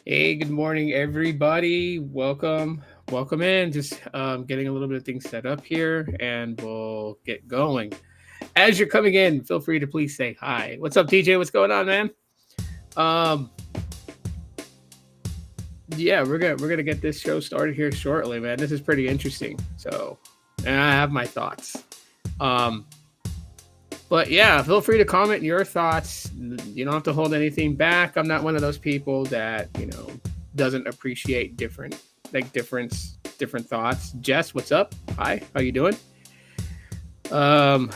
Hey, good morning, everybody. Welcome in. Just getting a little bit of things set up here, and we'll get going. As you're coming in, feel free to please say hi. What's up, TJ? What's going on, man? Um, yeah, we're gonna get this show started here shortly, man. This is pretty interesting. So, and I have my thoughts. Um, but yeah, feel free to comment your thoughts. You don't have to hold anything back. I'm not one of those people that doesn't appreciate different thoughts. Jess, what's up? Hi, how you doing? Um,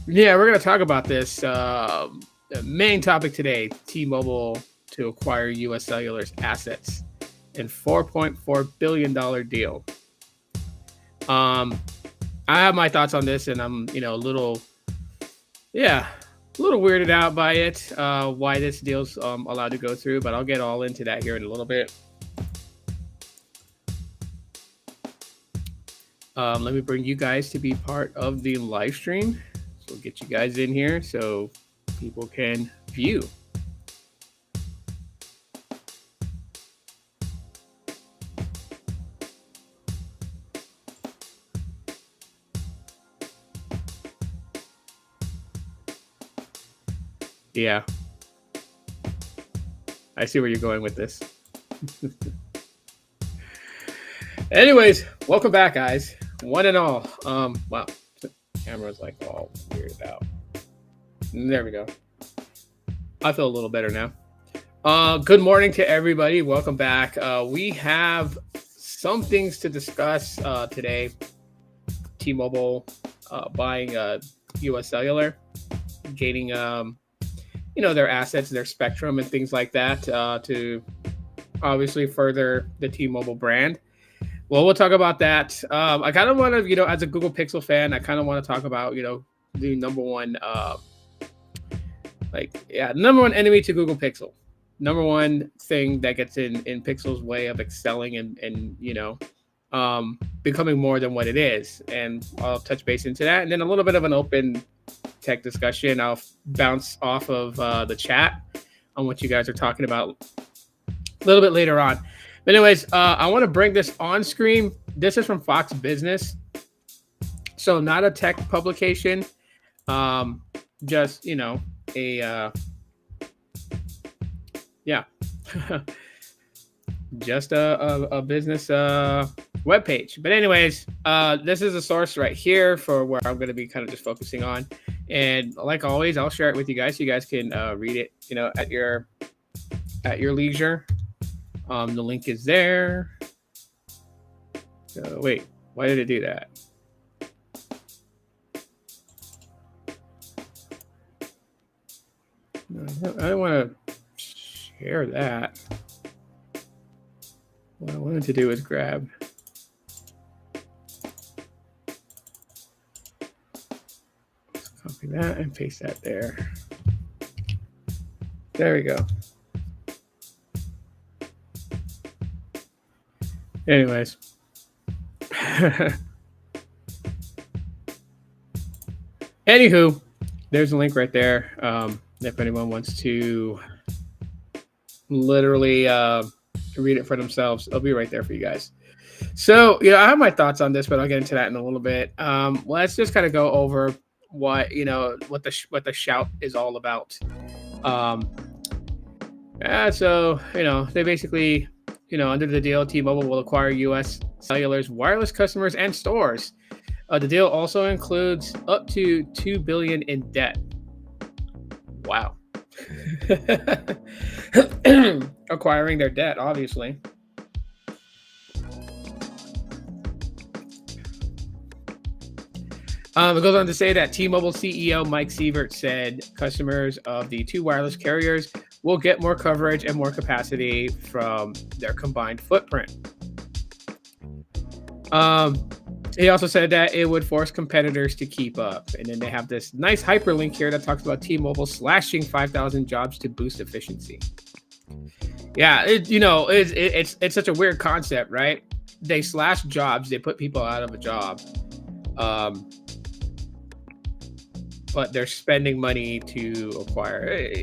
yeah, we're gonna talk about this. The main topic today: T-Mobile to acquire U.S. Cellular's assets in $4.4 billion deal. Um, I have my thoughts on this, and I'm yeah, a little weirded out by it. Why this deal's allowed to go through, but I'll get all into that here in a little bit. Let me bring you guys to be part of the live stream. So we'll get you guys in here so people can view. Yeah, I see where you're going with this. Anyways, welcome back, guys. One and all. Wow, the camera's like all weirded out. There we go. I feel a little better now. Good morning to everybody. Welcome back. We have some things to discuss today. T-Mobile buying U.S. Cellular, gaining their assets, their spectrum, and things like that to obviously further the T-Mobile brand. Well, we'll talk about that. I kind of want to, as a Google Pixel fan, I kind of want to talk about, the number one, number one enemy to Google Pixel. Number one thing that gets in Pixel's way of excelling and becoming more than what it is. And I'll touch base into that. And then a little bit of an open tech discussion. I'll bounce off of the chat on what you guys are talking about a little bit later on. But anyways, I want to bring this on screen. This is from Fox Business. So not a tech publication. Just, just a business webpage. But anyways, this is a source right here for where I'm going to be kind of just focusing on. And like always, I'll share it with you guys so you guys can read it, at your leisure. The link is there. Wait, why did it do that? I don't want to share that. What I wanted to do is grab. Let's copy that and paste that there. There we go. Anyways. Anywho, there's a link right there. If anyone wants to literally read it for themselves, it'll be right there for you guys. So, I have my thoughts on this, but I'll get into that in a little bit. Let's just kind of go over what the shout is all about. So they basically, under the deal, T-Mobile will acquire U.S. Cellular's wireless customers and stores. The deal also includes up to $2 billion in debt. Wow. Acquiring their debt, obviously. It goes on to say that T-Mobile CEO Mike Sievert said customers of the two wireless carriers will get more coverage and more capacity from their combined footprint. He also said that it would force competitors to keep up. And then they have this nice hyperlink here that talks about T-Mobile slashing 5,000 jobs to boost efficiency. Yeah, it's such a weird concept, right? They slash jobs, they put people out of a job. But they're spending money to acquire.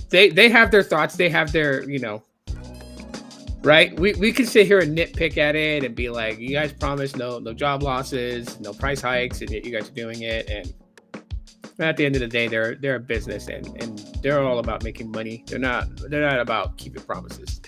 they have their thoughts. They have their, right? We can sit here and nitpick at it and be like, you guys promised no job losses, no price hikes, and yet you guys are doing it. And at the end of the day, they're a business, and they're all about making money. They're not about keeping promises.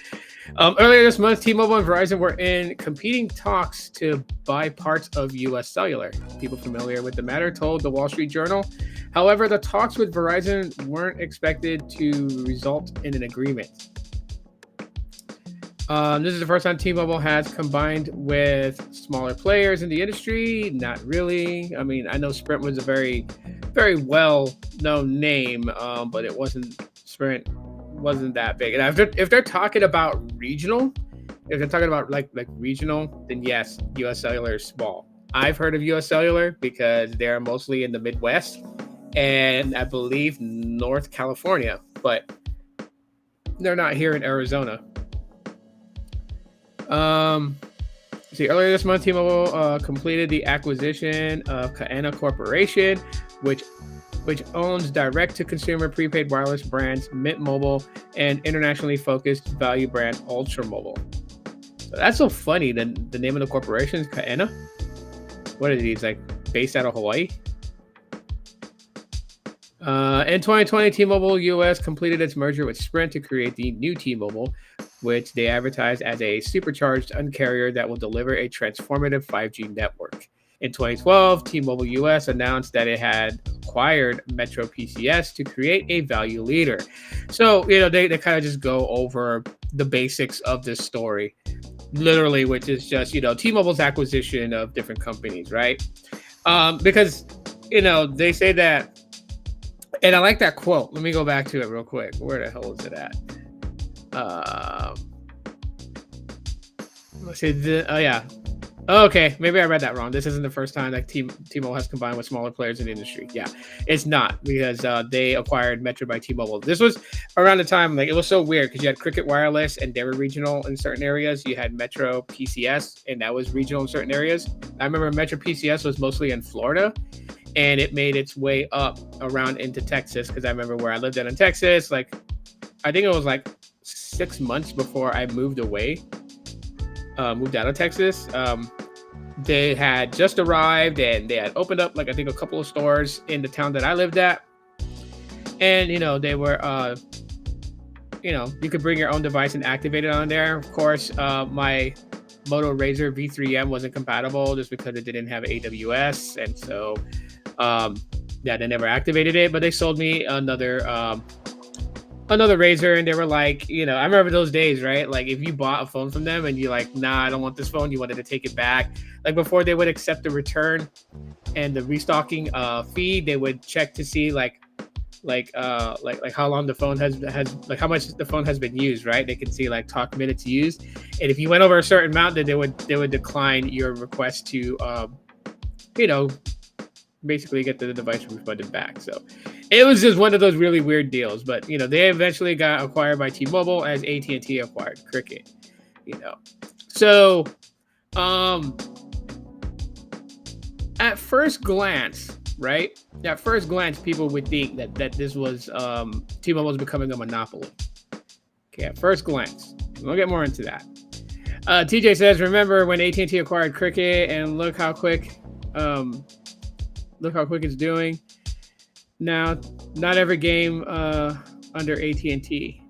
Earlier this month, T-Mobile and Verizon were in competing talks to buy parts of U.S. Cellular. People familiar with the matter told the Wall Street Journal. However, the talks with Verizon weren't expected to result in an agreement. This is the first time T-Mobile has combined with smaller players in the industry. Not really. I mean, I know Sprint was a very, very well-known name, but it wasn't Sprint. Wasn't that big. And if they're talking about regional, if they're talking about like regional, then yes, US Cellular is small. I've heard of US Cellular because they're mostly in the Midwest and I believe North California, but they're not here in Arizona. Earlier this month, T-Mobile completed the acquisition of Kaena Corporation, which owns direct-to-consumer prepaid wireless brands Mint Mobile and internationally focused value brand Ultra Mobile. So that's so funny. The name of the corporation is Kaena. What are these, like based out of Hawaii? In 2020, T-Mobile US completed its merger with Sprint to create the new T-Mobile, which they advertised as a supercharged Un-carrier that will deliver a transformative 5G network. In 2012, T-Mobile US announced that it had acquired Metro PCS to create a value leader. So, they kind of just go over the basics of this story, literally, which is just, T-Mobile's acquisition of different companies, right? Because, they say that, and I like that quote. Let me go back to it real quick. Where the hell is it at? Let's see. Oh, yeah. Okay, maybe I read that wrong. This isn't the first time that T-Mobile has combined with smaller players in the industry. Yeah, it's not, because they acquired Metro by T-Mobile. This was around the time, like, it was so weird because you had Cricket Wireless and they were regional in certain areas. You had Metro PCS and that was regional in certain areas. I remember Metro PCS was mostly in Florida and it made its way up around into Texas, because I remember where I lived in Texas, like, I think it was like 6 months before I moved out of Texas. They had just arrived and they had opened up, like, I think a couple of stores in the town that I lived at. And, they were, you could bring your own device and activate it on there. Of course, my Moto Razr V3M wasn't compatible just because it didn't have AWS. And so, they never activated it, but they sold me another Razr, and they were like, I remember those days, right? Like, if you bought a phone from them and you're like, nah, I don't want this phone, you wanted to take it back. Like, before they would accept the return and the restocking fee, they would check to see like how long the phone has like how much the phone has been used, right? They can see like talk minutes used, and if you went over a certain amount, then they would decline your request to basically get the device refunded back. So it was just one of those really weird deals. But they eventually got acquired by T-Mobile as AT&T acquired Cricket. So at first glance, right? At first glance, people would think that this was T-Mobile was becoming a monopoly. Okay, at first glance, we'll get more into that. TJ says, remember when AT&T acquired Cricket, and look how quick it's doing. Now, not every game under AT&T.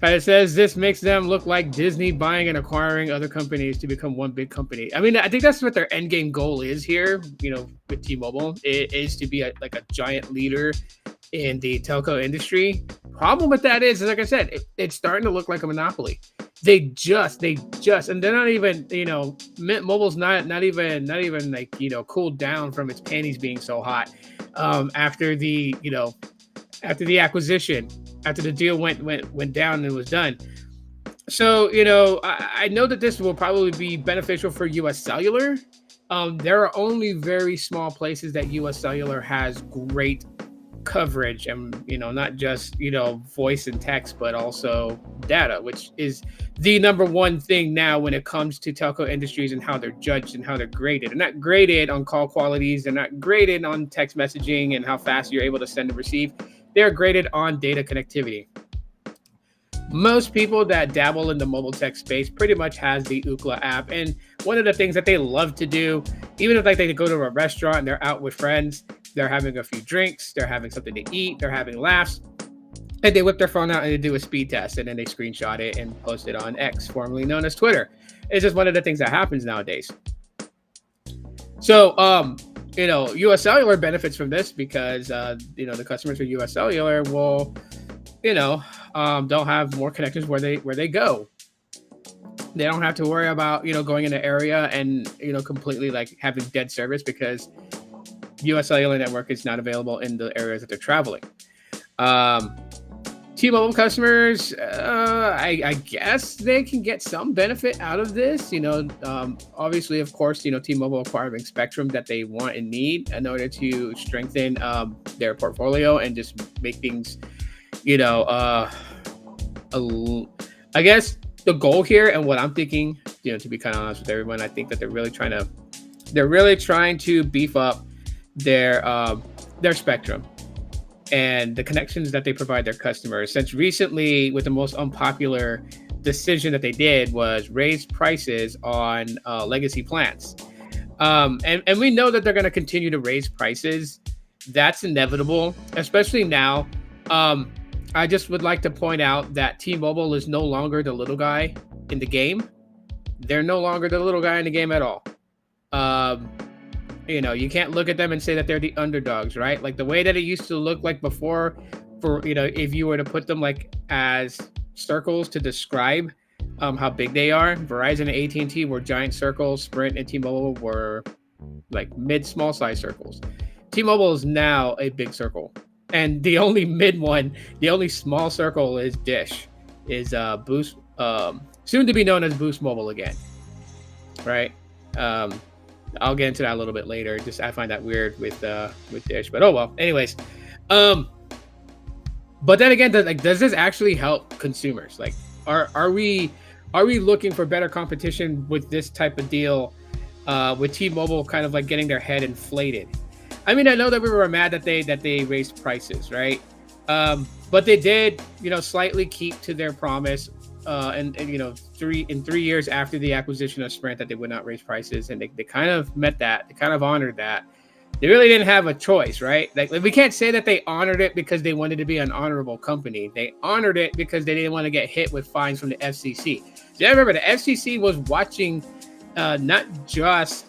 It says this makes them look like Disney buying and acquiring other companies to become one big company. I mean, I think that's what their end game goal is here, with T-Mobile. It is to be a giant leader in the telco industry. Problem with that is like I said, it's starting to look like a monopoly. They just, and they're not even, Mint Mobile's not even like, cooled down from its panties being so hot after the acquisition, after the deal went down and was done. So, I know that this will probably be beneficial for US Cellular. There are only very small places that US Cellular has great coverage, and not just voice and text, but also data, which is the number one thing now when it comes to telco industries and how they're judged and how they're graded. They're not graded on call qualities, they're not graded on text messaging and how fast you're able to send and receive. they're graded on data connectivity. Most people that dabble in the mobile tech space pretty much has the Ookla app. And one of the things that they love to do, even if like they go to a restaurant and they're out with friends, they're having a few drinks, they're having something to eat, they're having laughs, and they whip their phone out and they do a speed test, and then they screenshot it and post it on X, formerly known as Twitter. It's just one of the things that happens nowadays. So, US Cellular benefits from this because, the customers of US Cellular will, they'll have more connections where they go. They don't have to worry about, going in the area and, completely like having dead service because US Cellular network is not available in the areas that they're traveling. T-Mobile customers, I guess they can get some benefit out of this. Obviously, of course, T-Mobile acquiring spectrum that they want and need in order to strengthen their portfolio and just make things, I guess the goal here and what I'm thinking, to be kind of honest with everyone, I think that they're really trying to beef up their spectrum and the connections that they provide their customers. Since recently, with the most unpopular decision that they did was raise prices on legacy plans. And we know that they're going to continue to raise prices. That's inevitable, especially now. I just would like to point out that T-Mobile is no longer the little guy in the game. They're no longer the little guy in the game at all. You can't look at them and say that they're the underdogs, right? Like the way that it used to look like before, if you were to put them like as circles to describe how big they are. Verizon and AT&T were giant circles. Sprint and T-Mobile were like small size circles. T-Mobile is now a big circle. And the only the only small circle is Dish, is Boost, soon to be known as Boost Mobile again, right? I'll get into that a little bit later. Just I find that weird with Dish, but oh well. Anyways, but then again, does this actually help consumers? Like, are we looking for better competition with this type of deal? With T-Mobile kind of like getting their head inflated. I mean, I know that we were mad that they raised prices, right? But they did, slightly keep to their promise. And 3 years after the acquisition of Sprint, that they would not raise prices, and they kind of met that. They kind of honored that. They really didn't have a choice, right? Like we can't say that they honored it because they wanted to be an honorable company. They honored it because they didn't want to get hit with fines from the FCC. So I remember the FCC was watching not just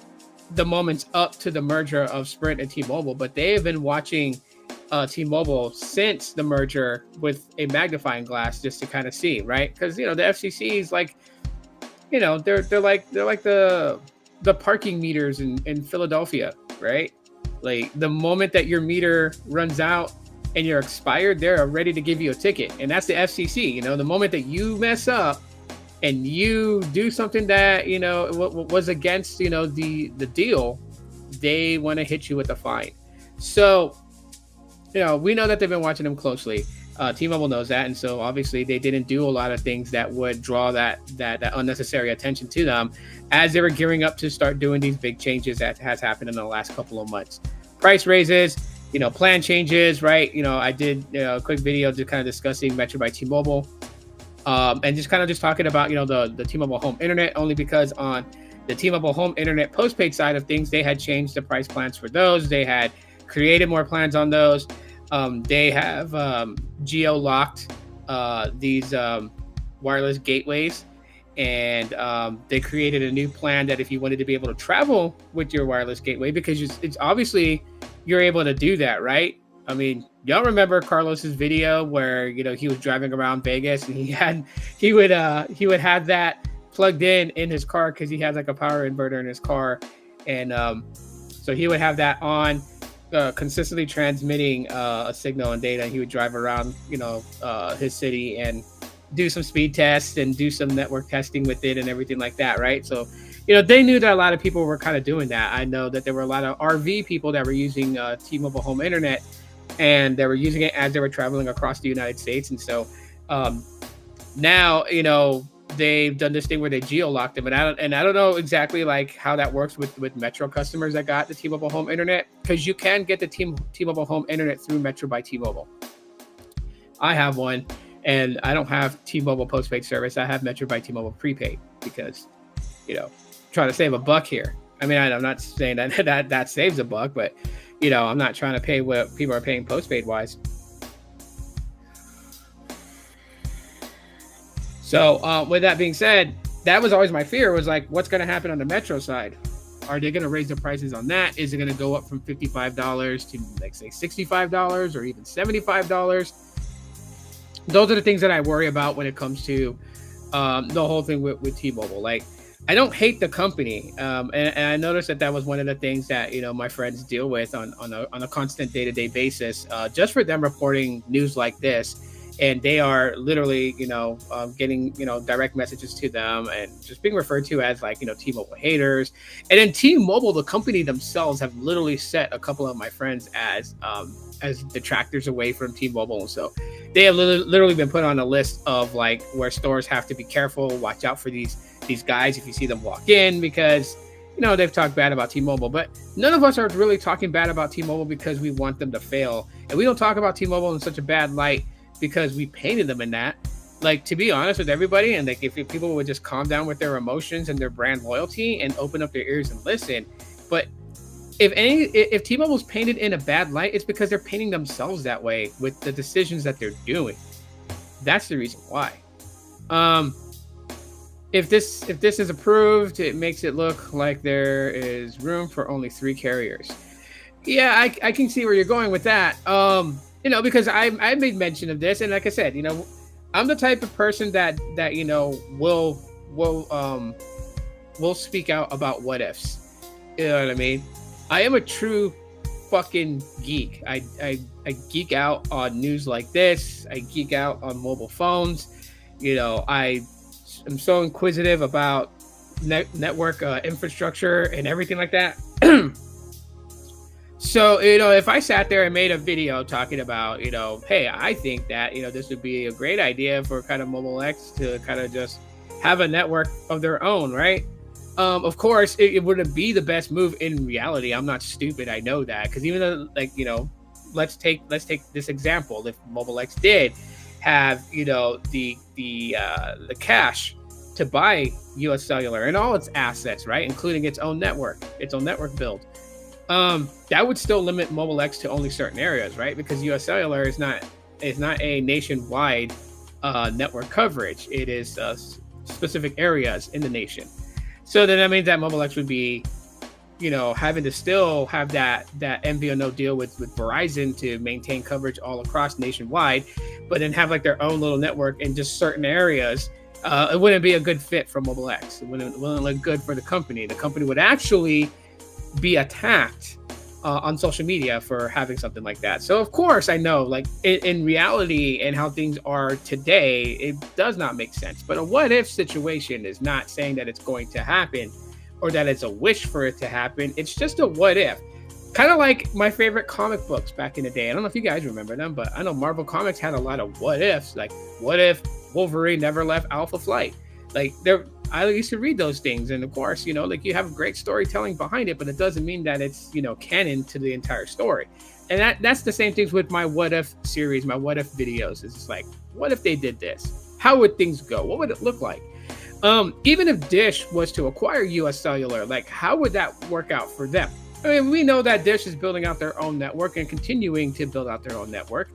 the moments up to the merger of Sprint and T-Mobile, but they have been watching T-Mobile since the merger with a magnifying glass just to kind of see, right? Because the FCC is like, they're like the parking meters in Philadelphia, right? Like the moment that your meter runs out and you're expired, they're ready to give you a ticket, and that's the FCC. The moment that you mess up and you do something that was against the deal, they want to hit you with a fine. So we know that they've been watching them closely. T-Mobile knows that, and so obviously they didn't do a lot of things that would draw that unnecessary attention to them as they were gearing up to start doing these big changes that has happened in the last couple of months. Price raises, plan changes, right? I did a quick video just kind of discussing Metro by T-Mobile, and just talking about the T-Mobile home internet, only because on the T-Mobile home internet postpaid side of things, they had changed the price plans for those. They had created more plans on those. They have geo-locked these wireless gateways, and they created a new plan that if you wanted to be able to travel with your wireless gateway, because it's obviously you're able to do that, right? I mean, y'all remember Carlos's video where he was driving around Vegas and he would have that plugged in his car because he has like a power inverter in his car, and so he would have that on. Consistently transmitting a signal and data. He would drive around, his city and do some speed tests and do some network testing with it and everything like that, right? So, they knew that a lot of people were kind of doing that. I know that there were a lot of RV people that were using T-Mobile home internet, and they were using it as they were traveling across the United States. And so now, they've done this thing where they geo-locked them, and I don't know exactly like how that works with Metro customers that got the T-Mobile home internet, because you can get the T-Mobile home internet through Metro by T-Mobile. I have one, and I don't have T-Mobile postpaid service. I have Metro by T-Mobile prepaid because, trying to save a buck here. I mean, I'm not saying that that saves a buck, but I'm not trying to pay what people are paying postpaid wise. So with that being said, that was always my fear, was like, what's going to happen on the Metro side? Are they going to raise the prices on that? Is it going to go up from $55 to, like, say, $65 or even $75? Those are the things that I worry about when it comes to the whole thing with T-Mobile. Like, I don't hate the company, and I noticed that was one of the things that my friends deal with on a constant day-to-day basis. Just for them reporting news like this, and they are literally getting direct messages to them and just being referred to as, like, T-Mobile haters. And then T-Mobile, the company themselves, have literally set a couple of my friends as detractors away from T-Mobile. And so they have literally been put on a list of, like, where stores have to be careful, watch out for these guys if you see them walk in, because they've talked bad about T-Mobile. But none of us are really talking bad about T-Mobile because we want them to fail, and we don't talk about T-Mobile in such a bad light because we painted them in that. Like, to be honest with everybody, and like, if people would just calm down with their emotions and their brand loyalty and open up their ears and listen. But if T-Mobile's painted in a bad light, it's because they're painting themselves that way with the decisions that they're doing. That's the reason why. If this is approved, it makes it look like there is room for only 3 carriers. Yeah, I can see where you're going with that. Because I made mention of this, and like I said, I'm the type of person that will speak out about what ifs. You know what I mean? I am a true fucking geek. I geek out on news like this. I geek out on mobile phones. I am so inquisitive about network infrastructure and everything like that. So, if I sat there and made a video talking about, hey, I think that, this would be a great idea for kind of Mobile X to kind of just have a network of their own, right? Of course, it wouldn't be the best move in reality. I'm not stupid. I know that, because even though, like, let's take this example. If Mobile X did have, the cash to buy US Cellular and all its assets, right, including its own network build, that would still limit Mobile X to only certain areas, right? Because US Cellular is not a nationwide network coverage. It is specific areas in the nation. So then that means that Mobile X would be, having to still have that MVNO deal with Verizon to maintain coverage all across nationwide, but then have, like, their own little network in just certain areas. It wouldn't be a good fit for Mobile X. It wouldn't look good for the company. The company would actually be attacked on social media for having something like that. So of course, I know, like, in reality and how things are today, it does not make sense. But a what if situation is not saying that it's going to happen or that it's a wish for it to happen. It's just a what if. Kind of like my favorite comic books back in the day. I don't know if you guys remember them, but I know Marvel Comics had a lot of what ifs. Like, what if Wolverine never left Alpha Flight? Like, I used to read those things, and of course, like, you have great storytelling behind it, but it doesn't mean that it's canon to the entire story. And that's the same things with my what if series, my what if videos. It's just like, what if they did this? How would things go? What would it look like? Even if Dish was to acquire US Cellular, like, how would that work out for them? I mean, we know that Dish is building out their own network and continuing to build out their own network.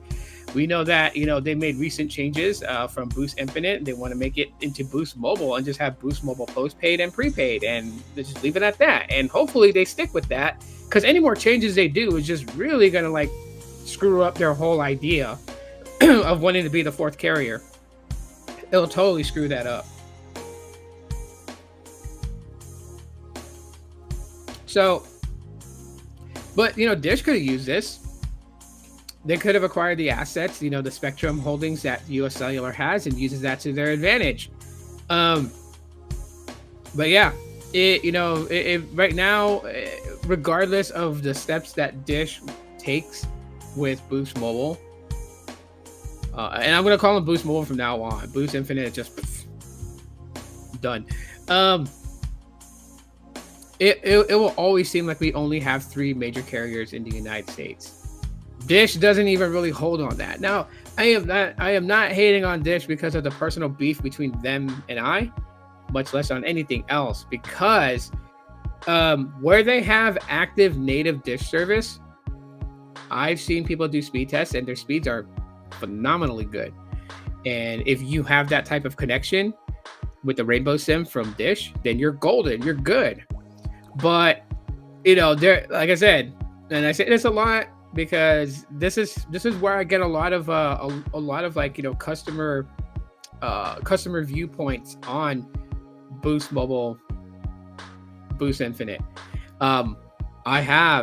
We know that, they made recent changes from Boost Infinite. They want to make it into Boost Mobile and just have Boost Mobile postpaid and prepaid, and they just leave it at that. And hopefully they stick with that, because any more changes they do is just really going to, like, screw up their whole idea of wanting to be the 4th carrier. It'll totally screw that up. So, but, Dish could have used this. They could have acquired the assets, the spectrum holdings that US Cellular has, and uses that to their advantage. But yeah, right now, regardless of the steps that Dish takes with Boost Mobile, and I'm going to call them Boost Mobile from now on. Boost Infinite is just done. It will always seem like we only have 3 major carriers in the United States. Dish doesn't even really hold on that. Now, I am not hating on Dish because of the personal beef between them and I, much less on anything else. Because where they have active native Dish service, I've seen people do speed tests and their speeds are phenomenally good. And if you have that type of connection with the Rainbow Sim from Dish, then you're golden. You're good. But there, like I said, and I say this a lot because this is where I get a lot of like customer viewpoints on Boost Mobile, Boost Infinite. Um, I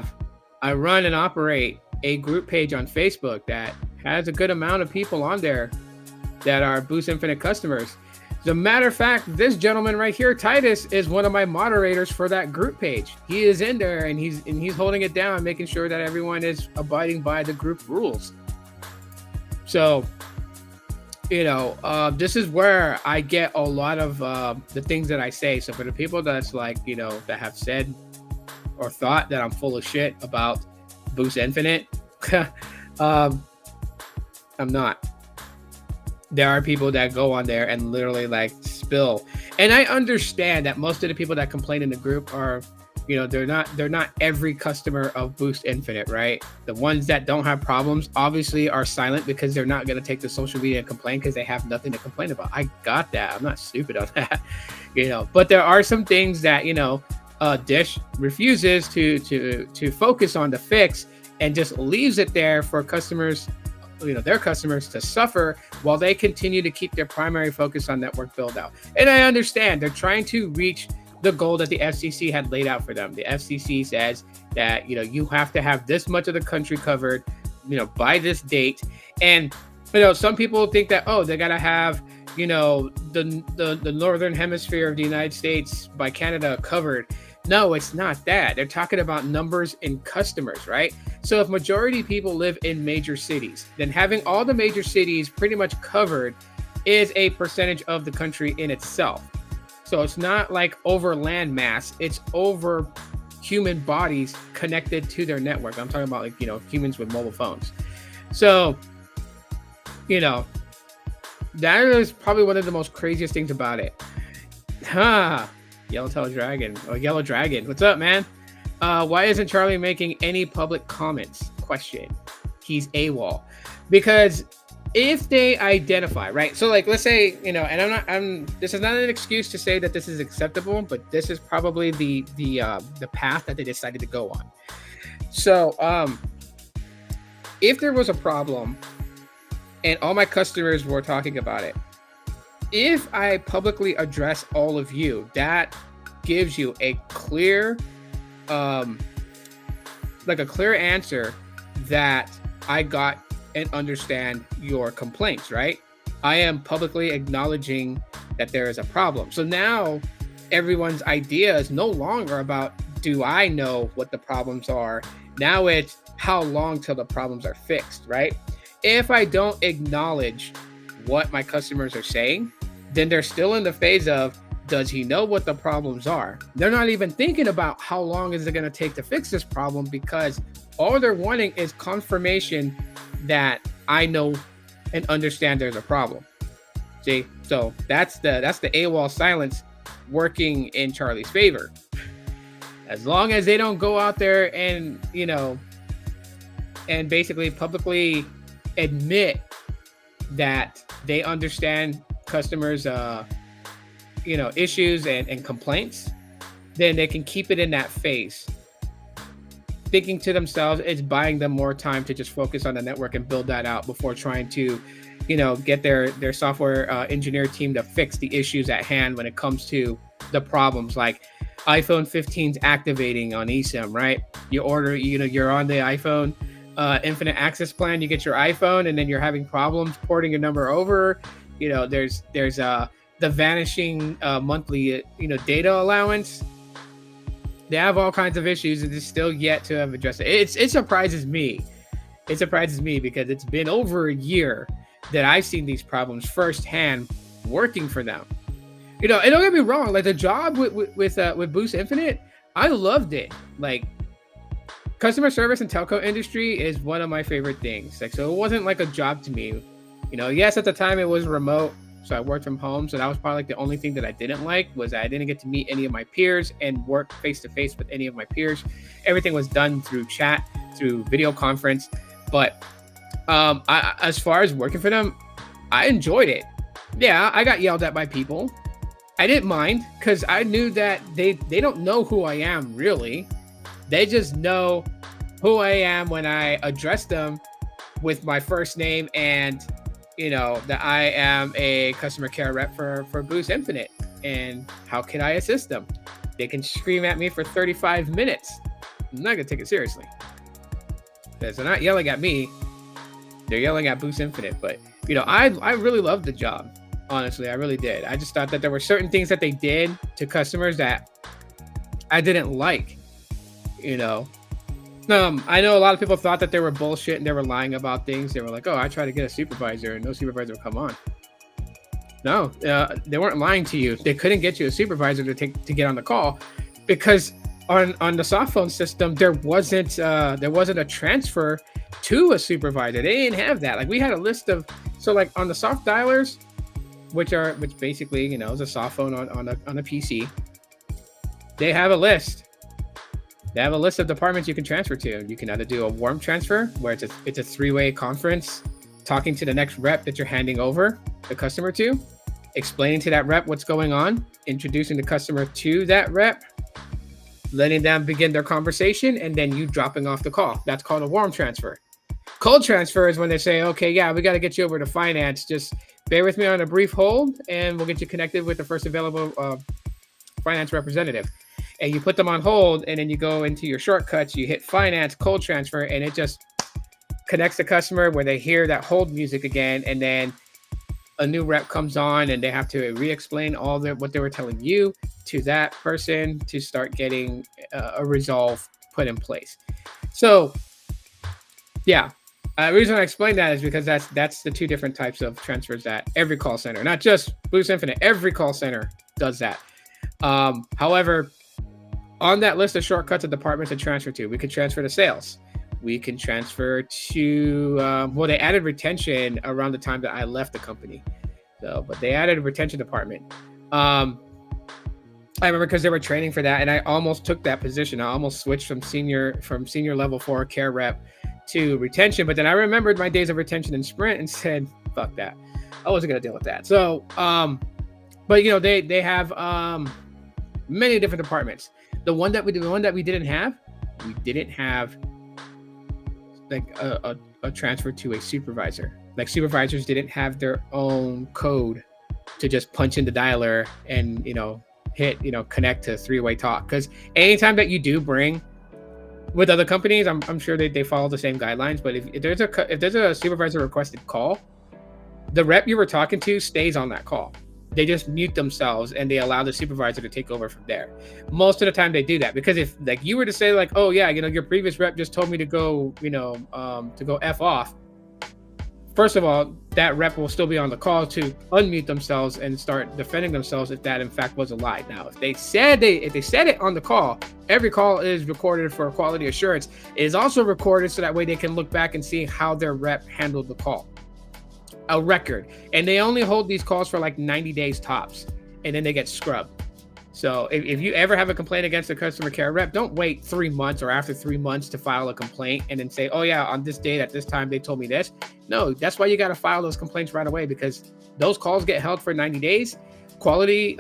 run and operate a group page on Facebook that has a good amount of people on there that are Boost Infinite customers. As a matter of fact, this gentleman right here, Titus, is one of my moderators for that group page. He is in there and he's holding it down, making sure that everyone is abiding by the group rules. So, this is where I get a lot of the things that I say. So for the people that's like, that have said or thought that I'm full of shit about Boost Infinite, I'm not. There are people that go on there and literally like spill. And I understand that most of the people that complain in the group are, they're not every customer of Boost Infinite, right? The ones that don't have problems obviously are silent because they're not going to take to social media and complain because they have nothing to complain about. I got that. I'm not stupid on that, but there are some things that, Dish refuses to focus on the fix and just leaves it there for customers, their customers to suffer while they continue to keep their primary focus on network build out. And I understand they're trying to reach the goal that the FCC had laid out for them. The FCC says that, you have to have this much of the country covered, by this date. And, some people think that, they got to have, the northern hemisphere of the United States by Canada covered. No, it's not that. They're talking about numbers in customers, right? So if majority people live in major cities, then having all the major cities pretty much covered is a percentage of the country in itself. So it's not like over land mass, it's over human bodies connected to their network. I'm talking about like, humans with mobile phones. So, that is probably one of the most craziest things about it. Yellow Dragon. What's up, man? Why isn't Charlie making any public comments? Question. He's AWOL. Because if they identify, right? So like, let's say, and this is not an excuse to say that this is acceptable, but this is probably the path that they decided to go on. So, if there was a problem and all my customers were talking about it, if I publicly address all of you, that gives you a clear, a clear answer that I got and understand your complaints, right? I am publicly acknowledging that there is a problem. So now everyone's idea is no longer about, do I know what the problems are? Now it's how long till the problems are fixed, right? If I don't acknowledge what my customers are saying, then they're still in the phase of, does he know what the problems are? They're not even thinking about how long is it going to take to fix this problem, because all they're wanting is confirmation that I know and understand there's a problem. See, so that's the AWOL silence working in Charlie's favor. As long as they don't go out there and, and basically publicly admit that they understand customers' issues and complaints, then they can keep it in that phase, thinking to themselves it's buying them more time to just focus on the network and build that out before trying to get their software engineer team to fix the issues at hand when it comes to the problems like iPhone 15's activating on eSIM, right? You order, you're on the iPhone Infinite Access plan, you get your iPhone, and then you're having problems porting your number over. There's the vanishing monthly data allowance. They have all kinds of issues, and it's still yet to have addressed it. It surprises me. It surprises me because it's been over a year that I've seen these problems firsthand working for them. And don't get me wrong, like the job with Boost Infinite, I loved it. Like customer service and telco industry is one of my favorite things. Like, so it wasn't like a job to me. Yes, at the time it was remote, so I worked from home. So that was probably like the only thing that I didn't like was I didn't get to meet any of my peers and work face to face with any of my peers. Everything was done through chat, through video conference. But as far as working for them, I enjoyed it. Yeah, I got yelled at by people. I didn't mind because I knew that they don't know who I am really. They just know who I am when I address them with my first name and that I am a customer care rep for Boost Infinite and how can I assist them. They can scream at me for 35 minutes. I'm not gonna take it seriously because they're not yelling at me, they're yelling at Boost Infinite. But I really loved the job. Honestly, I really did. I just thought that there were certain things that they did to customers that I didn't like. I know a lot of people thought that they were bullshit and they were lying about things. They were like, "Oh, I tried to get a supervisor and no supervisor would come on." No, they weren't lying to you. They couldn't get you a supervisor to get on the call because on the soft phone system there wasn't a transfer to a supervisor. They didn't have that. Like we had a list of like on the soft dialers, which basically is a soft phone on a PC. They have a list. They have a list of departments you can transfer to. You can either do a warm transfer, where it's a three-way conference, talking to the next rep that you're handing over the customer to, explaining to that rep what's going on, introducing the customer to that rep, letting them begin their conversation, and then you dropping off the call. That's called a warm transfer. Cold transfer is when they say, "Okay, yeah, we got to get you over to finance. Just bear with me on a brief hold, and we'll get you connected with the first available finance representative." And you put them on hold, and then you go into your shortcuts, you hit finance, cold transfer, and it just connects the customer where they hear that hold music again, and then a new rep comes on and they have to re-explain what they were telling you to that person to start getting a resolve put in place. So yeah, the reason I explain that is because that's the two different types of transfers that every call center, not just Boost Infinite, every call center does that. However, on that list of shortcuts of departments to transfer to, we could transfer to sales. We can transfer to, they added retention around the time that I left the company. But they added a retention department. I remember because they were training for that, and I almost took that position. I almost switched from senior level 4 care rep to retention. But then I remembered my days of retention in Sprint and said, fuck that. I wasn't going to deal with that. So, but they have many different departments. The one that we didn't have like a transfer to a supervisor. Like supervisors didn't have their own code to just punch in the dialer and hit connect to three-way talk. Because anytime that you do bring with other companies, I'm sure they follow the same guidelines. But if there's a supervisor requested call, the rep you were talking to stays on that call. They just mute themselves and they allow the supervisor to take over from there. Most of the time they do that because if like you were to say like, oh yeah, your previous rep just told me to go, to go F off. First of all, that rep will still be on the call to unmute themselves and start defending themselves if that in fact was a lie. Now, if they said it on the call, every call is recorded for quality assurance. It is also recorded so that way they can look back and see how their rep handled the call. A record, and they only hold these calls for like 90 days tops, and then they get scrubbed. So if you ever have a complaint against a customer care rep, don't wait 3 months or after 3 months to file a complaint and then say, oh yeah, on this date at this time they told me this. No, that's why you got to file those complaints right away, because those calls get held for 90 days. Quality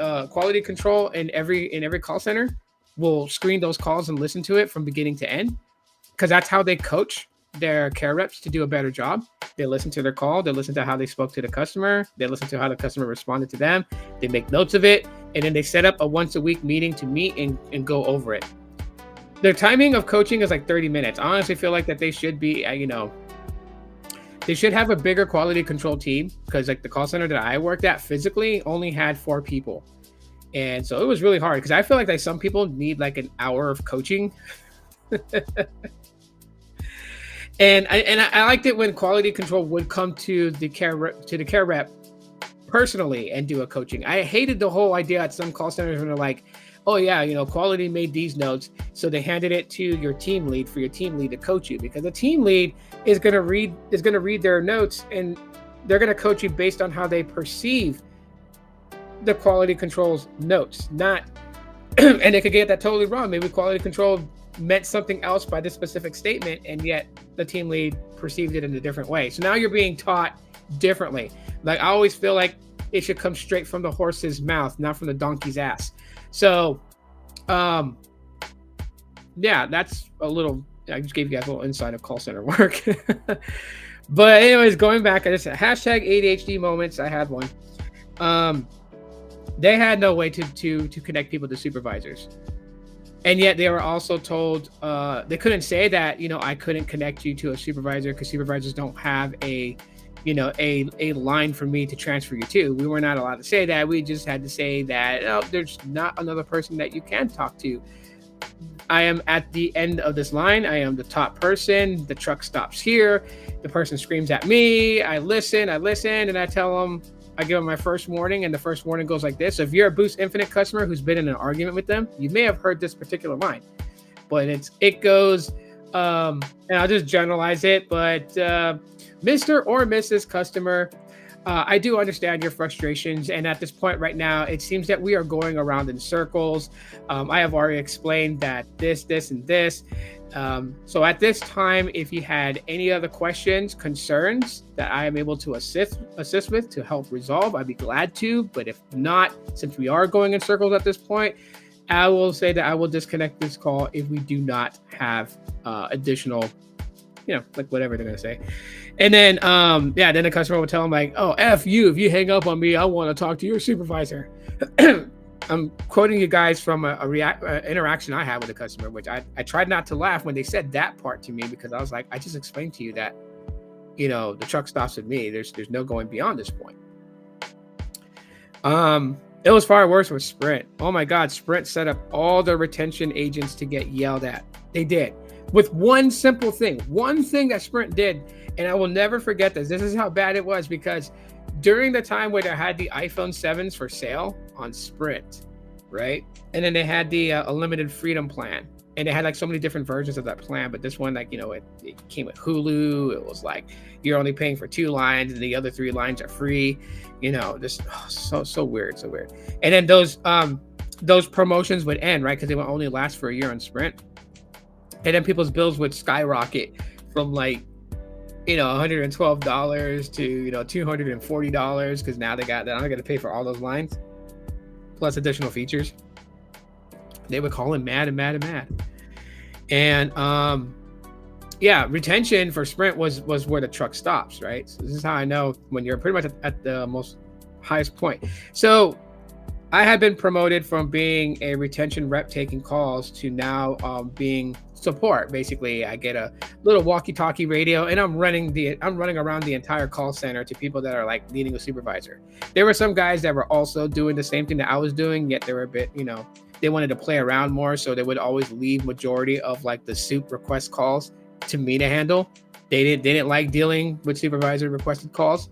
control in every call center will screen those calls and listen to it from beginning to end, because that's how they coach their care reps to do a better job. They listen to their call, they listen to how they spoke to the customer, they listen to how the customer responded to them, they make notes of it, and then they set up a once a week meeting to meet and go over it. Their timing of coaching is like 30 minutes. I honestly feel like that they should be, they should have a bigger quality control team, because like the call center that I worked at physically only had 4 people. And so it was really hard, because I feel like some people need like an hour of coaching. And I liked it when quality control would come to the care rep personally and do a coaching. I hated the whole idea at some call centers when they're like, oh yeah, quality made these notes, so they handed it to your team lead for your team lead to coach you, because the team lead is going to read their notes, and they're going to coach you based on how they perceive the quality control's notes, not and they could get that totally wrong. Maybe quality control meant something else by this specific statement, and yet the team lead perceived it in a different way. So now you're being taught differently. Like, I always feel like it should come straight from the horse's mouth, not from the donkey's ass. So, yeah, that's a little. I just gave you guys a little insight of call center work. But anyways, going back, I just said hashtag ADHD moments. I had one. They had no way to connect people to supervisors, and yet they were also told they couldn't say that I couldn't connect you to a supervisor because supervisors don't have a line for me to transfer you to. We were not allowed to say that. We just had to say that, oh, there's not another person that you can talk to. I am at the end of this line. I am the top person. The truck stops here. The person screams at me. I listen, and I tell them, I give them my first warning, and the first warning goes like this. So if you're a Boost Infinite customer who's been in an argument with them, you may have heard this particular line, but it goes, and I'll just generalize it, but Mr. or Mrs. Customer, I do understand your frustrations, and at this point right now, it seems that we are going around in circles. I have already explained that this, and this. So at this time, if you had any other questions, concerns that I am able to assist with to help resolve, I'd be glad to. But if not, since we are going in circles at this point, I will say that I will disconnect this call if we do not have additional, like whatever they're gonna say. And then, then the customer will tell them like, oh, F you, if you hang up on me, I want to talk to your supervisor. I'm quoting you guys from a interaction I had with a customer, which I tried not to laugh when they said that part to me, because I was like, I just explained to you that, the truck stops with me. There's no going beyond this point. It was far worse with Sprint. Oh my God, Sprint set up all the retention agents to get yelled at. They did. With one simple thing, that Sprint did, and I will never forget this. This is how bad it was, because during the time where they had the iPhone 7s for sale on Sprint, right? And then they had the unlimited freedom plan, and they had like so many different versions of that plan. But this one, like, it came with Hulu. It was like you're only paying for 2 lines, and the other 3 lines are free. Just so weird, so weird. And then those promotions would end, right? Because they would only last for a year on Sprint. And then people's bills would skyrocket from like, $112 to, $240, because now they're going to pay for all those lines plus additional features. They would call him mad. And retention for Sprint was where the truck stops, right? So this is how I know when you're pretty much at the most highest point. So I had been promoted from being a retention rep taking calls to now being support. Basically, I get a little walkie-talkie radio, and I'm running around the entire call center to people that are like needing a supervisor. There were some guys that were also doing the same thing that I was doing, yet they were a bit, they wanted to play around more, so they would always leave majority of like the soup request calls to me to handle. They didn't like dealing with supervisor requested calls.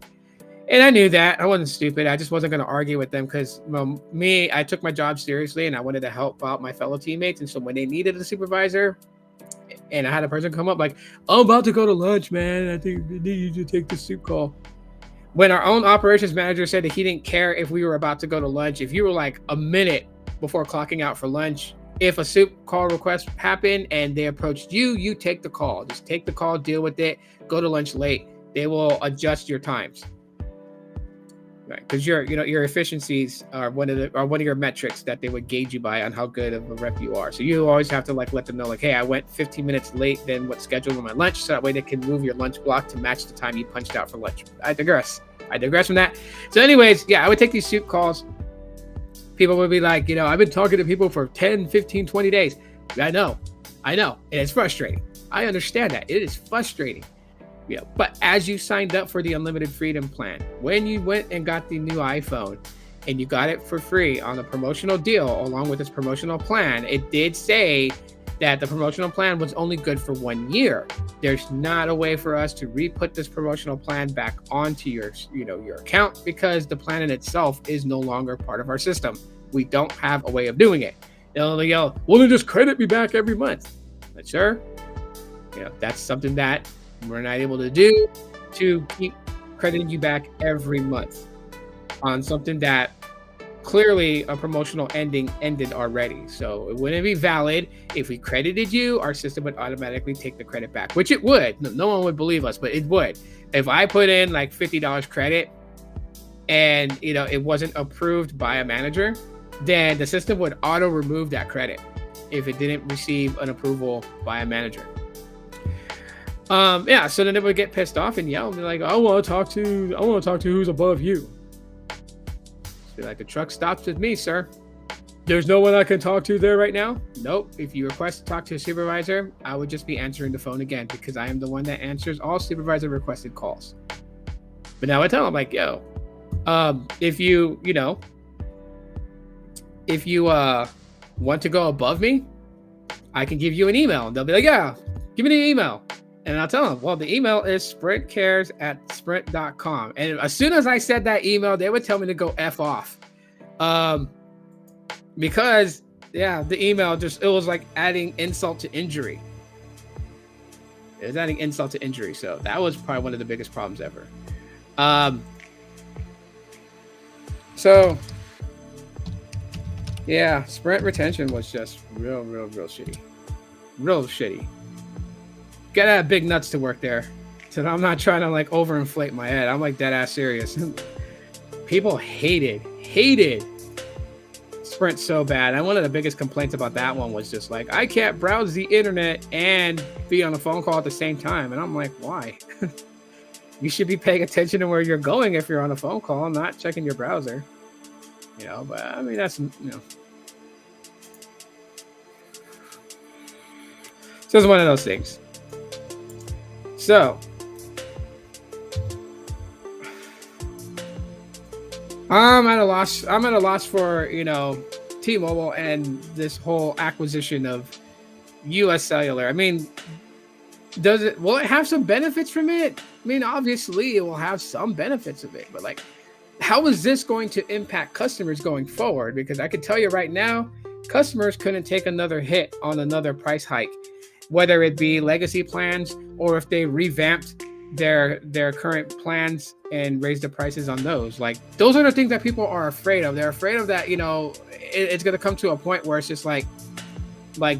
And I knew that. I wasn't stupid. I just wasn't going to argue with them, because I took my job seriously, and I wanted to help out my fellow teammates. And so when they needed a supervisor, and I had a person come up like, I'm about to go to lunch, man, I think they need you to take the soup call. When our own operations manager said that he didn't care if we were about to go to lunch, if you were like a minute before clocking out for lunch, if a soup call request happened and they approached you, you take the call. Just take the call, deal with it, go to lunch late. They will adjust your times. Right, because your efficiencies are one of your metrics that they would gauge you by on how good of a rep you are. So you always have to like let them know, like, hey, I went 15 minutes late than what's scheduled on my lunch, so that way they can move your lunch block to match the time you punched out for lunch. I digress from that. So anyways, I would take these soup calls. People would be like, I've been talking to people for 10, 15, 20 days. I know, and it's frustrating. I understand that. It is frustrating. Yeah, but as you signed up for the unlimited freedom plan, when you went and got the new iPhone and you got it for free on a promotional deal along with this promotional plan, it did say that the promotional plan was only good for 1 year. There's not a way for us to re-put this promotional plan back onto your account, because the plan in itself is no longer part of our system. We don't have a way of doing it. They'll yell, well, then just credit me back every month. But sure, that's something that we're not able to do, to keep crediting you back every month on something that clearly a promotional ended already. So it wouldn't be valid if we credited you. Our system would automatically take the credit back, which it would. No one would believe us, but it would. If I put in like $50 credit and it wasn't approved by a manager, then the system would auto remove that credit if it didn't receive an approval by a manager. So then they would get pissed off and yell and be like, I want to talk to who's above you. Be like, the truck stops with me, sir. There's no one I can talk to there right now? Nope. If you request to talk to a supervisor, I would just be answering the phone again, because I am the one that answers all supervisor requested calls. But now I tell them, like, yo, if you want to go above me, I can give you an email. And they'll be like, yeah, give me the email. And I'll tell them, well, the email is sprintcares@sprint.com. And as soon as I said that email, they would tell me to go F off. Because, the email it was like adding insult to injury. It was adding insult to injury. So that was probably one of the biggest problems ever. Sprint retention was just real shitty. Real shitty. Gotta have big nuts to work there. So I'm not trying to like overinflate my head. I'm like dead ass serious. People hated Sprint so bad. And one of the biggest complaints about that one was just like, I can't browse the internet and be on a phone call at the same time. And I'm like, why? You should be paying attention to where you're going if you're on a phone call, not checking your browser. But I mean, that's, So it's one of those things. So I'm at a loss for, T-Mobile and this whole acquisition of US Cellular. I mean, will it have some benefits from it? I mean, obviously it will have some benefits of it, but like, how is this going to impact customers going forward? Because I can tell you right now, customers couldn't take another hit on another price hike, whether it be legacy plans or if they revamped their current plans and raised the prices on those. Like, those are the things that people are afraid of. They're afraid of that, it's going to come to a point where it's just like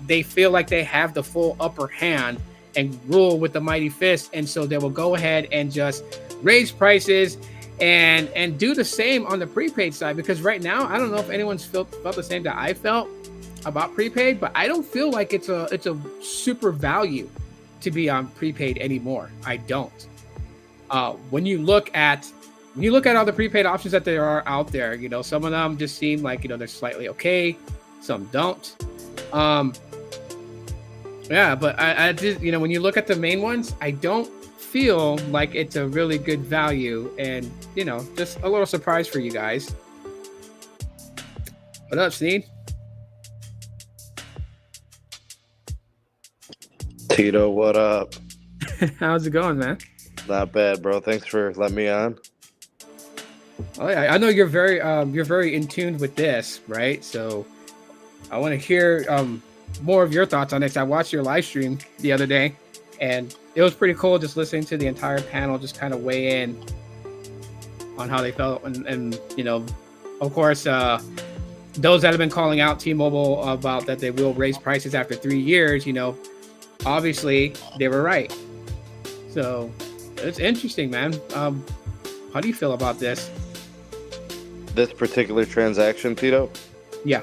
they feel like they have the full upper hand and rule with the mighty fist. And so they will go ahead and just raise prices and do the same on the prepaid side. Because right now, I don't know if anyone's felt the same that I felt about prepaid, but I don't feel like it's a super value to be on prepaid anymore. I don't. When you look at all the prepaid options that there are out there, some of them just seem like they're slightly okay, some don't. But I just when you look at the main ones, I don't feel like it's a really good value, and just a little surprise for you guys. What up, Steve? Tito, what up? How's it going, man? Not bad, bro. Thanks for letting me on. Oh yeah, I know you're very in tune with this, right? So I want to hear more of your thoughts on it. I watched your live stream the other day, and it was pretty cool just listening to the entire panel just kind of weigh in on how they felt, and of course, those that have been calling out T-Mobile about that they will raise prices after 3 years, obviously they were right. So it's interesting, man. How do you feel about this particular transaction, Tito? Yeah,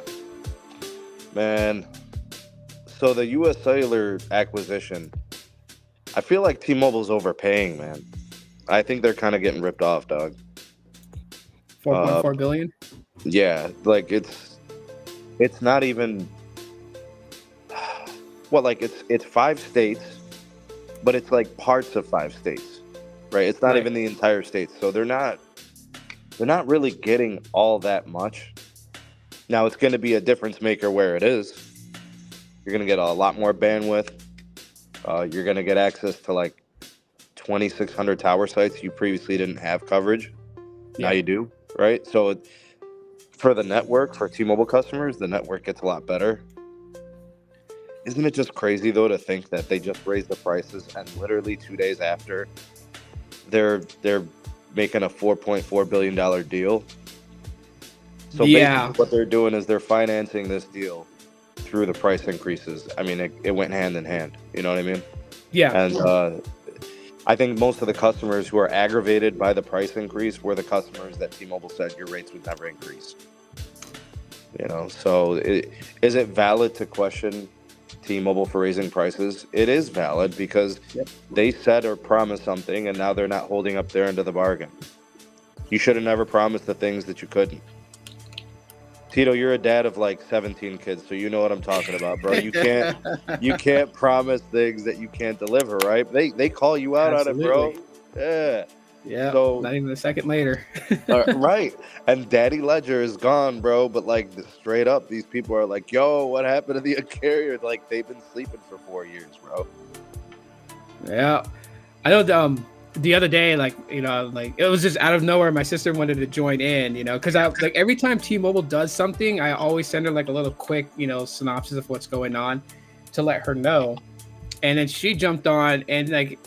man. So the US Cellular acquisition, I feel like T-Mobile's overpaying, man. I think they're kind of getting ripped off, dog. 4.4 billion. Yeah, like it's not even. Well, like it's 5 states, but it's like parts of 5 states, right? It's not even the entire state, so they're not really getting all that much. Now it's going to be a difference maker where it is. You're going to get a lot more bandwidth. You're going to get access to like 2,600 tower sites you previously didn't have coverage. Yeah. Now you do, right? So for the network, for T-Mobile customers, the network gets a lot better. Isn't it just crazy though to think that they just raised the prices and literally 2 days after they're making a $4.4 billion deal? So Yeah. basically what they're doing is they're financing this deal through the price increases. I mean, it went hand in hand. You know what I mean? Yeah. And I think most of the customers who are aggravated by the price increase were the customers that T-Mobile said your rates would never increase. You know, so is it valid to question T-Mobile for raising prices? It is valid because Yep. they said or promised something, and now they're not holding up their end of the bargain. You should have never promised the things that you couldn't. Tito, you're a dad of like 17 kids, so you know what I'm talking about, bro. You can't promise things that you can't deliver, right? They call you out on it, bro. Yeah. Yeah. So not even a second later. right. And Daddy Ledger is gone, bro. But like straight up, these people are like, yo, what happened to the carrier? Like they've been sleeping for 4 years, bro. Yeah. I know the other day, like, you know, like it was just out of nowhere. My sister wanted to join in, you know, because I like every time T-Mobile does something, I always send her like a little quick, you know, synopsis of what's going on to let her know. And then she jumped on and like,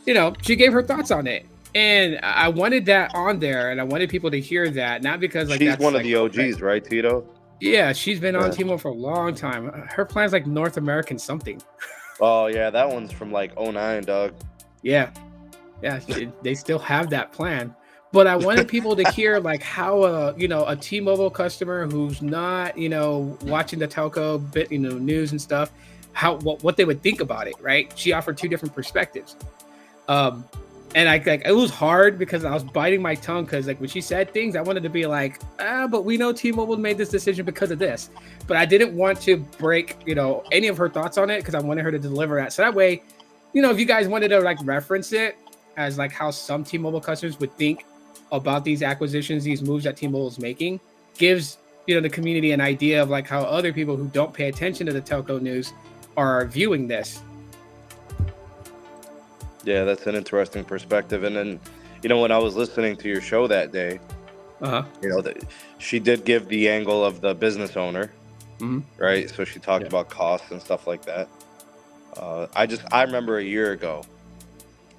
you know, she gave her thoughts on it. And I wanted that on there, and I wanted people to hear that, not because like she's that's one like, of the OGs, right, Tito? Yeah, she's been on Yeah. T-Mobile for a long time. Her plan's like North American something. Oh yeah, that one's from like 09, dog. Yeah. Yeah, they still have that plan. But I wanted people to hear like how you know, a T-Mobile customer who's not, you know, watching the telco bit, you know, news and stuff, how what they would think about it, right? She offered two different perspectives. And I like it was hard because I was biting my tongue because like when she said things, I wanted to be like, but we know T-Mobile made this decision because of this. But I didn't want to break, you know, any of her thoughts on it because I wanted her to deliver that. So that way, you know, if you guys wanted to like reference it as like how some T-Mobile customers would think about these acquisitions, these moves that T-Mobile is making, gives, you know, the community an idea of like how other people who don't pay attention to the telco news are viewing this. Yeah, that's an interesting perspective. And then, you know, when I was listening to your show that day, you know, she did give the angle of the business owner, right? So she talked about costs and stuff like that. I remember a year ago,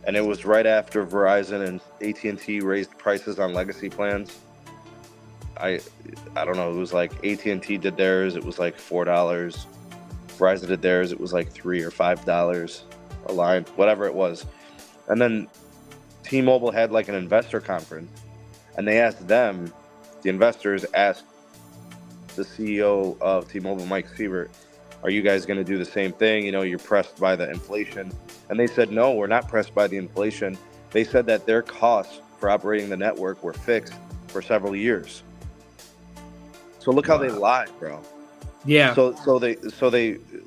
and it was right after Verizon and AT&T raised prices on legacy plans. I don't know, it was like AT&T did theirs, it was like $4. Verizon did theirs, it was like $3 or $5 a line, whatever it was. And then T-Mobile had like an investor conference, and they asked them, the investors asked the CEO of T-Mobile, Mike Sievert, are you guys going to do the same thing? You know, you're pressed by the inflation. And they said, no, we're not pressed by the inflation. They said that their costs for operating the network were fixed for several years. So look how they lied, bro. Yeah. So they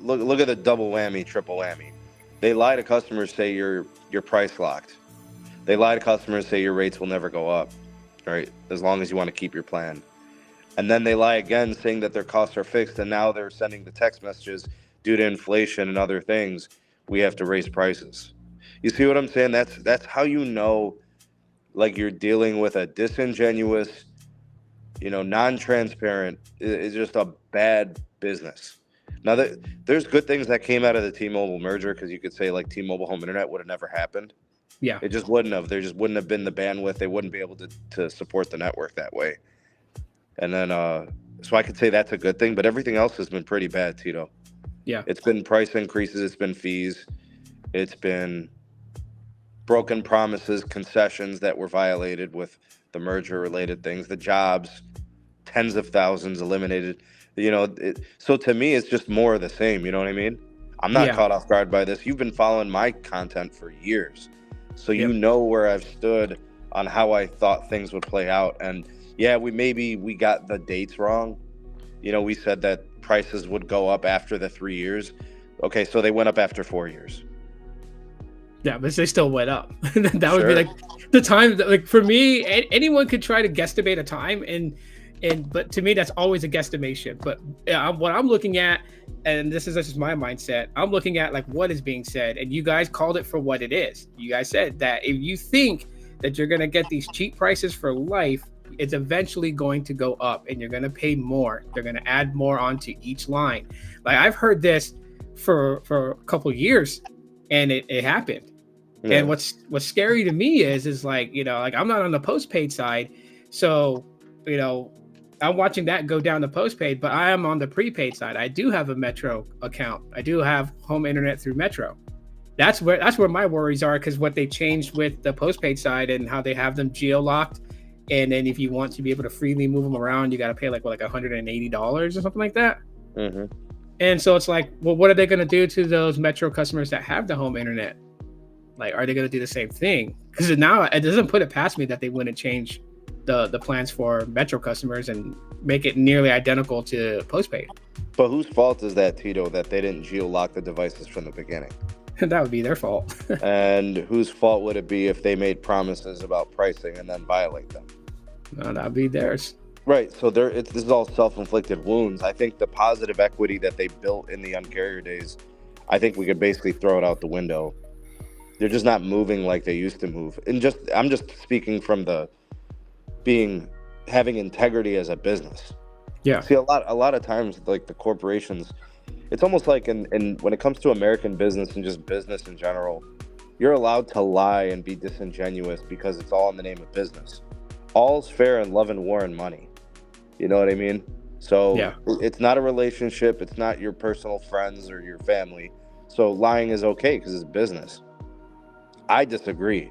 look at the double whammy, triple whammy. They lie to customers, say you're price locked. They lie to customers, say your rates will never go up, right? As long as you want to keep your plan. And then they lie again, saying that their costs are fixed, and now they're sending the text messages due to inflation and other things. We have to raise prices. You see what I'm saying? That's how you know, like you're dealing with a disingenuous, you know, non-transparent. It's just a bad business. Now, there's good things that came out of the T-Mobile merger, because you could say like T-Mobile Home Internet would have never happened. Yeah. It just wouldn't have. There just wouldn't have been the bandwidth. They wouldn't be able to support the network that way. And then, so I could say that's a good thing, but everything else has been pretty bad, Tito. Yeah. It's been price increases. It's been fees. It's been broken promises, concessions that were violated with the merger related things, the jobs, tens of thousands eliminated, you know. So to me, it's just more of the same. You know what I mean? I'm not caught off guard by this. You've been following my content for years, so you know where I've stood on how I thought things would play out. And yeah, we got the dates wrong. You know, we said that prices would go up after the 3 years. Okay, so they went up after 4 years. Yeah, but they still went up. That would be like the time that, like for me, anyone could try to guesstimate a time, but to me that's always a guesstimation. But what I'm looking at, and this is just my mindset, I'm looking at like what is being said, and you guys called it for what it is. You guys said that if you think that you're gonna get these cheap prices for life, it's eventually going to go up, and you're going to pay more. They're going to add more onto each line. Like I've heard this for a couple of years, and it happened. Yeah. And what's scary to me is like, like I'm not on the postpaid side, so I'm watching that go down to postpaid, but I am on the prepaid side. I do have a Metro account. I do have home internet through Metro. That's where my worries are, because what they changed with the postpaid side and how they have them geo-locked, and then if you want to be able to freely move them around, you got to pay like $180 or something like that. Mm-hmm. And so it's like, well, what are they going to do to those Metro customers that have the home internet? Like, are they going to do the same thing? Because now it doesn't put it past me that they wouldn't change the plans for Metro customers and make it nearly identical to postpaid. But whose fault is that, Tito, that they didn't geo-lock the devices from the beginning? That would be their fault. And whose fault would it be if they made promises about pricing and then violate them? No, that would be theirs. Right. So this is all self-inflicted wounds. I think the positive equity that they built in the Un-carrier days, I think we could basically throw it out the window. They're just not moving like they used to move. And I'm just speaking from having integrity as a business. Yeah. See, a lot of times, like the corporations, it's almost like in when it comes to American business and just business in general, you're allowed to lie and be disingenuous because it's all in the name of business. All's fair in love and war and money. You know what I mean? So yeah. It's not a relationship. It's not your personal friends or your family. So lying is okay because it's business. I disagree.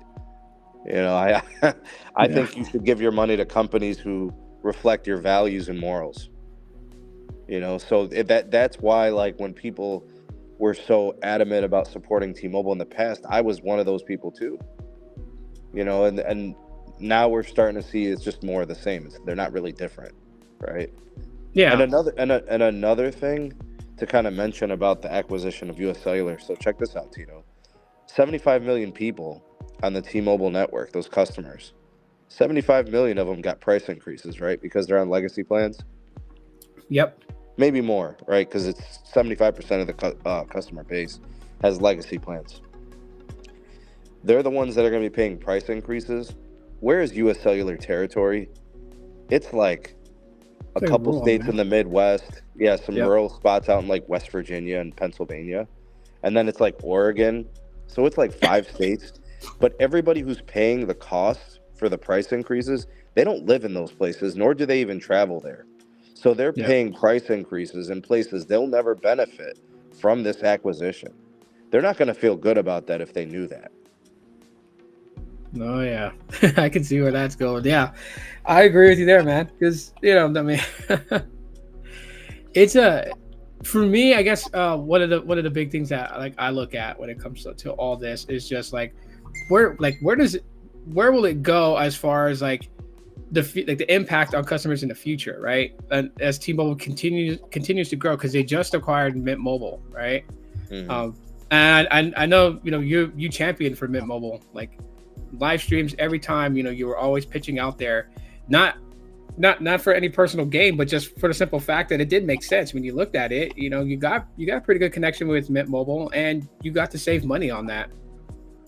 I think you should give your money to companies who reflect your values and morals. So that's why, like, when people were so adamant about supporting T-Mobile in the past, I was one of those people too. And now we're starting to see it's just more of the same. They're not really different, right? Yeah. And another thing to kind of mention about the acquisition of US Cellular. So check this out, Tito. 75 million people on the T-Mobile network, those customers. 75 million of them got price increases, right? Because they're on legacy plans. Yep. Maybe more, right? Because it's 75% of the customer base has legacy plans. They're the ones that are going to be paying price increases. Where is US Cellular territory? It's like a couple states in the Midwest. Yeah, some rural spots out in like West Virginia and Pennsylvania. And then it's like Oregon. So it's like 5 states. But everybody who's paying the cost for the price increases, they don't live in those places, nor do they even travel there. So they're paying price increases in places they'll never benefit from this acquisition. They're not going to feel good about that if they knew that. Oh, yeah. I can see where that's going. Yeah, I agree with you there, man. Because, it's for me, I guess one of the big things that I look at when it comes to all this is just like, where will it go as far as like the impact on customers in the future, right? And as T-Mobile continues to grow, because they just acquired Mint Mobile, right? Mm-hmm. And I know you champion for Mint Mobile, like live streams every time. You were always pitching out there, not for any personal gain, but just for the simple fact that it did make sense when you looked at it. You got a pretty good connection with Mint Mobile, and you got to save money on that.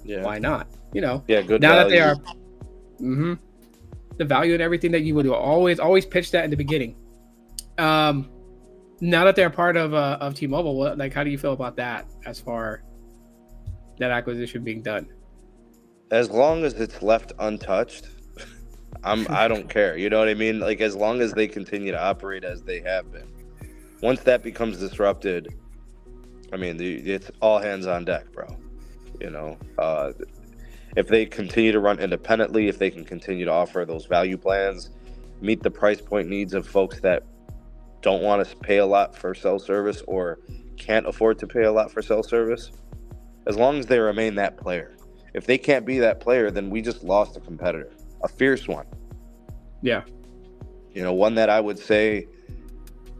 Yeah, why not? Yeah, good. Now value. That they are, the value and everything that you would always pitch that in the beginning. Now that they're part of T-Mobile, how do you feel about that as far that acquisition being done? As long as it's left untouched, I don't care. You know what I mean? Like, as long as they continue to operate as they have been. Once that becomes disrupted, it's all hands on deck, bro. If they continue to run independently, if they can continue to offer those value plans, meet the price point needs of folks that don't want to pay a lot for cell service or can't afford to pay a lot for cell service, as long as they remain that player. If they can't be that player, then we just lost a competitor, a fierce one. Yeah. One that I would say,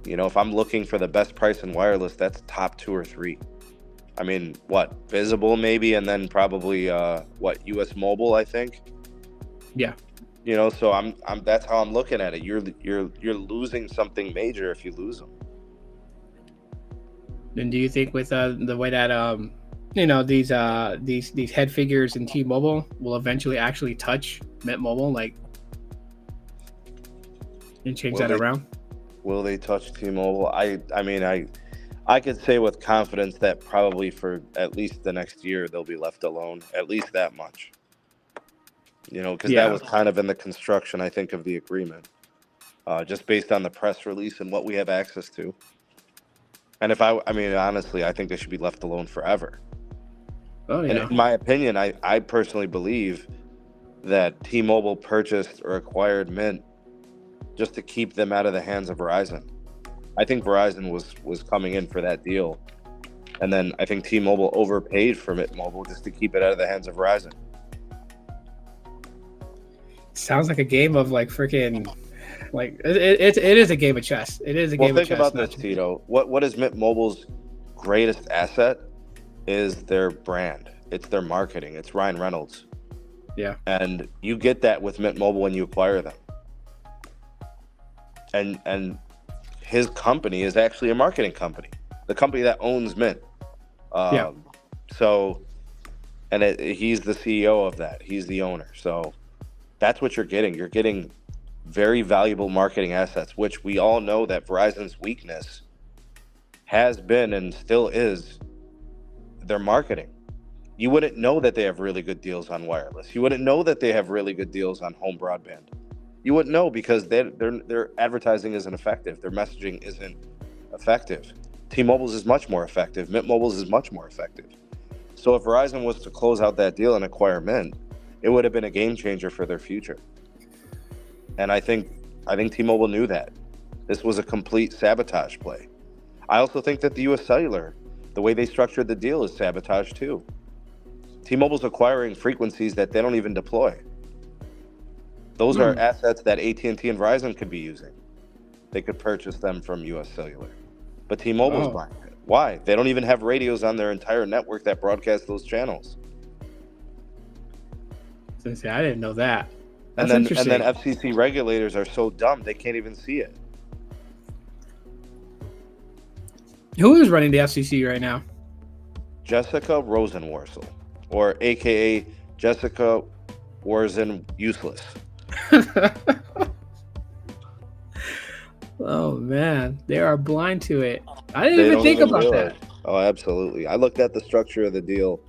if I'm looking for the best price in wireless, that's top 2 or 3. Visible maybe, and then probably US Mobile, I think. Yeah. So I'm that's how I'm looking at it. You're losing something major if you lose them. And do you think with the way that these head figures in T-Mobile will eventually actually touch Mint Mobile? Like, And change Will that they around. will they touch T-Mobile? I mean I could say with confidence that probably for at least the next year they'll be left alone. At least that much. Because that Yeah. was kind of in the construction, I think, of the agreement, just based on the press release and what we have access to. And I mean, honestly, I think they should be left alone forever. Oh And yeah. in my opinion, I personally believe that T-Mobile purchased or acquired Mint just to keep them out of the hands of Verizon. I think Verizon was coming in for that deal, and then I think T-Mobile overpaid for Mint Mobile just to keep it out of the hands of Verizon. Sounds like a game of like freaking, like it is a game of chess. It is a Well, game of think chess. about Not this, Tito. What is Mint Mobile's greatest asset? Is their brand. It's their marketing. It's Ryan Reynolds. yeah. And you get that with Mint Mobile when you acquire them. And his company is actually a marketing company, the company that owns Mint. Yeah. So, and he's the CEO of that. He's the owner. So that's what you're getting. You're getting very valuable marketing assets, which we all know that Verizon's weakness has been and still is their marketing. You wouldn't know that they have really good deals on wireless. You wouldn't know that they have really good deals on home broadband. You wouldn't know because their advertising isn't effective. Their messaging isn't effective. T-Mobile's is much more effective. Mint Mobile's is much more effective. So if Verizon was to close out that deal and acquire Mint, it would have been a game changer for their future. And I think T-Mobile knew that. This was a complete sabotage play. I also think that the U.S. Cellular, the way they structured the deal, is sabotage too. T-Mobile's acquiring frequencies that they don't even deploy. Those are assets that AT&T and Verizon could be using. They could purchase them from U.S. Cellular. But T-Mobile's buying it. Why? They don't even have radios on their entire network that broadcast those channels. See, I didn't know that. That's And interesting. then FCC regulators are so dumb they can't even see it. Who is running the FCC right now? Jessica Rosenworcel, or AKA Jessica Warzen Useless. Oh man, they are blind to it. I didn't even think about that. Oh, absolutely. I looked at the structure of the deal.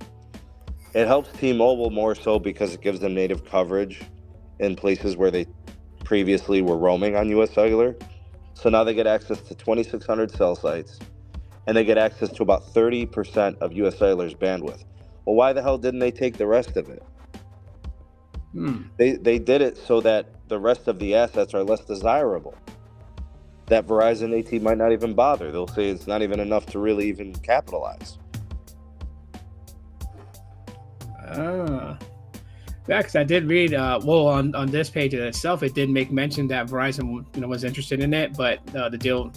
It helps T-Mobile more so because it gives them native coverage in places where they previously were roaming on U.S. Cellular. So now they get access to 2,600 cell sites, and they get access to about 30% of U.S. Cellular's bandwidth. Well, why the hell didn't they take the rest of it? They did it so that the rest of the assets are less desirable. That Verizon AT might not even bother. They'll say it's not even enough to really even capitalize. Yeah, because I did read. Well, on this page itself, it did make mention that Verizon, was interested in it, but the deal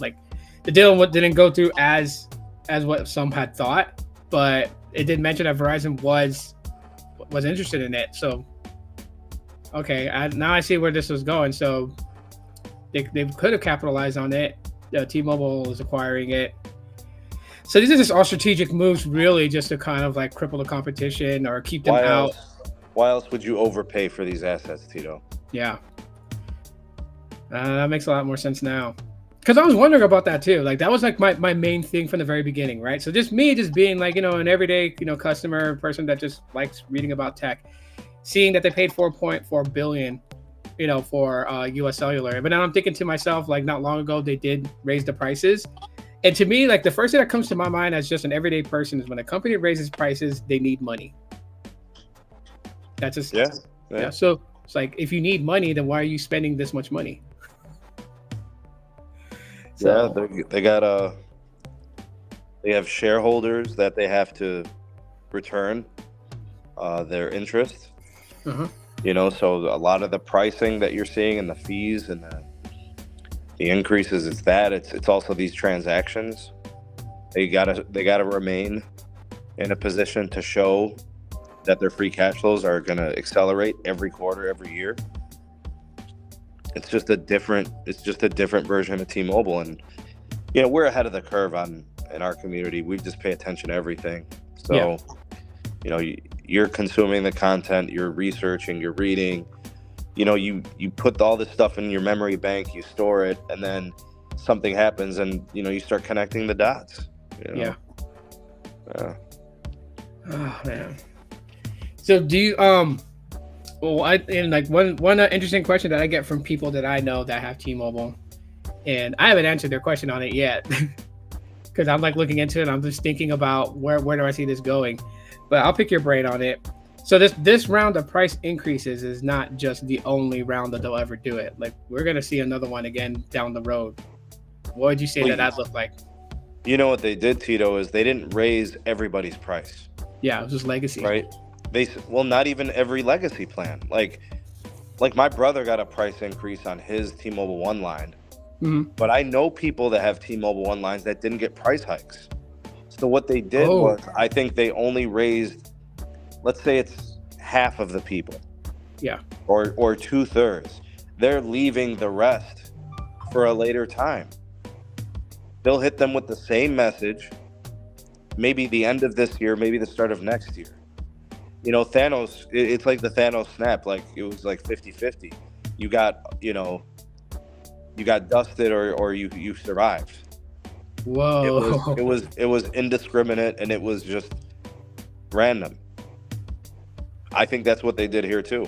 didn't go through as what some had thought. But it did mention that Verizon was interested in it. So, okay, now I see where this was going. So, they could have capitalized on it. T-Mobile is acquiring it. So these are just all strategic moves, really, just to kind of like cripple the competition or keep them out. Why else would you overpay for these assets, Tito? Yeah, that makes a lot more sense now. Because I was wondering about that too. Like that was like my main thing from the very beginning, right? So just me, just being like an everyday customer person that just likes reading about tech, seeing that they paid $4.4 billion, for U.S. Cellular. But now I'm thinking to myself, like not long ago they did raise the prices. And to me, like the first thing that comes to my mind as just an everyday person is when a company raises prices, they need money. That's just yeah. So it's like if you need money, then why are you spending this much money? So, yeah, they have shareholders that they have to return their interest. So a lot of the pricing that you're seeing and the fees and the increases, it's also these transactions. They gotta remain in a position to show that their free cash flows are going to accelerate every quarter, every year. It's just a different version of T-Mobile, and we're ahead of the curve in our community. We just pay attention to everything. So, you're consuming the content, you're researching, you're reading, you put all this stuff in your memory bank, you store it, and then something happens, and you start connecting the dots. Yeah. Yeah. Oh man. So do you well, and like one interesting question that I get from people that I know that have T-Mobile, and I haven't answered their question on it yet, because I'm like looking into it. I'm just thinking about where do I see this going, but I'll pick your brain on it. So this round of price increases is not just the only round that they'll ever do it. Like we're gonna see another one again down the road. What would you say that look like? You know what they did, Tito, is they didn't raise everybody's price. Yeah, it was just legacy. Right? Not even every legacy plan. Like my brother got a price increase on his T-Mobile One line. Mm-hmm. But I know people that have T-Mobile One lines that didn't get price hikes. So what they did was, I think they only raised, let's say it's half of the people. Yeah. Or 2/3. They're leaving the rest for a later time. They'll hit them with the same message, maybe the end of this year, maybe the start of next year. Thanos, it's like the Thanos snap, like it was like 50-50. You got dusted or you survived. Whoa. It was indiscriminate, and it was just random. I think that's what they did here too.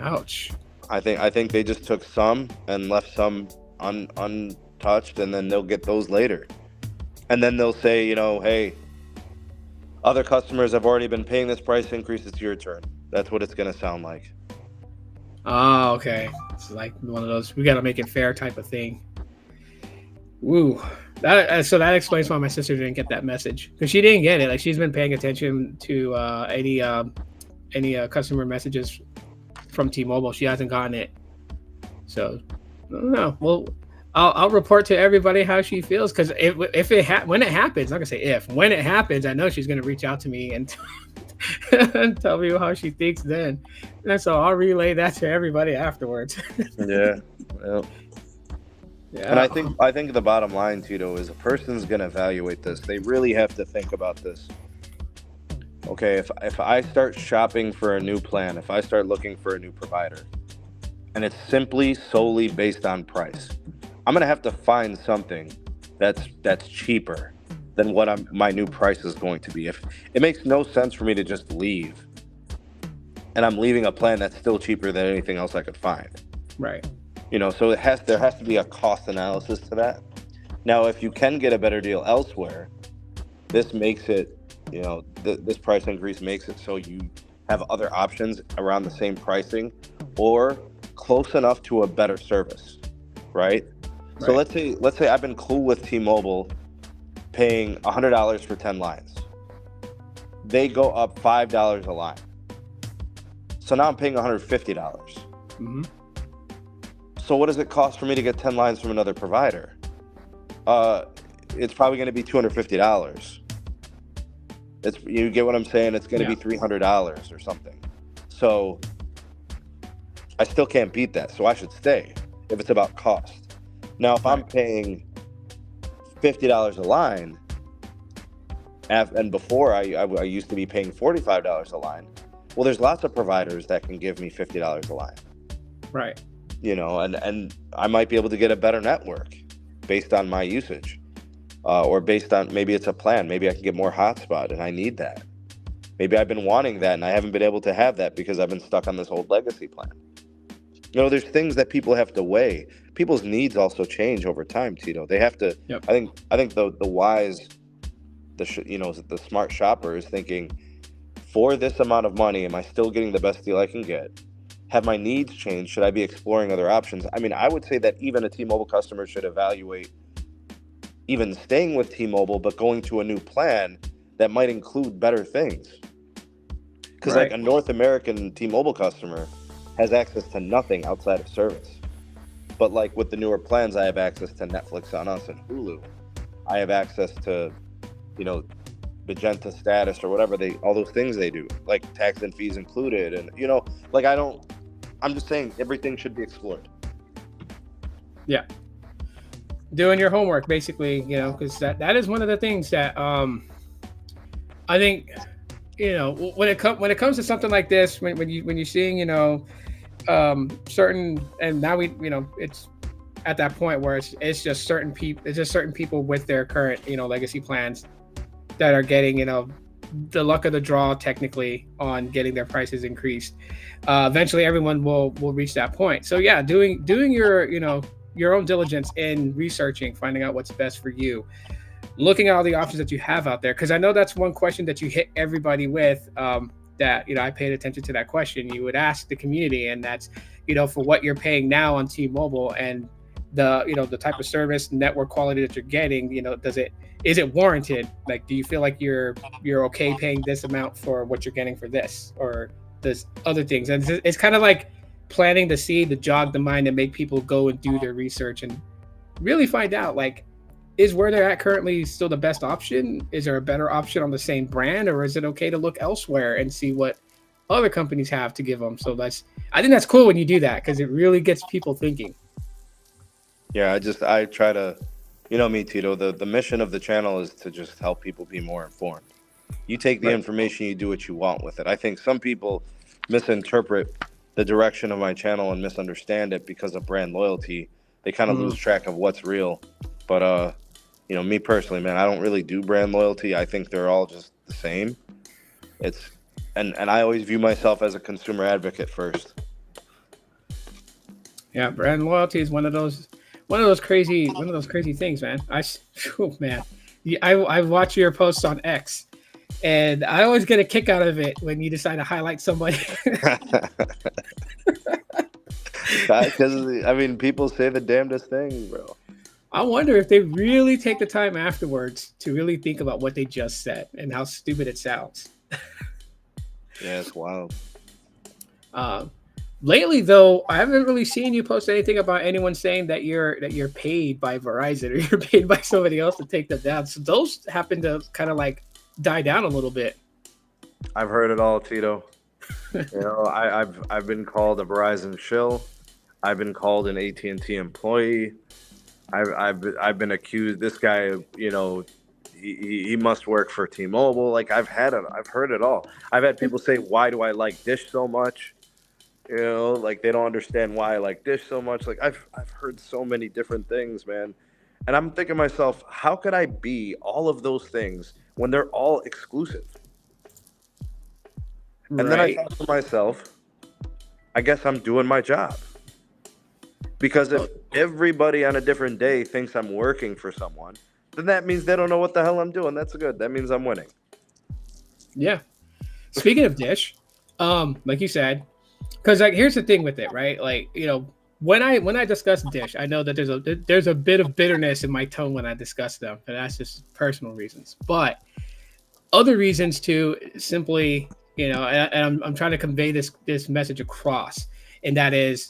Ouch. I think they just took some and left some untouched, and then they'll get those later. And then they'll say, hey, other customers have already been paying this price increase, it's your turn. That's what it's going to sound like. Oh, okay. It's like one of those, we got to make it fair type of thing. Woo. So that explains why my sister didn't get that message, because she didn't get it. Like she's been paying attention to any customer messages from T-Mobile. She hasn't gotten it. So I don't know. Well, I'll report to everybody how she feels, because when it happens, I'm gonna say when it happens, I know she's gonna reach out to me and and tell me how she thinks then, and so I'll relay that to everybody afterwards. Yeah. Well. Yeah. And I think the bottom line, Tito, is a person's gonna evaluate this. They really have to think about this. Okay, if I start shopping for a new plan, if I start looking for a new provider, and it's simply solely based on price, I'm gonna have to find something that's cheaper than what my new price is going to be. If it makes no sense for me to just leave, and I'm leaving a plan that's still cheaper than anything else I could find. Right. So there has to be a cost analysis to that. Now, if you can get a better deal elsewhere, this makes it, this price increase makes it so you have other options around the same pricing or close enough to a better service, right? So let's say I've been cool with T-Mobile paying $100 for 10 lines. They go up $5 a line. So now I'm paying $150. Mm-hmm. So what does it cost for me to get 10 lines from another provider? It's probably going to be $250. You get what I'm saying? It's going to be $300 or something. So I still can't beat that. So I should stay if it's about cost. Now, if I'm paying $50 a line, and before I used to be paying $45 a line, well, there's lots of providers that can give me $50 a line. Right. And I might be able to get a better network based on my usage, or based on, maybe it's a plan. Maybe I can get more hotspot and I need that. Maybe I've been wanting that and I haven't been able to have that because I've been stuck on this old legacy plan. There's things that people have to weigh. People's needs also change over time, Tito. They have to. Yep. I think the wise, the smart shopper is thinking, for this amount of money, am I still getting the best deal I can get? Have my needs changed? Should I be exploring other options? I mean, I would say that even a T-Mobile customer should evaluate even staying with T-Mobile, but going to a new plan that might include better things. Because like a North American T-Mobile customer has access to nothing outside of service. But like with the newer plans, I have access to Netflix on Us and Hulu. I have access to, Magenta status or whatever all those things they do, like tax and fees included. And, I'm just saying everything should be explored. Yeah. Doing your homework, basically, because that is one of the things that I think, when it comes to something like this, when you're seeing, certain, and now it's at that point where it's just certain people, with their current, legacy plans that are getting, the luck of the draw technically on getting their prices increased. Eventually everyone will reach that point. So yeah, doing your, your own diligence in researching, finding out what's best for you, looking at all the options that you have out there. Because I know that's one question that you hit everybody with, that, I paid attention to that question. You would ask the community, and that's, for what you're paying now on T-Mobile and the type of service, network quality that you're getting, is it warranted? Like, do you feel like you're okay paying this amount for what you're getting for this, or there's other things? And it's kind of like planting the seed to jog the mind and make people go and do their research and really find out, like, is where they're at currently still the best option? Is there a better option on the same brand, or is it okay to look elsewhere and see what other companies have to give them? So I think that's cool when you do that, because it really gets people thinking. Yeah, I try to, me, Tito, the mission of the channel is to just help people be more informed. You take the information, you do what you want with it. I think some people misinterpret the direction of my channel and misunderstand it because of brand loyalty. They kind of lose track of what's real. But, me personally, man, I don't really do brand loyalty. I think they're all just the same. And I always view myself as a consumer advocate first. Yeah, brand loyalty is one of those crazy things, man. I watch your posts on X, and I always get a kick out of it when you decide to highlight somebody. Because people say the damnedest things, bro. I wonder if they really take the time afterwards to really think about what they just said and how stupid it sounds. Yeah, it's wild. Lately, though, I haven't really seen you post anything about anyone saying that you're paid by Verizon or you're paid by somebody else to take them down. So those happen to kind of like die down a little bit. I've heard it all, Tito. I've been called a Verizon shill. I've been called an AT&T employee. I've been accused. This guy, he must work for T-Mobile. Like, I've heard it all. I've had people say, "Why do I like Dish so much?" Like, they don't understand why I like Dish so much. Like, I've heard so many different things, man. And I'm thinking to myself, how could I be all of those things when they're all exclusive? And then I thought to myself, I guess I'm doing my job. Because if everybody on a different day thinks I'm working for someone, then that means they don't know what the hell I'm doing. That's good. That means I'm winning. Yeah. Speaking of Dish, like you said, because here's the thing with it, right? Like, when I discuss Dish, I know that there's a bit of bitterness in my tone when I discuss them, and that's just personal reasons. But other reasons too, simply, and I'm trying to convey this message across, and that is,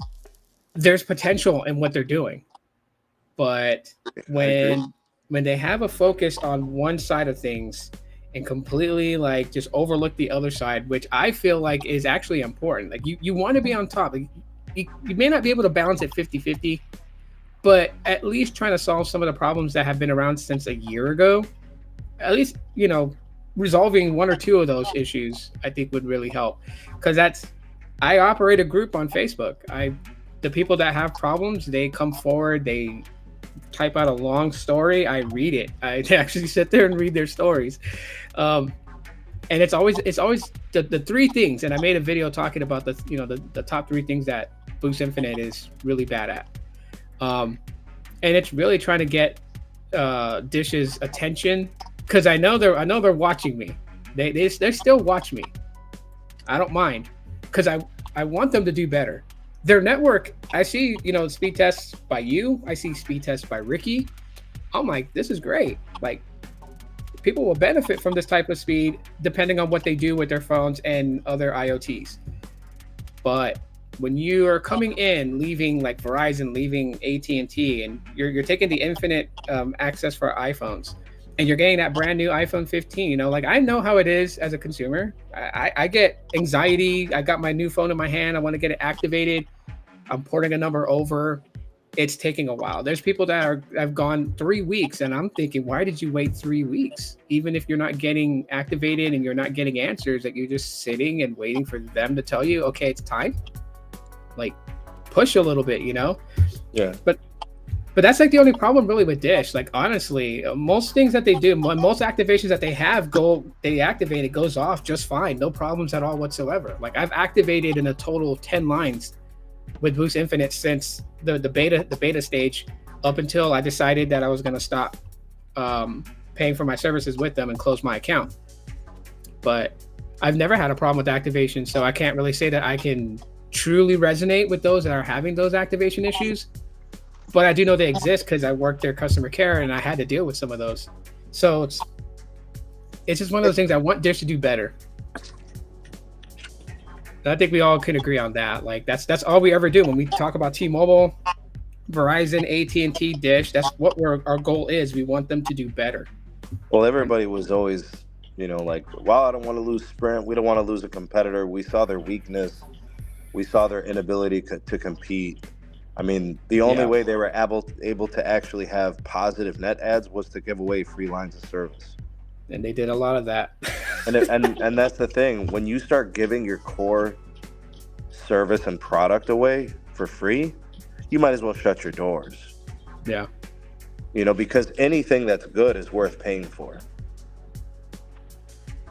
there's potential in what they're doing, but when they have a focus on one side of things and completely like just overlook the other side, which I feel like is actually important. Like, you want to be on top. Like, you may not be able to balance it 50-50, but at least trying to solve some of the problems that have been around since a year ago, at least, resolving one or two of those issues, I think would really help. Because I operate a group on Facebook. The people that have problems, they come forward, they type out a long story, I read it. I actually sit there and read their stories. And it's always the three things. And I made a video talking about the top three things that Boost Infinite is really bad at. And it's really trying to get Dish's attention, because I know they're watching me. They still watch me. I don't mind, because I want them to do better. Their network, I see, speed tests by you. I see speed tests by Ricky. I'm like, this is great. Like, people will benefit from this type of speed depending on what they do with their phones and other IoTs. But when you are coming in, leaving like Verizon, leaving AT&T, and you're taking the infinite access for iPhones, and you're getting that brand new iPhone 15, like, I know how it is as a consumer. I get anxiety. I got my new phone in my hand. I want to get it activated. I'm porting a number over. It's taking a while. There's people that have gone 3 weeks, and I'm thinking, why did you wait 3 weeks? Even if you're not getting activated and you're not getting answers, like, you're just sitting and waiting for them to tell you, okay, it's time. like push a little bit, you know. Yeah. But that's like the only problem really with Dish. Like honestly, most things that they do, most activations that they have they activate, it goes off just fine, no problems at all whatsoever. Like I've activated in a total of 10 lines with Boost Infinite since the beta stage, up until I decided that I was going to stop paying for my services with them and close my account. But I've never had a problem with activation, so I can't really say that I can truly resonate with those that are having those activation issues. But I do know they exist because I worked their customer care and I had to deal with some of those. So it's just one of those things. I want Dish to do better. And I think we all can agree on that. Like that's all we ever do when we talk about T-Mobile, Verizon, AT&T, Dish. That's what our goal is. We want them to do better. Well, everybody was always, like, well, I don't want to lose Sprint. We don't want to lose a competitor. We saw their weakness. We saw their inability to compete. I mean, the only way they were able to actually have positive net adds was to give away free lines of service. And they did a lot of that. and that's the thing. When you start giving your core service and product away for free, you might as well shut your doors. Yeah. Because anything that's good is worth paying for.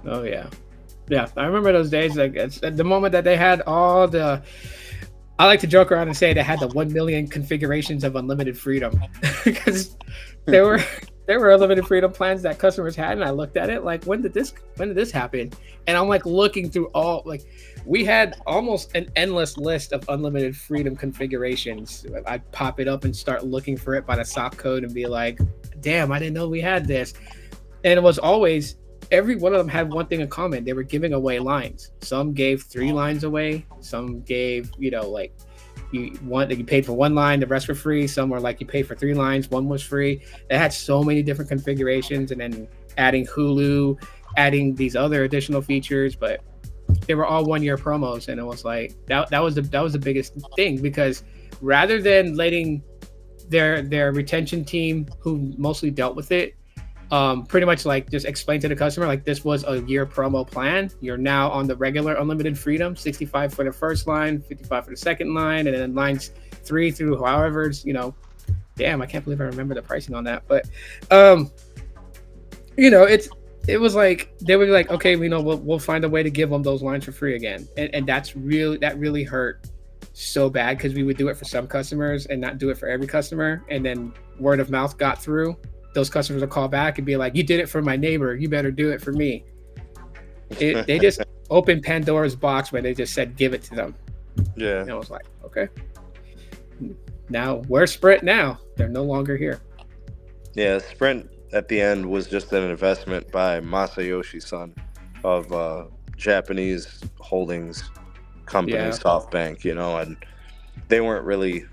Oh, yeah. Yeah, I remember those days. Like it's at the moment that they had all the... I like to joke around and say they had the 1 million configurations of unlimited freedom, because there were unlimited freedom plans that customers had, and I looked at it like, when did this happen? And I'm like looking through all, like, we had almost an endless list of unlimited freedom configurations. I'd pop it up and start looking for it by the SOC code and be like, damn, I didn't know we had this. And it was always, every one of them had one thing in common. They were giving away lines. Some gave 3 lines away. Some gave, like you paid for 1 line, the rest were free. Some were like you paid for 3 lines, 1 was free. They had so many different configurations, and then adding Hulu, adding these other additional features, but they were all 1-year promos. And it was like that was the biggest thing, because rather than letting their retention team, who mostly dealt with it, pretty much like just explain to the customer, like, this was a year promo plan. You're now on the regular unlimited freedom, 65 for the first line, 55 for the second line, and then lines 3 through however it's, damn, I can't believe I remember the pricing on that. But it was like they were like, okay, we'll find a way to give them those lines for free again. And that really hurt so bad, because we would do it for some customers and not do it for every customer, and then word of mouth got through. Those customers will call back and be like, you did it for my neighbor, you better do it for me. They just opened Pandora's box when they just said give it to them. Yeah. And I was like, okay. Now, where's Sprint now? They're no longer here. Yeah, Sprint at the end was just an investment by Masayoshi Son of Japanese holdings company, SoftBank, and they weren't really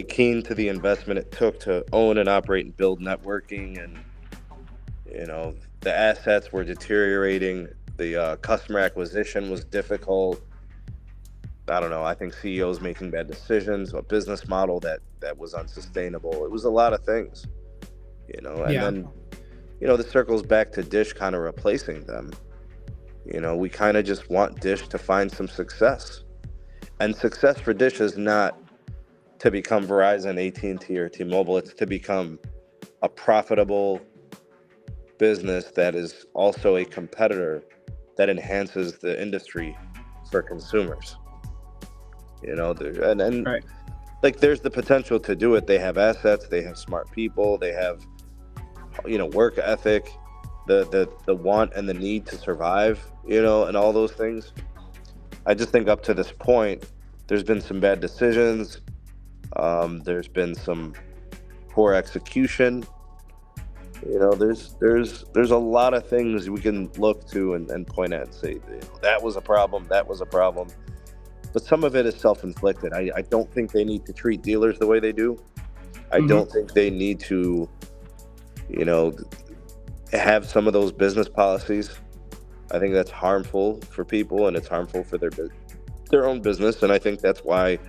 keen to the investment it took to own and operate and build networking. And, the assets were deteriorating. The customer acquisition was difficult. I don't know. I think CEOs making bad decisions, a business model that was unsustainable. It was a lot of things, and then, this circles back to Dish kind of replacing them. We kind of just want Dish to find some success. And success for Dish is not to become Verizon, AT&T, or T-Mobile. It's to become a profitable business that is also a competitor that enhances the industry for consumers. And right. Like, there's the potential to do it. They have assets, they have smart people, they have, work ethic, the want and the need to survive, and all those things. I just think up to this point, there's been some bad decisions. There's been some poor execution. There's a lot of things we can look to and point at and say, that was a problem. But some of it is self-inflicted. I don't think they need to treat dealers the way they do. I don't think they need to, have some of those business policies. I think that's harmful for people, and it's harmful for their own business. And I think that's why,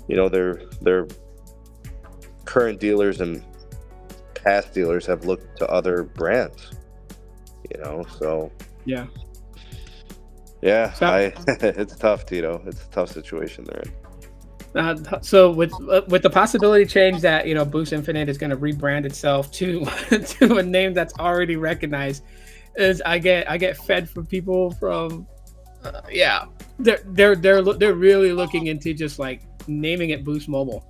their current dealers and past dealers have looked to other brands, so. Yeah. Yeah, So it's tough, Tito. It's a tough situation they're in. So with the possibility change that Boost Infinite is going to rebrand itself to to a name that's already recognized, is I get fed from people from yeah, they're really looking into just like naming it Boost Mobile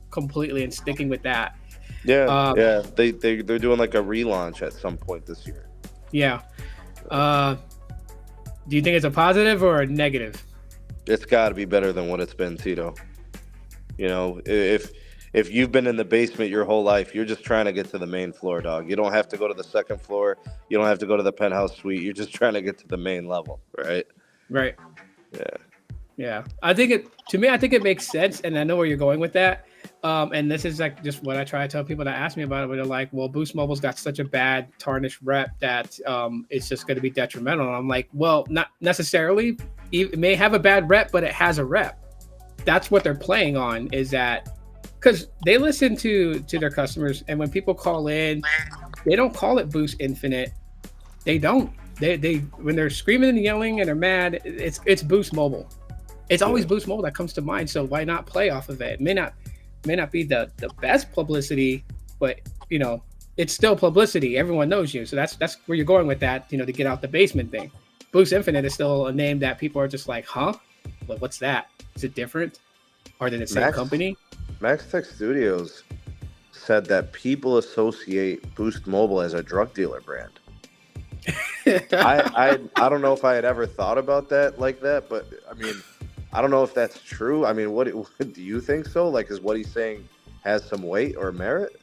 completely and sticking with that. Yeah, Um, yeah. They're doing like a relaunch at some point this year. yeah. Uh, do you think it's a positive or a negative? It's got to be better than what it's been, Tito. You know, if you've been in the basement your whole life, you're just trying to get to the main floor, dog. You don't have to go to the second floor. You don't have to go to the penthouse suite. You're just trying to get to the main level, right? Right. Yeah. Yeah, I think I think it makes sense, and I know where you're going with that. And this is like just what I try to tell people that ask me about it, where they're like, "Well, Boost Mobile's got such a bad tarnished rep that it's just going to be detrimental." And I'm like, "Well, not necessarily. It may have a bad rep, but it has a rep. That's what they're playing on. Is that because they listen to their customers, and when people call in, they don't call it Boost Infinite. They don't. They when they're screaming and yelling and they're mad, it's Boost Mobile. It's always Yeah. Boost Mobile that comes to mind. So why not play off of it? It may not be the best publicity, but it's still publicity. Everyone knows you. So that's where you're going with that, to get out the basement thing. Boost Infinite is still a name that people are just like, huh? What's that? Is it different? Are they the same Max company? Max Tech Studios said that people associate Boost Mobile as a drug dealer brand. I don't know if I had ever thought about that like that, but I mean, I don't know if that's true. I mean, what do you think so? Like, is what he's saying has some weight or merit?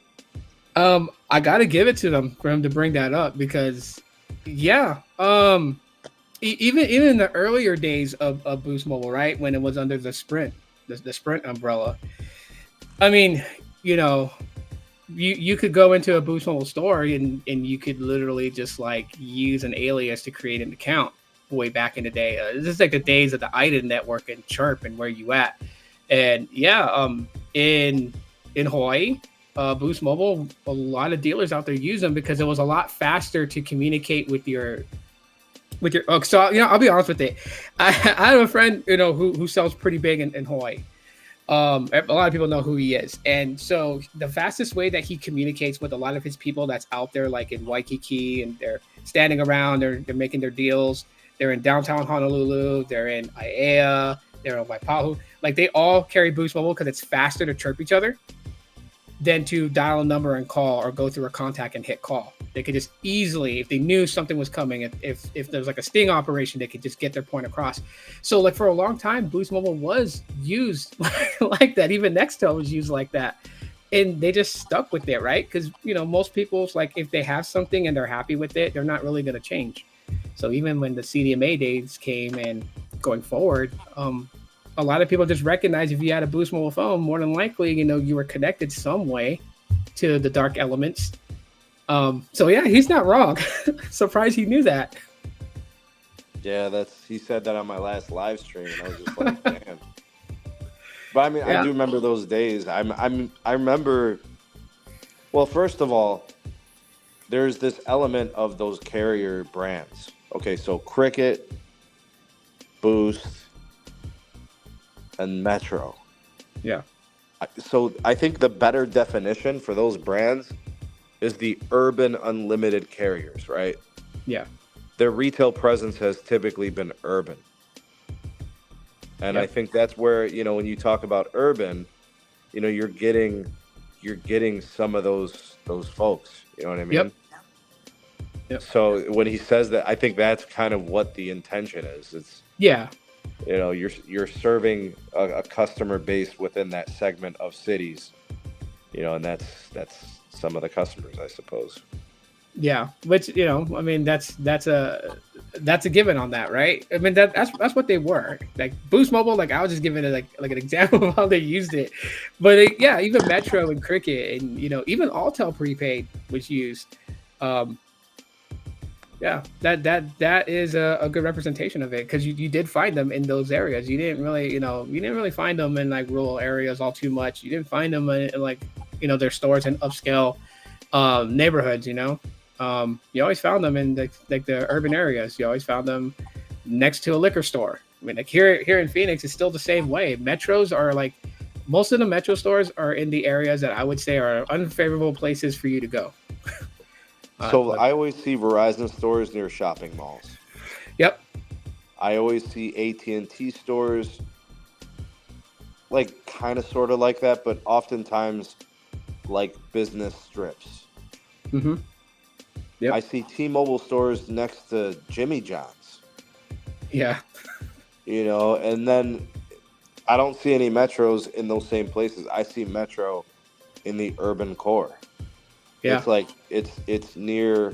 I gotta give it to them for him to bring that up because, yeah, even in the earlier days of Boost Mobile, right, when it was under the Sprint, the Sprint umbrella. I mean, you know, you could go into a Boost Mobile store and you could literally just like use an alias to create an account way back in the day. This is like the days of the IDA network and Chirp and where you at. And yeah, in Hawaii, Boost Mobile, a lot of dealers out there use them because it was a lot faster to communicate with your so I'll be honest with it. I have a friend who sells pretty big in Hawaii. A lot of people know who he is, and so the fastest way that he communicates with a lot of his people that's out there, like in Waikiki, and they're standing around, they're making their deals. They're in downtown Honolulu, they're in Aiea, they're in Waipahu. Like they all carry Boost Mobile because it's faster to chirp each other than to dial a number and call or go through a contact and hit call. They could just easily, if they knew something was coming, if there's like a sting operation, they could just get their point across. So like for a long time, Boost Mobile was used like that. Even Nextel was used like that. And they just stuck with it, right? Because most people's like if they have something and they're happy with it, they're not really going to change. So even when the CDMA days came and going forward, a lot of people just recognize if you had a Boost Mobile phone, more than likely, you were connected some way to the dark elements. So yeah, he's not wrong. Surprised he knew that. Yeah, he said that on my last live stream, and I was just like, man. But I mean, Yeah. I do remember those days. I remember. Well, first of all, there's this element of those carrier brands. Okay, so Cricket, Boost, and Metro. Yeah. So I think the better definition for those brands is the urban unlimited carriers, right? Yeah. Their retail presence has typically been urban. And Yep. I think that's where, when you talk about urban, you're getting some of those folks, you know what I mean? Yep. So when he says that, I think that's kind of what the intention is. It's Yeah. you're serving a customer base within that segment of cities, and that's some of the customers, I suppose. Yeah. Which, I mean, that's a given on that, right? I mean, that's what they were. Like Boost Mobile, like I was just giving it like an example of how they used it. But yeah, even Metro and Cricket and even Alltel prepaid was used. Yeah, that is a good representation of it because you did find them in those areas. You didn't really find them in like rural areas all too much. You didn't find them in like their stores in upscale neighborhoods. You always found them in the urban areas. You always found them next to a liquor store. I mean, like here in Phoenix, it's still the same way. Metros are like most of the metro stores are in the areas that I would say are unfavorable places for you to go. So But I always see Verizon stores near shopping malls. yep, I always see AT&T stores, like kind of sort of like that, but oftentimes like business strips. mm-hmm. Yep, I see T-Mobile stores next to Jimmy John's, yeah, and then I don't see any metros in those same places. I see metro in the urban core. yeah, It's like it's near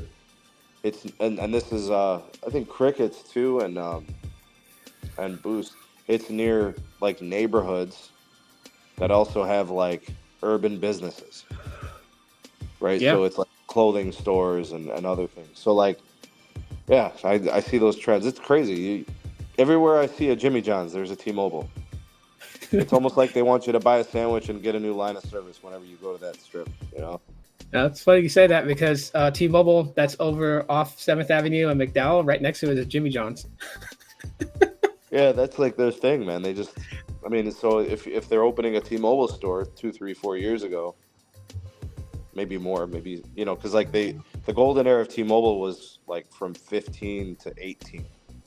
and this is I think Crickets too and Boost. It's near like neighborhoods that also have like urban businesses, right? yeah. So it's like clothing stores and other things. So like, yeah, I see those trends. It's crazy. Everywhere I see a Jimmy John's, there's a T-Mobile. It's almost like they want you to buy a sandwich and get a new line of service whenever you go to that strip, Now, it's funny you say that because T-Mobile, that's over off 7th Avenue and McDowell, right next to it is Jimmy John's. Yeah, that's like their thing, man. So if they're opening a T-Mobile store 2, 3, 4 years ago, maybe more, maybe, because like the golden era of T-Mobile was like from 15 to 18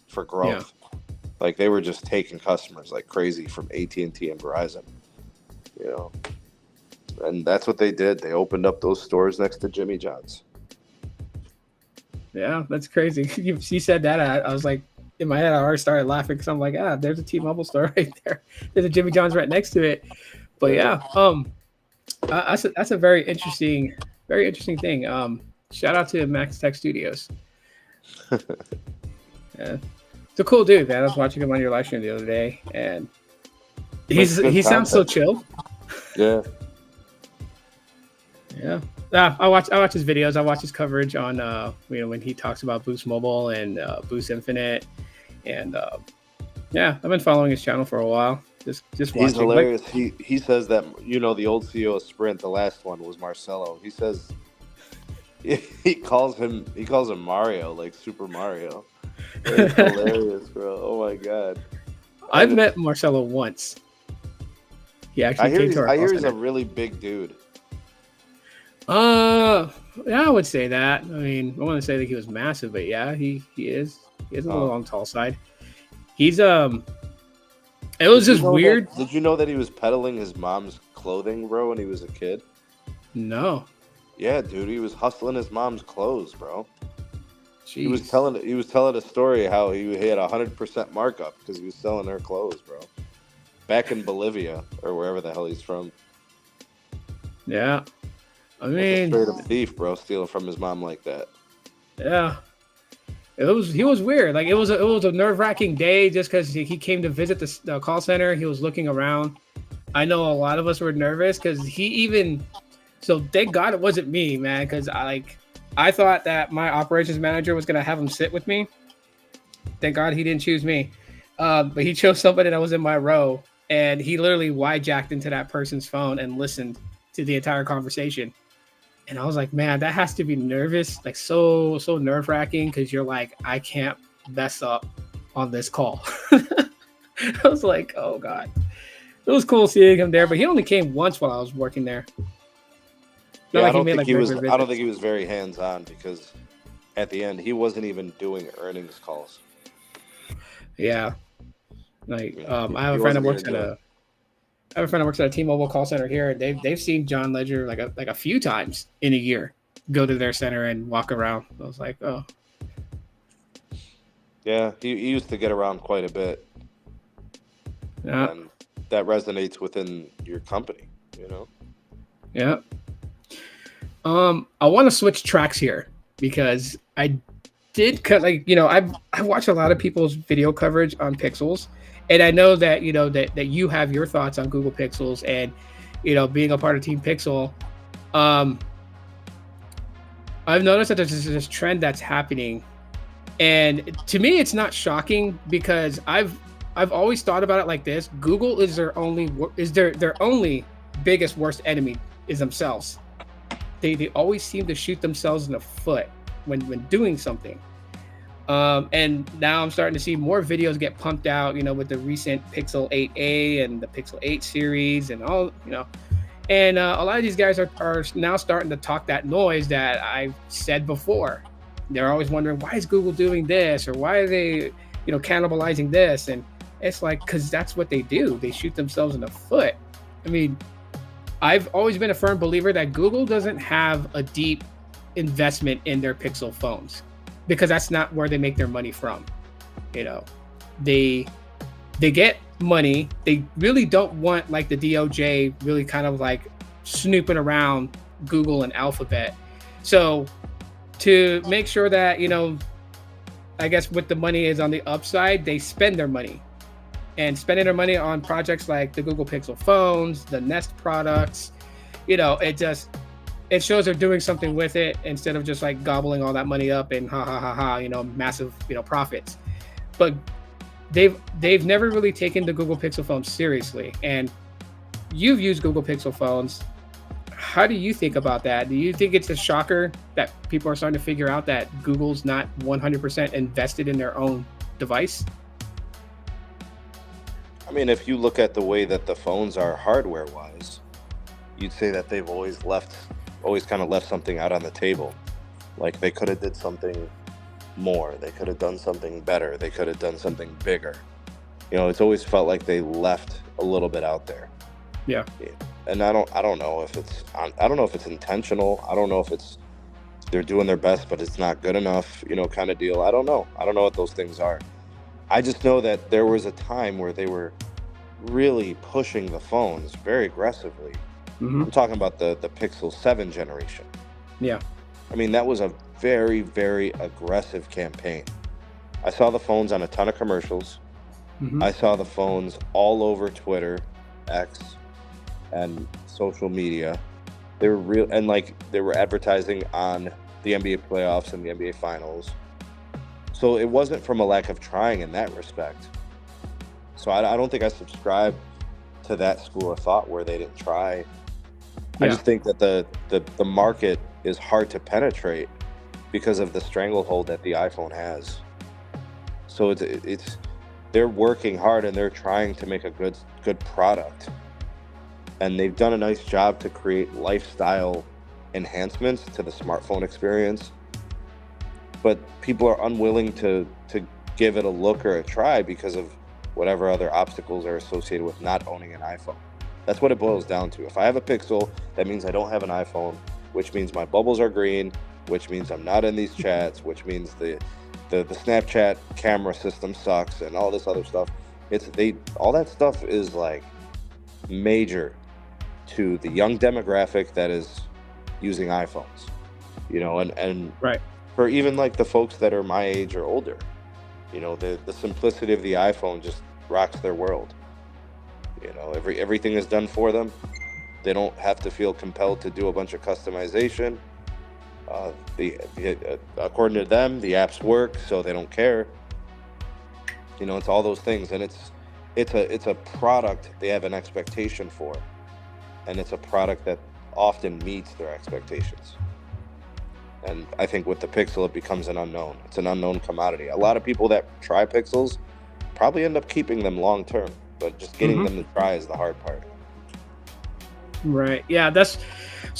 for growth. Yeah. Like they were just taking customers like crazy from AT&T and Verizon, and that's what they did. They opened up those stores next to Jimmy John's. Yeah, that's crazy. You said that, I was like, in my head, I already started laughing because I'm like, there's a T-Mobile store right there. There's a Jimmy John's right next to it. But yeah, that's a very interesting thing. Shout out to Max Tech Studios. Yeah, it's a cool dude, man. I was watching him on your live stream the other day, and he sounds so chill. Yeah. Yeah. I watch his videos. I watch his coverage on when he talks about Boost Mobile and Boost Infinite, and I've been following his channel for a while. Just watching. He's hilarious. He says that the old CEO of Sprint, the last one was Marcelo. He says he calls him Mario, like Super Mario. It's hilarious, bro. Oh my god. I've met Marcelo once. He actually came to our I hear he's a really big dude. Yeah, I would say that. I mean, I want to say that he was massive, but yeah, he is. He is a little on the tall side. He's it was just weird. Did you know that he was peddling his mom's clothing, bro, when he was a kid? No. Yeah, dude, he was hustling his mom's clothes, bro. Jeez. He was telling a story how he had 100% markup because he was selling her clothes, bro. Back in Bolivia or wherever the hell he's from. Yeah. I mean, straight up thief, bro, stealing from his mom like that. Yeah, he was weird. Like it was a nerve-wracking day just because he came to visit the call center. He was looking around. I know a lot of us were nervous because so thank God it wasn't me, man. Because I thought that my operations manager was gonna have him sit with me. Thank God he didn't choose me, but he chose somebody that was in my row, and he literally hijacked into that person's phone and listened to the entire conversation. And I was like, man, that has to be nervous, like so nerve-wracking because you're like, I can't mess up on this call. I was like, oh God. It was cool seeing him there, but he only came once while I was working there. I don't think he was very hands-on because at the end he wasn't even doing earnings calls. Yeah. Like I have a friend that works at a T-Mobile call center here, and they've seen John Ledger like a few times in a year go to their center and walk around. I was like, oh. Yeah, he used to get around quite a bit. Yeah. And that resonates within your company, Yeah. I want to switch tracks here because I did I watch a lot of people's video coverage on Pixels. And I know that, that you have your thoughts on Google Pixels and, being a part of Team Pixel. I've noticed that there's this trend that's happening. And to me, it's not shocking because I've always thought about it like this. Google is their only biggest worst enemy is themselves. They always seem to shoot themselves in the foot when doing something. And now I'm starting to see more videos get pumped out, with the recent Pixel 8a and the Pixel 8 series and all, and a lot of these guys are now starting to talk that noise that I've said before. They're always wondering, why is Google doing this, or why are they, cannibalizing this? And it's like, because that's what they do. They shoot themselves in the foot. I mean, I've always been a firm believer that Google doesn't have a deep investment in their Pixel phones, because that's not where they make their money from. They get money. They really don't want, like, the DOJ really kind of like snooping around Google and Alphabet. So to make sure that, I guess what the money is on the upside, they spend their money. And spending their money on projects like the Google Pixel phones, the Nest products, it shows they're doing something with it, instead of just like gobbling all that money up and massive, profits. But they've never really taken the Google Pixel phone seriously. And you've used Google Pixel phones. How do you think about that? Do you think it's a shocker that people are starting to figure out that Google's not 100% invested in their own device? I mean, if you look at the way that the phones are hardware-wise, you'd say that they've always kind of left something out on the table. Like, they could have did something more. They could have done something better. They could have done something bigger. It's always felt like they left a little bit out there. Yeah. And I don't know if it's intentional. I don't know if they're doing their best, but it's not good enough, kind of deal. I don't know what those things are. I just know that there was a time where they were really pushing the phones very aggressively. Mm-hmm. I'm talking about the Pixel 7 generation. Yeah. I mean, that was a very, very aggressive campaign. I saw the phones on a ton of commercials. Mm-hmm. I saw the phones all over Twitter, X, and social media. They were real, and they were advertising on the NBA playoffs and the NBA finals. So it wasn't from a lack of trying in that respect. So I don't think I subscribe to that school of thought where they didn't try. Yeah. I just think that the market is hard to penetrate because of the stranglehold that the iPhone has. So they're working hard and they're trying to make a good product. And they've done a nice job to create lifestyle enhancements to the smartphone experience. But people are unwilling to give it a look or a try because of whatever other obstacles are associated with not owning an iPhone. That's what it boils down to. If I have a Pixel, that means I don't have an iPhone, which means my bubbles are green, which means I'm not in these chats, which means the Snapchat camera system sucks and all this other stuff. All that stuff is like major to the young demographic that is using iPhones, and right. For even like the folks that are my age or older, the simplicity of the iPhone just rocks their world. Everything is done for them. They don't have to feel compelled to do a bunch of customization. According to them, the apps work, so they don't care. It's all those things, and it's a product they have an expectation for, and it's a product that often meets their expectations. And I think with the Pixel, it becomes an unknown. It's an unknown commodity. A lot of people that try Pixels probably end up keeping them long term, but just getting them to try is the hard part. Right. Yeah. That's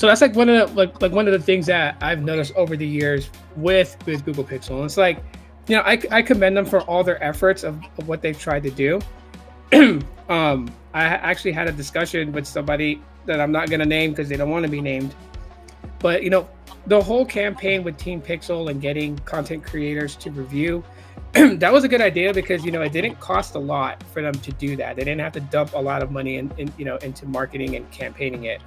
like one of the things that I've noticed over the years with Google Pixel. And it's like, I commend them for all their efforts of what they've tried to do. I actually had a discussion with somebody that I'm not going to name because they don't want to be named. But, the whole campaign with Team Pixel and getting content creators to review, that was a good idea because, it didn't cost a lot for them to do that. They didn't have to dump a lot of money into marketing and campaigning it,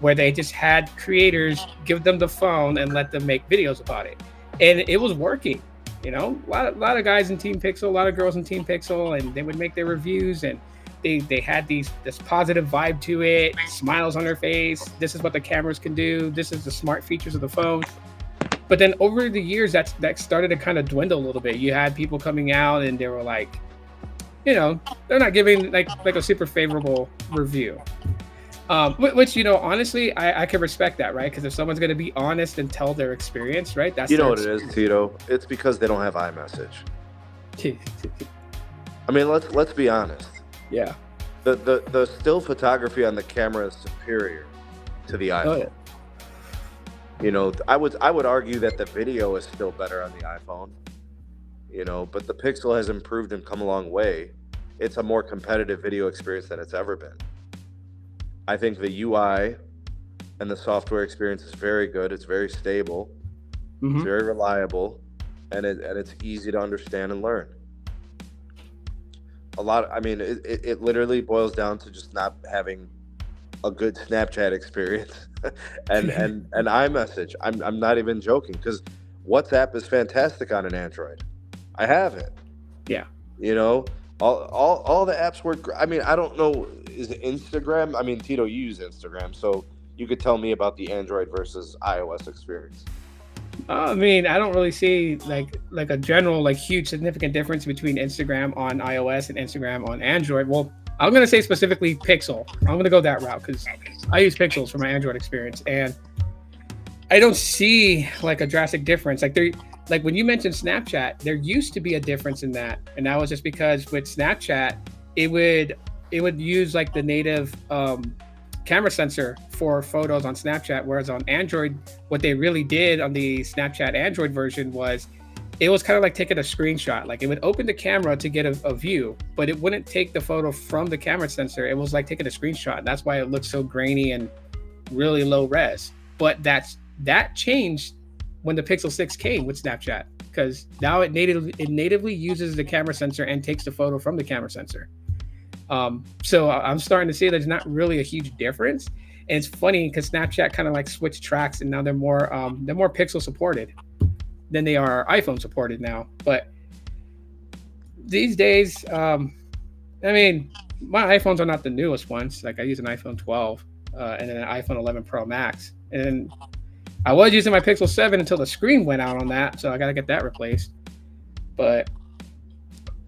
where they just had creators give them the phone and let them make videos about it. And it was working, a lot of guys in Team Pixel, a lot of girls in Team Pixel, and they would make their reviews, and they had this positive vibe to it, smiles on their face. This is what the cameras can do. This is the smart features of the phone. But then over the years, that started to kind of dwindle a little bit. You had people coming out and they were like, they're not giving like a super favorable review. Which honestly, I can respect that, right? Because if someone's going to be honest and tell their experience, right, that's You know their what it is, experience. Tito? It's because they don't have iMessage. I mean, let's be honest. Yeah. The still photography on the camera is superior to the iPhone. Oh yeah. You know, I would argue that the video is still better on the iPhone. You know, but the Pixel has improved and come a long way. It's a more competitive video experience than it's ever been. I think the UI and the software experience is very good. It's very stable. Mm-hmm. It's very reliable, and it's easy to understand and learn. It literally boils down to just not having a good Snapchat experience and iMessage. I'm not even joking, because WhatsApp is fantastic on an Android. I have it. Yeah. You know, all the apps work. I mean, I don't know. Is it Instagram? I mean, Tito, you use Instagram, so you could tell me about the Android versus iOS experience. I mean, I don't really see like a general huge significant difference between Instagram on iOS and Instagram on Android. Well, I'm gonna say specifically Pixel. I'm gonna go that route because I use Pixels for my Android experience, and I don't see like a drastic difference. Like when you mentioned Snapchat, there used to be a difference in that, and that was just because with Snapchat, it would use like the native camera sensor for photos on Snapchat, whereas on Android, what they really did on the Snapchat Android version was it was kind of like taking a screenshot. Like it would open the camera to get a view, but it wouldn't take the photo from the camera sensor. It was like taking a screenshot. That's why it looked so grainy and really low res. But that changed when the Pixel 6 came with Snapchat, because now it natively uses the camera sensor and takes the photo from the camera sensor. So I'm starting to see there's not really a huge difference. And it's funny because Snapchat kind of like switched tracks, and now they're more Pixel supported than they are iPhone supported now. But these days, I mean, my iPhones are not the newest ones. Like I use an iPhone 12 and then an iPhone 11 Pro Max, and I was using my Pixel 7 until the screen went out on that, so I got to get that replaced. But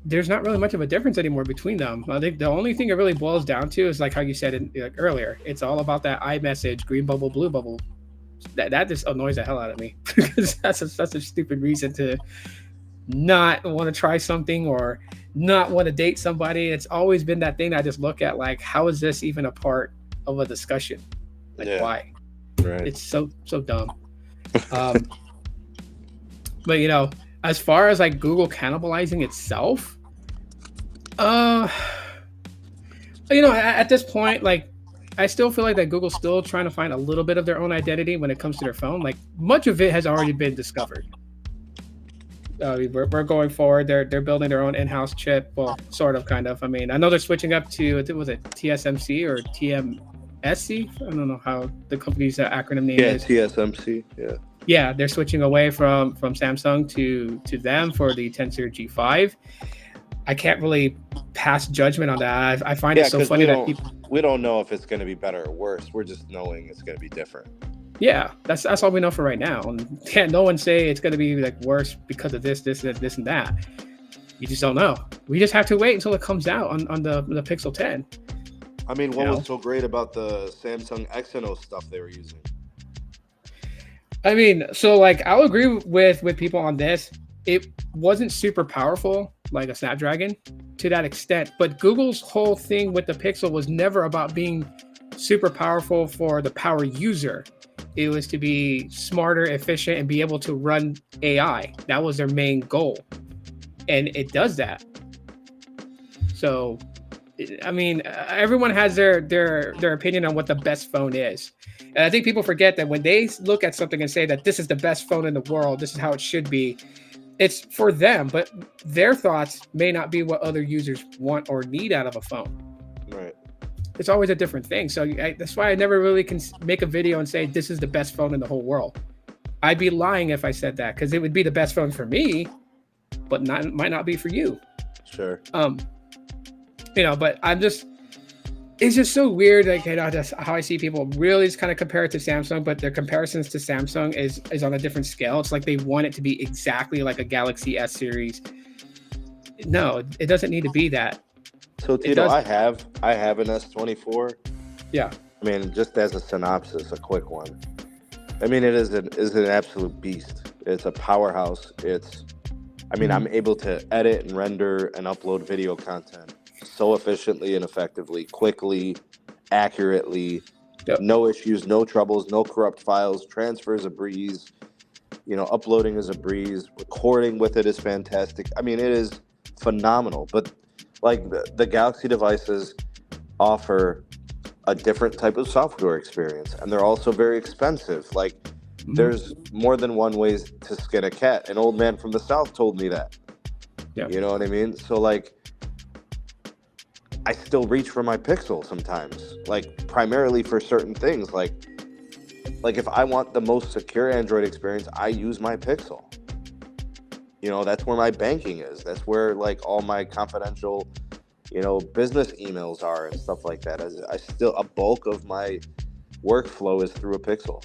there's not really much of a difference anymore between them. I think the only thing it really boils down to is like how you said it earlier. It's all about that iMessage, green bubble, blue bubble. That just annoys the hell out of me because that's such a stupid reason to not want to try something or not want to date somebody. It's always been that thing that I just look at like, how is this even a part of a discussion? Like, why? Right. It's so dumb. But as far as like Google cannibalizing itself, at this point, like I still feel like that Google's still trying to find a little bit of their own identity when it comes to their phone. Like much of it has already been discovered. We're going forward. They're building their own in-house chip. Well, sort of, kind of. I mean, I know they're switching up to, was it TSMC or TMSC? I don't know how the company's acronym name is. Yeah, TSMC. Yeah. Yeah, they're switching away from Samsung to them for the Tensor G5. I can't really pass judgment on that. I find it so funny that we don't know if it's going to be better or worse. We're just knowing it's going to be different. Yeah, that's all we know for right now. And can't no one say it's going to be like worse because of this, and that. You just don't know. We just have to wait until it comes out on the Pixel 10. I mean, what was so great about the Samsung Exynos stuff they were using? I mean, so like I'll agree with people on this. It wasn't super powerful like a Snapdragon to that extent, but Google's whole thing with the Pixel was never about being super powerful for the power user. It was to be smarter, efficient, and be able to run AI. That was their main goal, and it does that. So, I mean, everyone has their opinion on what the best phone is. And I think people forget that when they look at something and say that this is the best phone in the world, this is how it should be, it's for them, but their thoughts may not be what other users want or need out of a phone. Right. It's always a different thing. So that's why I never really can make a video and say this is the best phone in the whole world. I'd be lying if I said that, because it would be the best phone for me, but might not be for you. Sure. But it's just so weird, like just how I see people really just kind of compare it to Samsung, but their comparisons to Samsung is on a different scale. It's like they want it to be exactly like a Galaxy S series. No, it doesn't need to be that. So Tito, I have an S24. Yeah. I mean, just as a synopsis, a quick one. I mean, it is an absolute beast. It's a powerhouse. I mean, I'm able to edit and render and upload video content so efficiently and effectively, quickly, accurately, Yep. no issues, no troubles, no corrupt files. Transfer is a breeze. Uploading is a breeze. Recording with it is fantastic. I mean, it is phenomenal. But like the Galaxy devices offer a different type of software experience, and they're also very expensive. Like, there's more than one ways to skin a cat. An old man from the South told me that. Yeah. You know what I mean? So like, I still reach for my Pixel sometimes, like primarily for certain things. Like if I want the most secure Android experience, I use my Pixel. That's where my banking is. That's where like all my confidential, business emails are and stuff like that. A bulk of my workflow is through a Pixel.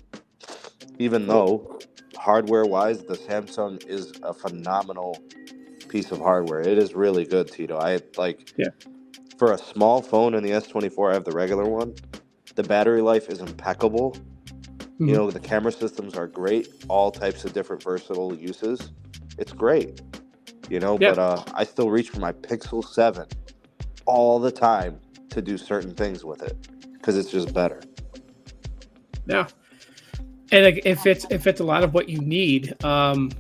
Even though hardware-wise, the Samsung is a phenomenal piece of hardware. It is really good, Tito. For a small phone in the S24, I have the regular one. The battery life is impeccable. The camera systems are great. All types of different versatile uses. It's great. But I still reach for my Pixel 7 all the time to do certain things with it because it's just better. Yeah. And like, if it's a lot of what you need, and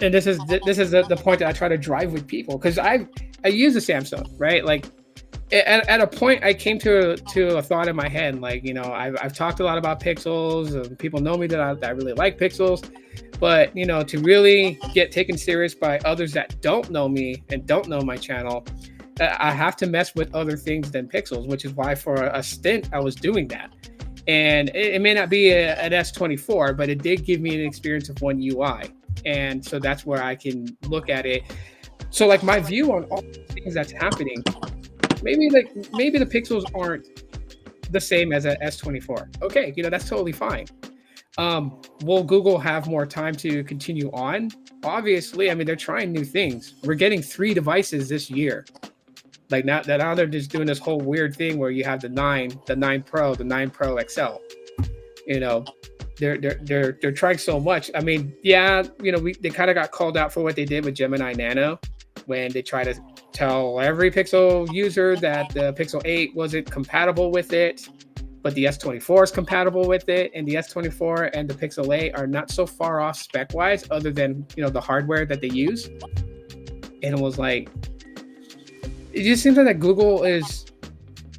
this is the point that I try to drive with people, because I use a Samsung, right? Like at a point I came to a thought in my head, like, I've talked a lot about Pixels, and people know me that I really like Pixels, but to really get taken serious by others that don't know me and don't know my channel, I have to mess with other things than Pixels, which is why for a stint I was doing that. And it may not be an S24, but it did give me an experience of One UI. And so that's where I can look at it. So like my view on all the things that's happening, maybe the Pixels aren't the same as an S24. Okay, that's totally fine. Will Google have more time to continue on? Obviously, I mean, they're trying new things. We're getting 3 devices this year. Like now they're just doing this whole weird thing where you have the 9 Pro, the 9 Pro XL. They're trying so much. I mean, yeah, they kind of got called out for what they did with Gemini Nano when they try to tell every Pixel user that the Pixel 8 wasn't compatible with it, but the S24 is compatible with it, and the S24 and the Pixel 8 are not so far off spec-wise, other than the hardware that they use. And it was like, it just seems like that Google is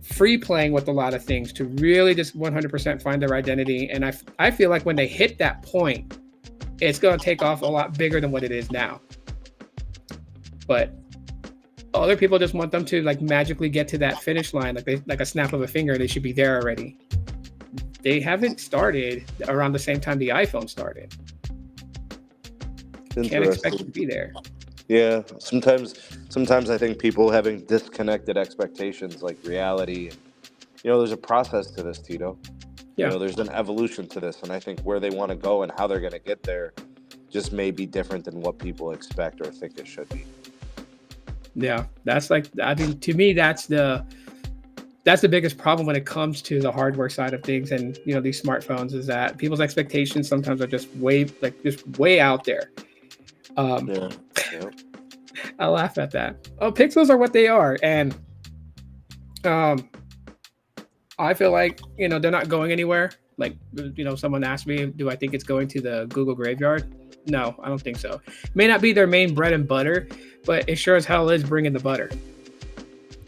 free playing with a lot of things to really just 100% find their identity. And I feel like when they hit that point, it's going to take off a lot bigger than what it is now. But other people just want them to like magically get to that finish line, like a snap of a finger. They should be there already. They haven't started around the same time the iPhone started. Can't expect it to be there. Yeah, sometimes I think people having disconnected expectations, like reality. There's a process to this, Tito. Yeah. There's an evolution to this, and I think where they want to go and how they're going to get there just may be different than what people expect or think it should be. Yeah, that's like, I mean, to me, that's the biggest problem when it comes to the hardware side of things, and these smartphones, is that people's expectations sometimes are just way out there. Yeah. I laugh at that. Oh, Pixels are what they are, and I feel like they're not going anywhere. Like someone asked me, do I think it's going to the Google graveyard? No, I don't think so. It may not be their main bread and butter, but it sure as hell is bringing the butter.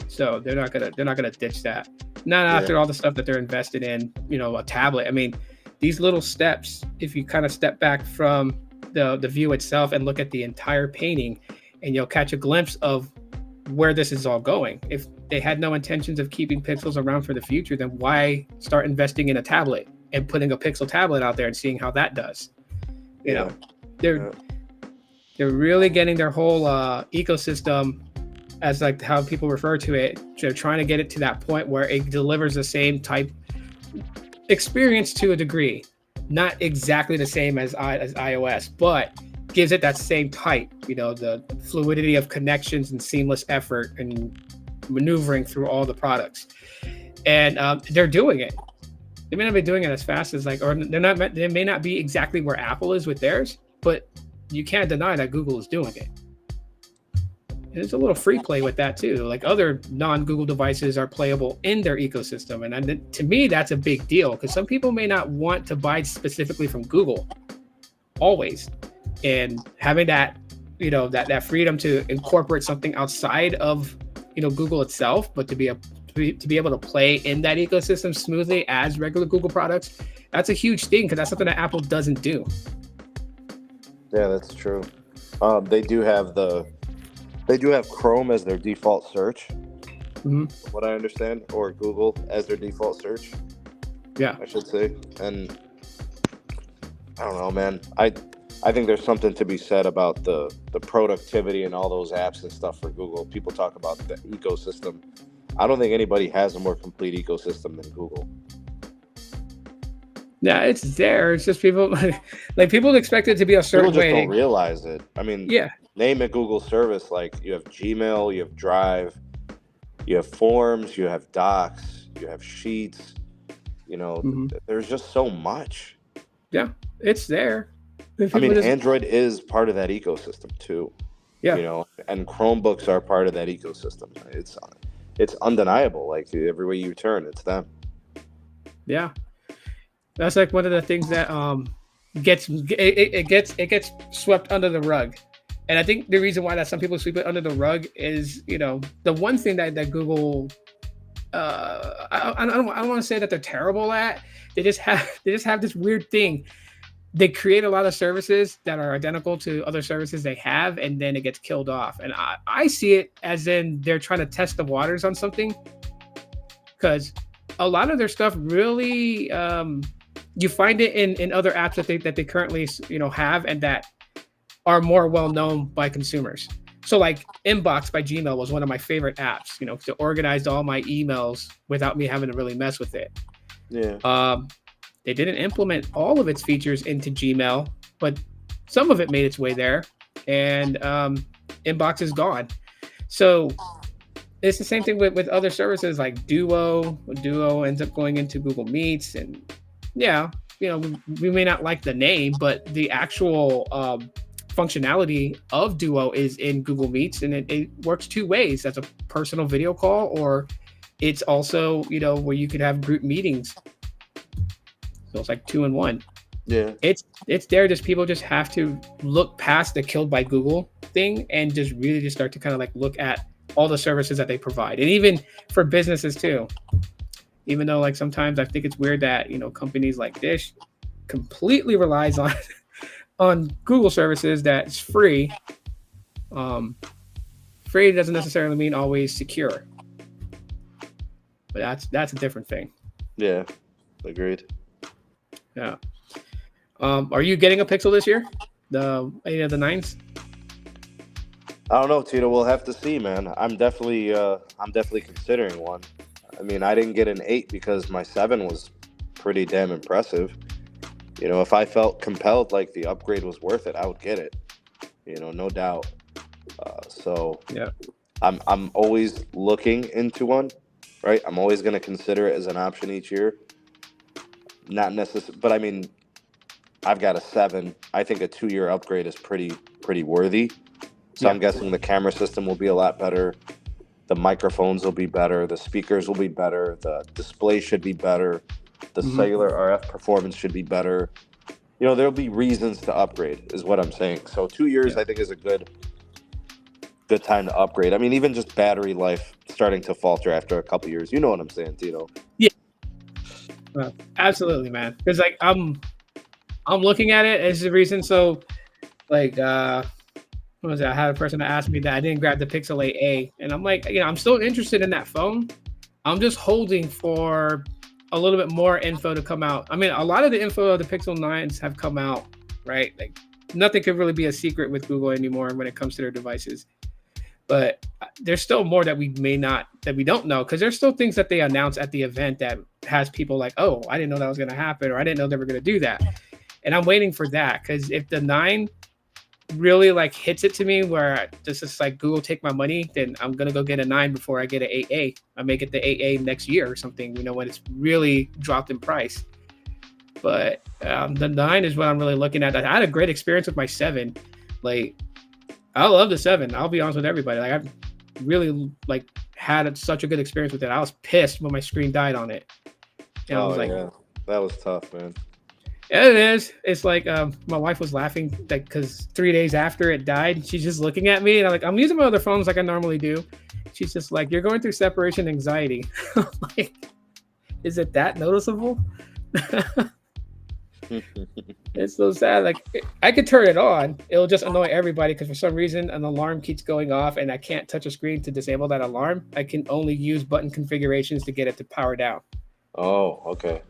So they're not gonna ditch that. Not after all the stuff that they're invested in. A tablet. I mean, these little steps. If you kind of step back from the view itself and look at the entire painting, and you'll catch a glimpse of where this is all going. If they had no intentions of keeping Pixels around for the future, then why start investing in a tablet and putting a Pixel tablet out there and seeing how that does? They're really getting their whole ecosystem, as like how people refer to it. They're trying to get it to that point where it delivers the same type experience to a degree, not exactly the same as iOS, but gives it that same type, the fluidity of connections and seamless effort and maneuvering through all the products. And they're doing it. They may not be doing it as fast as or they may not be exactly where Apple is with theirs, but you can't deny that Google is doing it. And there's a little free play with that too. Like other non-Google devices are playable in their ecosystem. And to me, that's a big deal because some people may not want to buy specifically from Google always. And having that, that freedom to incorporate something outside of, Google itself, but to be able to play in that ecosystem smoothly as regular Google products, that's a huge thing because that's something that Apple doesn't do. Yeah, that's true. They do have Chrome as their default search, what I understand, or Google as their default search. Yeah, I should say. And I don't know, man. I think there's something to be said about the productivity and all those apps and stuff for Google. People talk about the ecosystem. I don't think anybody has a more complete ecosystem than Google. Yeah, it's there. It's just people people expect it to be a certain way. People just way. Don't realize it. I mean, name a Google service. Like you have Gmail, you have Drive, you have Forms, you have Docs, you have Sheets. There's just so much. Yeah, it's there. Android is part of that ecosystem too. Yeah. And Chromebooks are part of that ecosystem. It's undeniable. Like everywhere you turn, it's them. Yeah. That's like one of the things that gets swept under the rug. And I think the reason why that some people sweep it under the rug is, the one thing that Google I don't want to say that they're terrible at. They just have this weird thing. They create a lot of services that are identical to other services they have, and then it gets killed off. And I see it as in they're trying to test the waters on something, because a lot of their stuff really you find it in other apps that they currently have and that are more well known by consumers. So like Inbox by Gmail was one of my favorite apps, to organize all my emails without me having to really mess with it. Yeah. They didn't implement all of its features into Gmail, but some of it made its way there, and Inbox is gone. So it's the same thing with other services like Duo. Duo ends up going into Google Meets, and we may not like the name, but the actual functionality of Duo is in Google Meets, and it works two ways. That's a personal video call, or it's also, where you could have group meetings. So it's like 2-in-1. Yeah. It's there. Just people just have to look past the killed by Google thing and just really just start to kind of like look at all the services that they provide. And even for businesses too, even though like sometimes I think it's weird that, companies like Dish completely relies on Google services that's free. Free doesn't necessarily mean always secure, but that's a different thing. Yeah, agreed. Yeah. Are you getting a Pixel this year? Any of the 9s? I don't know, Tito. We'll have to see, man. I'm definitely considering one. I mean, I didn't get an 8 because my 7 was pretty damn impressive. If I felt compelled, like the upgrade was worth it, I would get it. No doubt. So yeah, I'm always looking into one, right? I'm always going to consider it as an option each year. Not necessarily, but I mean, I've got a 7. I think a 2-year upgrade is pretty worthy. So I'm guessing the camera system will be a lot better. The microphones will be better. The speakers will be better. The display should be better. The cellular RF performance should be better. There'll be reasons to upgrade, is what I'm saying. So 2 years, I think, is a good time to upgrade. I mean, even just battery life starting to falter after a couple years. You know what I'm saying, Tito? Yeah. Well, absolutely, man. Because like I'm looking at it as the reason. So like what was it? I had a person that asked me that I didn't grab the Pixel 8a, and I'm like, I'm still interested in that phone. I'm just holding for a little bit more info to come out. I mean, a lot of the info of the Pixel 9s have come out, right? Like nothing could really be a secret with Google anymore when it comes to their devices. But there's still more that we don't know, because there's still things that they announce at the event that has people like, oh, I didn't know that was going to happen, or I didn't know they were going to do that. And I'm waiting for that, because if the 9 really like hits it to me where this is like Google take my money, then I'm gonna go get a 9 before I get an 8A. I may get the 8A next year or something, when it's really dropped in price. But the 9 is what I'm really looking at. I had a great experience with my 7. Like, I love the 7. I'll be honest with everybody. Like, I've really like had such a good experience with it. I was pissed when my screen died on it. And I was like, yeah, that was tough, man. yeah, it is. It's like my wife was laughing like because 3 days after it died, she's just looking at me and I'm using my other phones like I normally do. She's just like, "You're going through separation anxiety." I'm like, is it that noticeable? It's so sad. Like, I could turn it on, it'll just annoy everybody because for some reason an alarm keeps going off and I can't touch a screen to disable that alarm. I can only use button configurations to get it to power down. Oh, okay.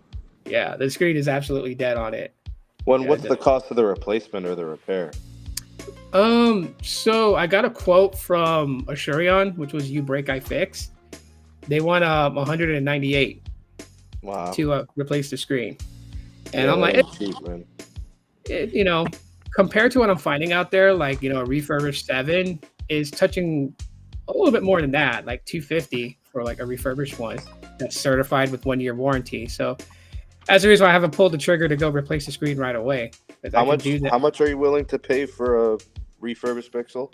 Yeah, the screen is absolutely dead on it. What's the cost of the replacement or the repair? So I got a quote from Assurion, which was "You break, I fix." They want 198 Wow. to replace the screen, and Yeah, I'm like, that's cheap, man. compared to what I'm finding out there, like a refurbished 7 is touching a little bit more than that, like 250 for like a refurbished one that's certified with 1-year warranty. So that's the reason why I haven't pulled the trigger to go replace the screen right away. How much are you willing to pay for a refurbished Pixel?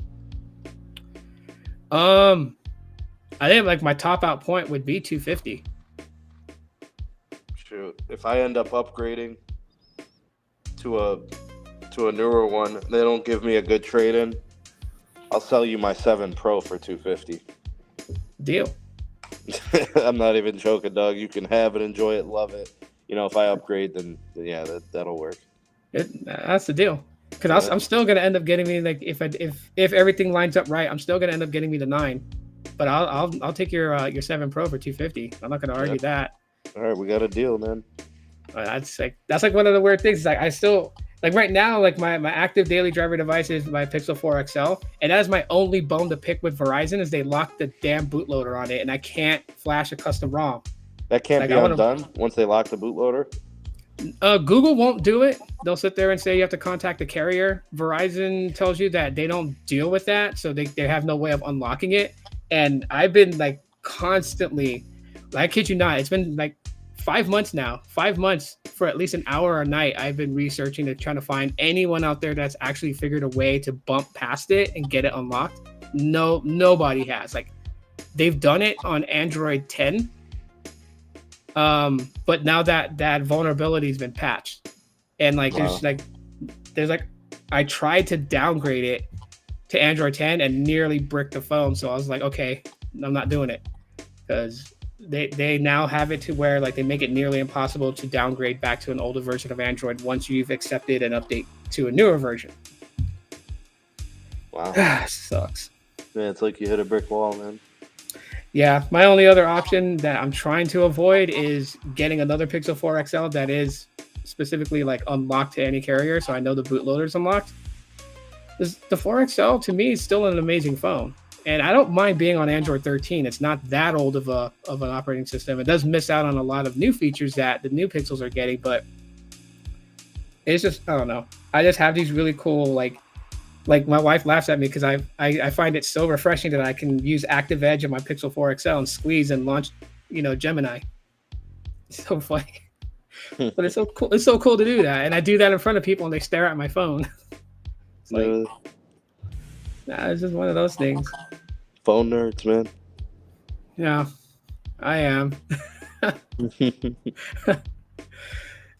I think like my top out point would be 250. Shoot, if I end up upgrading to a newer one, they don't give me a good trade-in, I'll sell you my 7 Pro for 250. Deal. I'm not even joking, dog. You can have it, enjoy it, love it. If I upgrade, then yeah, that'll work. That's the deal. Because I'm still gonna end up getting me like if everything lines up right, I'm still gonna end up getting me the 9. But I'll take your 7 Pro for 250. I'm not gonna argue that. All right, we got a deal, man. That's like one of the weird things. Like I still like right now, like my active daily driver device is my Pixel 4 XL, and that is my only bone to pick with Verizon is they locked the damn bootloader on it, and I can't flash a custom ROM. That can't be undone once they lock the bootloader? Google won't do it. They'll sit there and say you have to contact the carrier. Verizon tells you that they don't deal with that, so they have no way of unlocking it. And I've been like constantly, I kid you not, it's been like 5 months now. 5 months for at least an hour a night. I've been researching to trying to find anyone out there that's actually figured a way to bump past it and get it unlocked. No, nobody has. Like they've done it on Android 10. But now that vulnerability has been patched, and like there's I tried to downgrade it to Android 10 and nearly bricked the phone. So I was like, okay, I'm not doing it because they now have it to where like they make it nearly impossible to downgrade back to an older version of Android once you've accepted an update to a newer version. Wow, sucks. Yeah, it's like you hit a brick wall, man. Yeah, my only other option that I'm trying to avoid is getting another Pixel 4 XL that is specifically like unlocked to any carrier, so I know the bootloader is unlocked. The 4 XL to me is still an amazing phone, and I don't mind being on Android 13. It's not that old of an operating system. It does miss out on a lot of new features that the new Pixels are getting, but it's just I don't know. I just have these really cool like my wife laughs at me because I find it so refreshing that I can use Active Edge on my Pixel 4 XL and squeeze and launch, Gemini. It's so funny, but it's so cool. It's so cool to do that, and I do that in front of people and they stare at my phone. It's like, it's just one of those things. Phone nerds, man. Yeah, I am.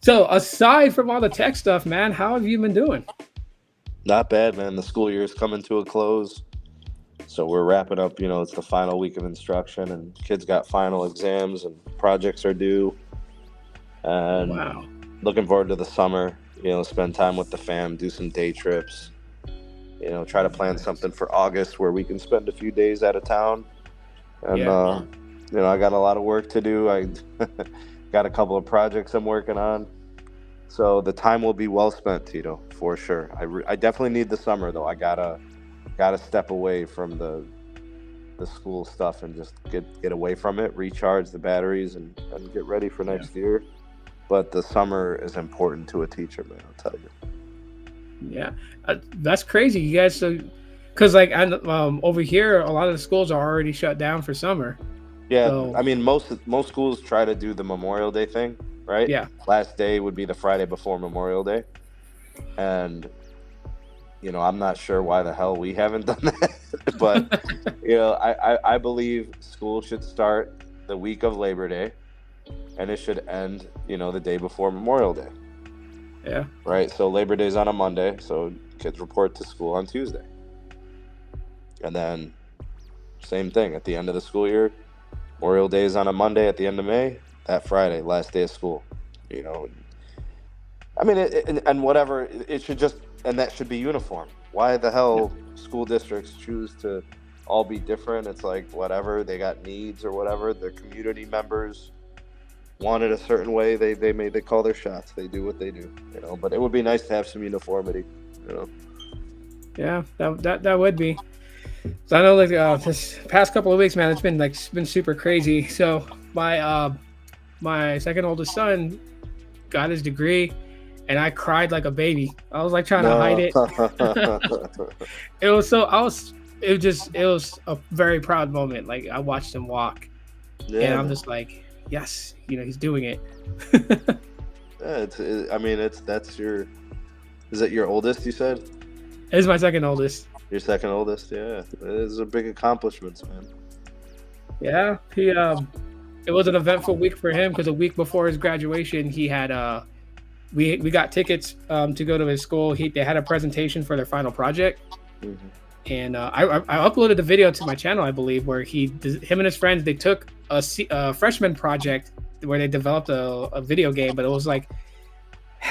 So aside from all the tech stuff, man, how have you been doing? Not bad, man. The school year is coming to a close, so we're wrapping up. It's the final week of instruction, and kids got final exams and projects are due. And wow, looking forward to the summer. Spend time with the fam, do some day trips. Try to plan something for August where we can spend a few days out of town. And I got a lot of work to do. I got a couple of projects I'm working on. So the time will be well spent, Tito, for sure. I definitely need the summer though. I gotta step away from the school stuff and just get away from it, recharge the batteries, and get ready for next year. But the summer is important to a teacher, man. I'll tell you. Yeah, that's crazy. You guys, so because like over here, a lot of the schools are already shut down for summer. Yeah, So I mean most schools try to do the Memorial Day thing, right? yeah, Last day would be the Friday before Memorial Day, and I'm not sure why the hell we haven't done that, but I believe school should start the week of Labor Day, and it should end the day before Memorial Day, yeah, right? So Labor Day's on a Monday, so kids report to school on Tuesday, and then same thing at the end of the school year. Memorial Day is on a Monday at the end of May. That Friday, last day of school. You know, I mean, and whatever it should just, and that should be uniform. Why the yeah, hell school districts choose to all be different? It's like whatever they got needs or whatever. Their community members want it a certain way. They call their shots. They do what they do. But it would be nice to have some uniformity. You know. yeah. That would be. So I know like this past couple of weeks, man, it's been super crazy. So my second oldest son got his degree, and I cried like a baby. I was like trying to hide No. it. It was so I was it was a very proud moment. Like I watched him walk, and Yeah, I'm man. just like, yes, he's doing it. Yeah, I mean, that's your. Is it your oldest? You said This is my second oldest. your second oldest. Yeah, those are big accomplishments, man. Yeah, he it was an eventful week for him because a week before his graduation, he had we got tickets to go to his school. They had a presentation for their final project, Hmm. and I uploaded the video to my channel, I believe, where him and his friends they took a freshman project where they developed a video game, but it was like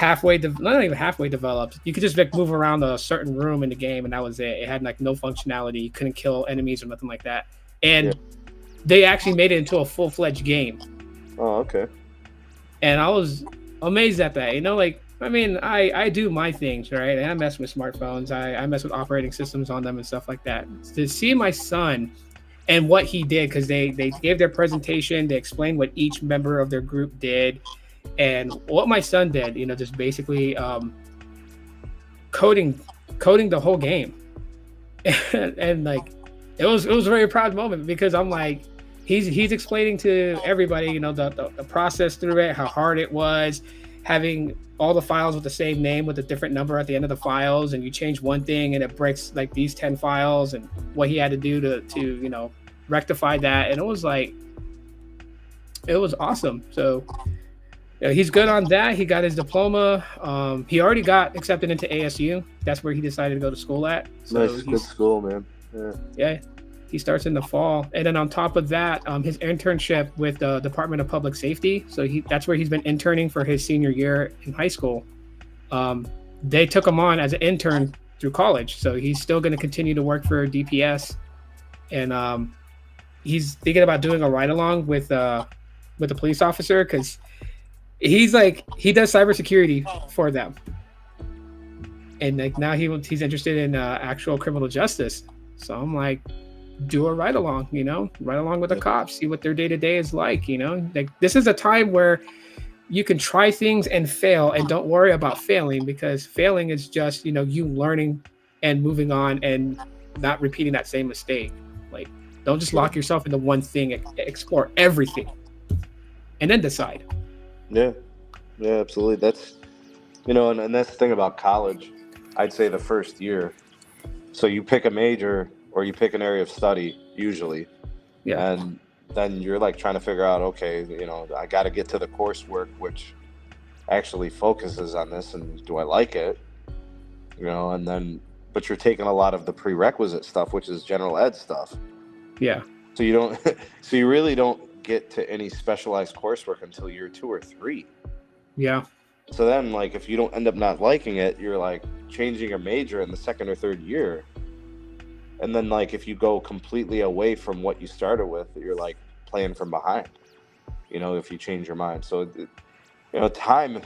not even halfway developed. You could just like move around a certain room in the game, and that was it. It had like no functionality. You couldn't kill enemies or nothing like that. Yeah. And they actually made it into a full-fledged game, Oh, okay. and I was amazed at that. Like I mean, I do my things right, and I mess with smartphones. I mess with operating systems on them and stuff like that. To see my son and what he did, because they gave their presentation, they explained what each member of their group did, and what my son did. Just basically coding coding the whole game, and like it was a very proud moment because I'm like he's explaining to everybody the process through it, how hard it was, having all the files with the same name with a different number at the end of the files, and you change one thing and it breaks like these 10 files, and what he had to do to rectify that. And it was like it was awesome. So he's good on that. He got his diploma. He already got accepted into ASU. That's where he decided to go to school at. So Nice, good school, man. Yeah. yeah, he starts in the fall. And then on top of that, his internship with the Department of Public Safety. So that's where he's been interning for his senior year in high school. They took him on as an intern through college. So he's still going to continue to work for DPS. And he's thinking about doing a ride along with a police officer because he does cybersecurity for them. And like now he's interested in actual criminal justice. So I'm like, do a ride along, ride along with the cops, see what their day to day is like, Like this is a time where you can try things and fail, and don't worry about failing, because failing is just you learning and moving on and not repeating that same mistake. Like don't just lock yourself into one thing, explore everything, and then decide. Yeah. Yeah, absolutely. That's and that's the thing about college. I'd say the first year. So you pick a major or you pick an area of study usually, Yeah, and then you're like trying to figure out, okay, I got to get to the coursework which actually focuses on this, and do I like it? And then but you're taking a lot of the prerequisite stuff, which is general ed stuff. yeah, So you don't so you really don't get to any specialized coursework until year 2 or 3. yeah, So then, like, if you don't end up not liking it, you're like changing your major in the second or third year. And then, like, if you go completely away from what you started with, you're like playing from behind, if you change your mind. So, time,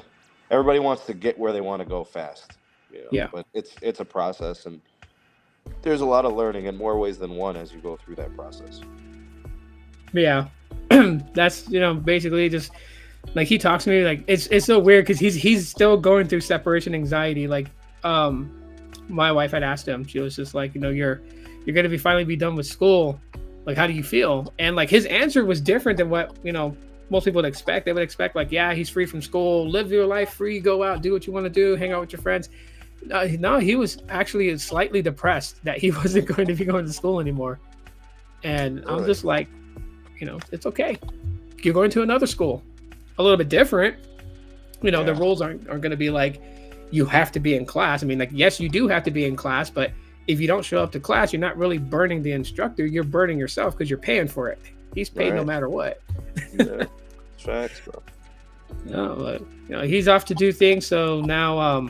everybody wants to get where they want to go fast, yeah. but it's a process, and there's a lot of learning in more ways than one as you go through that process. Yeah. That's basically just like he talks to me like it's so weird because he's still going through separation anxiety. Like my wife had asked him, she was just like, you're going to finally be done with school. Like, how do you feel? And like his answer was different than what, most people would expect. They would expect like, yeah, he's free from school, live your life free, go out, do what you want to do, hang out with your friends. No, he was actually slightly depressed that he wasn't going to be going to school anymore. And really? I'm just like, it's okay. You're going to another school, a little bit different. The rules aren't going to be like, you have to be in class. I mean, like, yes, you do have to be in class, but if you don't show up to class, you're not really burning the instructor. You're burning yourself because you're paying for it. He's paid no matter what. Yeah, facts, bro. No, but, he's off to do things. So now,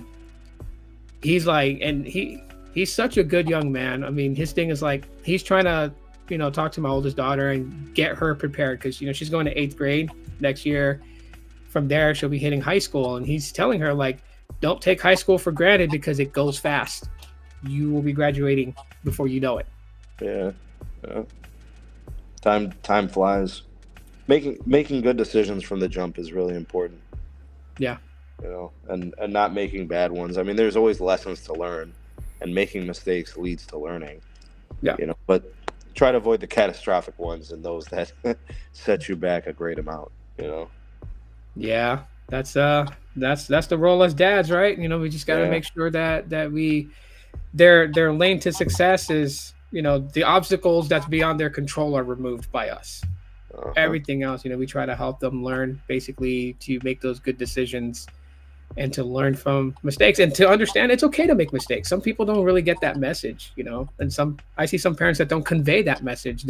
he's like, and he's such a good young man. I mean, his thing is like, he's trying to, talk to my oldest daughter and get her prepared because, she's going to 8th grade next year. From there, she'll be hitting high school. And he's telling her, like, don't take high school for granted because it goes fast. You will be graduating before you know it. Yeah. Time flies. Making good decisions from the jump is really important. Yeah. And not making bad ones. I mean, there's always lessons to learn, and making mistakes leads to learning. Yeah. But try to avoid the catastrophic ones and those that set you back a great amount. Yeah. That's the role as dads, right? We just got to make sure that their lane to success is, the obstacles that's beyond their control are removed by us. Everything else, we try to help them learn basically to make those good decisions and to learn from mistakes and to understand it's okay to make mistakes. Some people don't really get that message, and I see some parents that don't convey that message.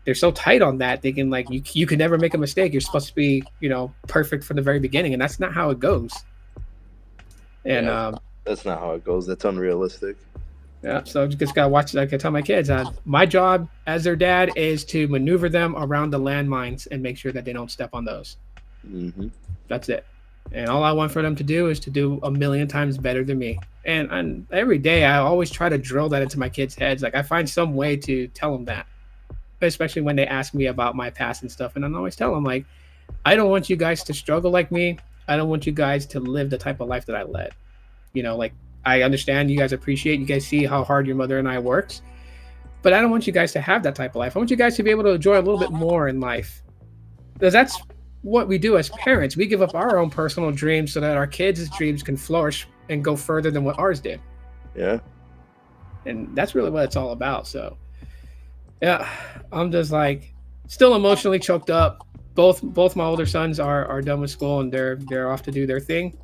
They're so tight on that. They can like, you can never make a mistake. You're supposed to be, perfect from the very beginning. And that's not how it goes. And that's not how it goes. That's unrealistic. Yeah. So just got to watch, like I tell my kids, my job as their dad is to maneuver them around the landmines and make sure that they don't step on those. Mm-hmm. That's it. And all I want for them to do is to do a million times better than me. And every day I always try to drill that into my kids' heads. Like I find some way to tell them that, especially when they ask me about my past and stuff. And I always tell them, like, I don't want you guys to struggle like me. I don't want you guys to live the type of life that I led. Like I understand you guys appreciate, you guys see how hard your mother and I worked, but I don't want you guys to have that type of life. I want you guys to be able to enjoy a little bit more in life, because that's what we do as parents. We give up our own personal dreams so that our kids' dreams can flourish and go further than what ours did. Yeah. And that's really what it's all about. So yeah, I'm just like still emotionally choked up. Both my older sons are done with school and they're off to do their thing.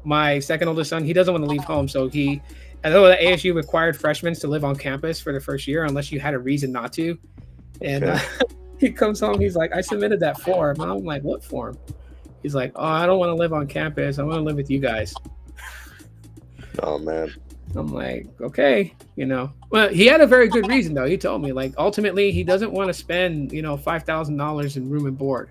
My second oldest son, he doesn't want to leave home. So I know that ASU required freshmen to live on campus for the first year unless you had a reason not to. And he comes home, he's like, I submitted that form. And I'm like, what form? He's like, oh, I don't want to live on campus. I want to live with you guys. Oh, man. I'm like, okay, Well, he had a very good reason, though. He told me, like, ultimately, he doesn't want to spend, $5,000 in room and board.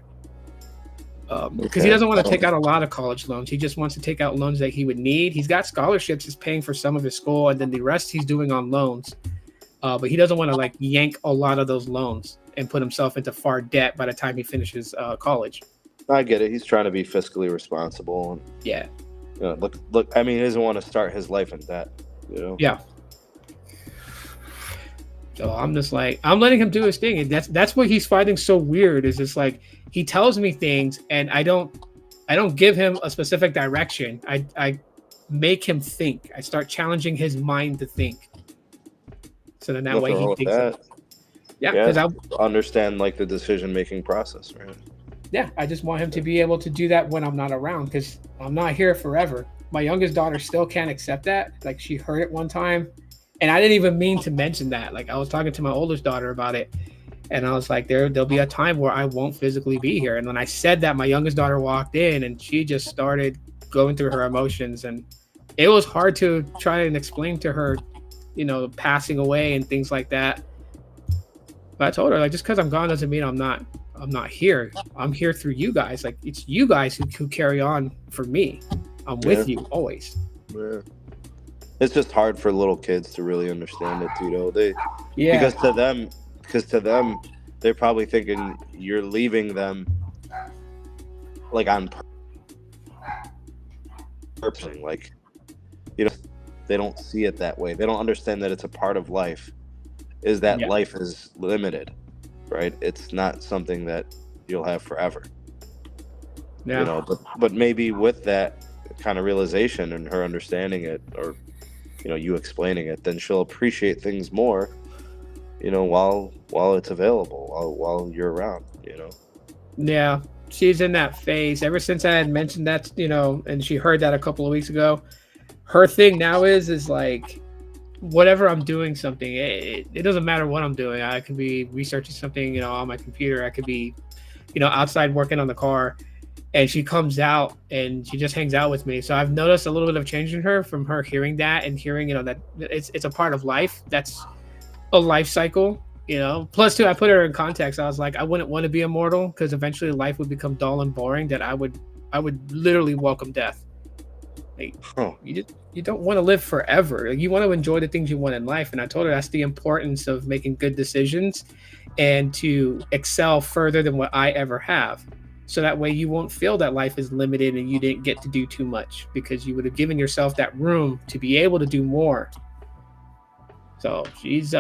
Because he doesn't want to take out a lot of college loans. He just wants to take out loans that he would need. He's got scholarships. He's paying for some of his school, and then the rest he's doing on loans. But he doesn't want to, like, yank a lot of those loans and put himself into far debt by the time he finishes college. I get it. He's trying to be fiscally responsible. And, yeah. Look. I mean, he doesn't want to start his life in debt. Yeah. So I'm just like, I'm letting him do his thing. And that's what he's finding so weird, is just like, he tells me things and I don't give him a specific direction. I make him think. I start challenging his mind to think. So then that way he thinks that. Yeah, because I understand like the decision-making process, right? Yeah, I just want him to be able to do that when I'm not around, because I'm not here forever. My youngest daughter still can't accept that. Like, she heard it one time, and I didn't even mean to mention that. Like, I was talking to my oldest daughter about it, and I was like, there'll be a time where I won't physically be here. And when I said that, my youngest daughter walked in, and she just started going through her emotions, and it was hard to try and explain to her, passing away and things like that. But I told her, like, just because I'm gone doesn't mean I'm not here. I'm here through you guys. Like, it's you guys who carry on for me. I'm with you always. Yeah. It's just hard for little kids to really understand it too, though. Because to them, they're probably thinking you're leaving them like on purpose. Like, they don't see it that way. They don't understand that it's a part of life. Is that Yeah. life is limited, right? It's not something that you'll have forever. Yeah. But maybe with that kind of realization and her understanding it, or you explaining it, then she'll appreciate things more, while it's available, while you're around. Yeah. She's in that phase. Ever since I had mentioned that, and she heard that a couple of weeks ago, her thing now is like, whatever I'm doing something, it doesn't matter what I'm doing. I could be researching something, on my computer. I could be, outside working on the car, and she comes out and she just hangs out with me. So I've noticed a little bit of change in her from her hearing that and hearing, that it's a part of life. That's a life cycle. Plus too, I put her in context. I was like, I wouldn't want to be immortal because eventually life would become dull and boring. That I would literally welcome death. Like, Oh, you don't want to live forever. Like, you want to enjoy the things you want in life. And I told her that's the importance of making good decisions and to excel further than what I ever have. So that way you won't feel that life is limited and you didn't get to do too much because you would have given yourself that room to be able to do more. So she's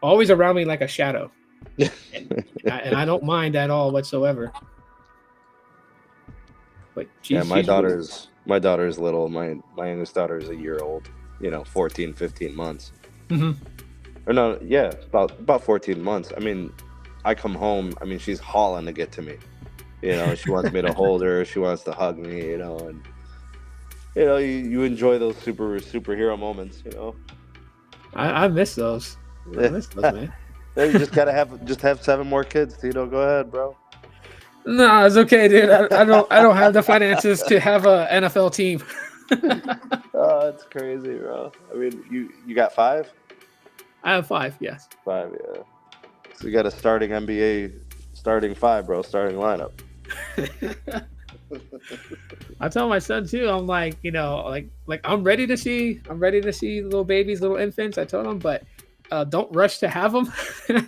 always around me like a shadow. And I don't mind at all whatsoever. But yeah, she's really, my daughter's little. My youngest daughter is a year old. 14, 15 months. Mhm. Or no, yeah, about 14 months. I mean, I come home. I mean, she's hauling to get to me. She wants me to hold her. She wants to hug me. And you enjoy those superhero moments. I miss those. I miss those, man. Yeah, you just have 7 more kids, Tito. Go ahead, bro. No, it's okay, dude. I don't have the finances to have a NFL team. Oh, that's crazy, bro. I mean, you got 5? I have 5, yes. 5, yeah. So you got a starting NBA starting 5, bro. Starting lineup. I tell my son too. I'm like, like I'm ready to see little babies, little infants. I told him, but don't rush to have them. Yeah.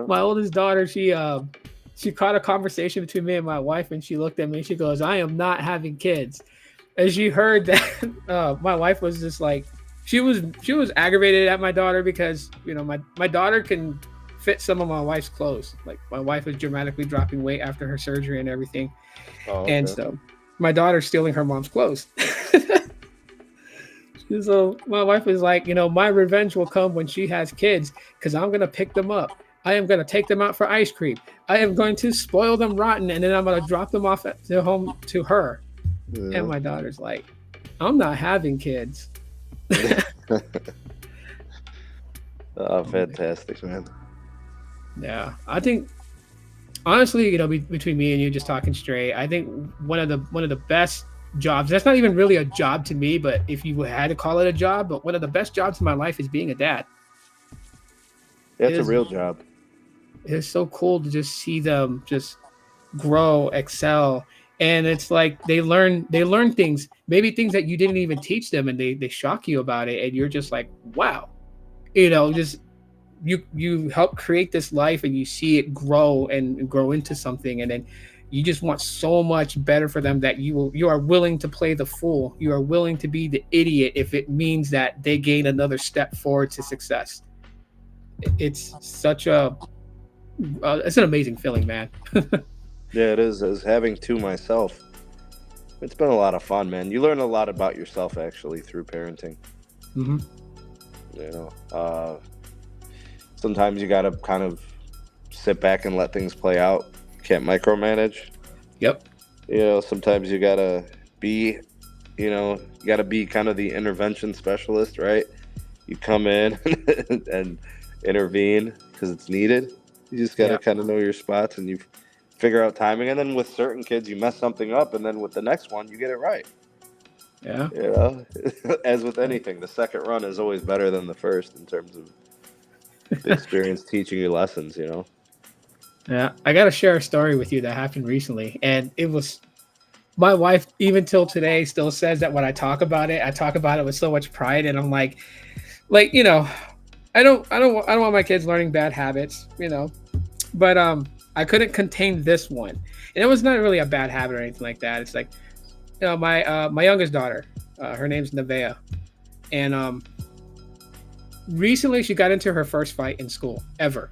My oldest daughter, she caught a conversation between me and my wife, and she looked at me and she goes, "I am not having kids." And she heard that my wife was just like, she was aggravated at my daughter because my daughter can fit some of my wife's clothes. Like, my wife is dramatically dropping weight after her surgery and everything, Oh, and okay. so my daughter's stealing her mom's clothes. So my wife was like, my revenge will come when she has kids because I'm gonna pick them up. I am gonna take them out for ice cream. I am going to spoil them rotten, and then I'm gonna drop them off at the home to her. And Yeah. my daughter's like, I'm not having kids. Oh, fantastic, man. Yeah, I think honestly, between me and you, just talking straight, I think one of the best jobs. That's not even really a job to me, but if you had to call it a job, but one of the best jobs in my life is being a dad. It That's a is real job. it's so cool to just see them just grow, excel, and it's like they learn things, maybe things that you didn't even teach them, and they shock you about it, and you're just like, wow, just you help create this life and you see it grow and grow into something, and then you just want so much better for them that you are willing to play the fool, you are willing to be the idiot if it means that they gain another step forward to success. It's such a it's an amazing feeling, man. Yeah, it is. As having 2 myself, it's been a lot of fun, man. You learn a lot about yourself actually through parenting. Hmm. You know, sometimes you gotta kind of sit back and let things play out. Can't micromanage. Yep. Sometimes be, you gotta be kind of the intervention specialist, right? You come in and intervene because it's needed. You just gotta Yeah. kind of know your spots, and you figure out timing. And then with certain kids, you mess something up, and then with the next one, you get it right. Yeah. You know, as with anything, the second run is always better than the first in terms of the experience teaching you lessons. Yeah. I got to share a story with you that happened recently. And it was my wife, even till today, still says that when I talk about it with so much pride. And I'm like, I don't want my kids learning bad habits. But I couldn't contain this one. And it was not really a bad habit or anything like that. It's like, my youngest daughter. Her name's Nevaeh, and recently she got into her first fight in school ever.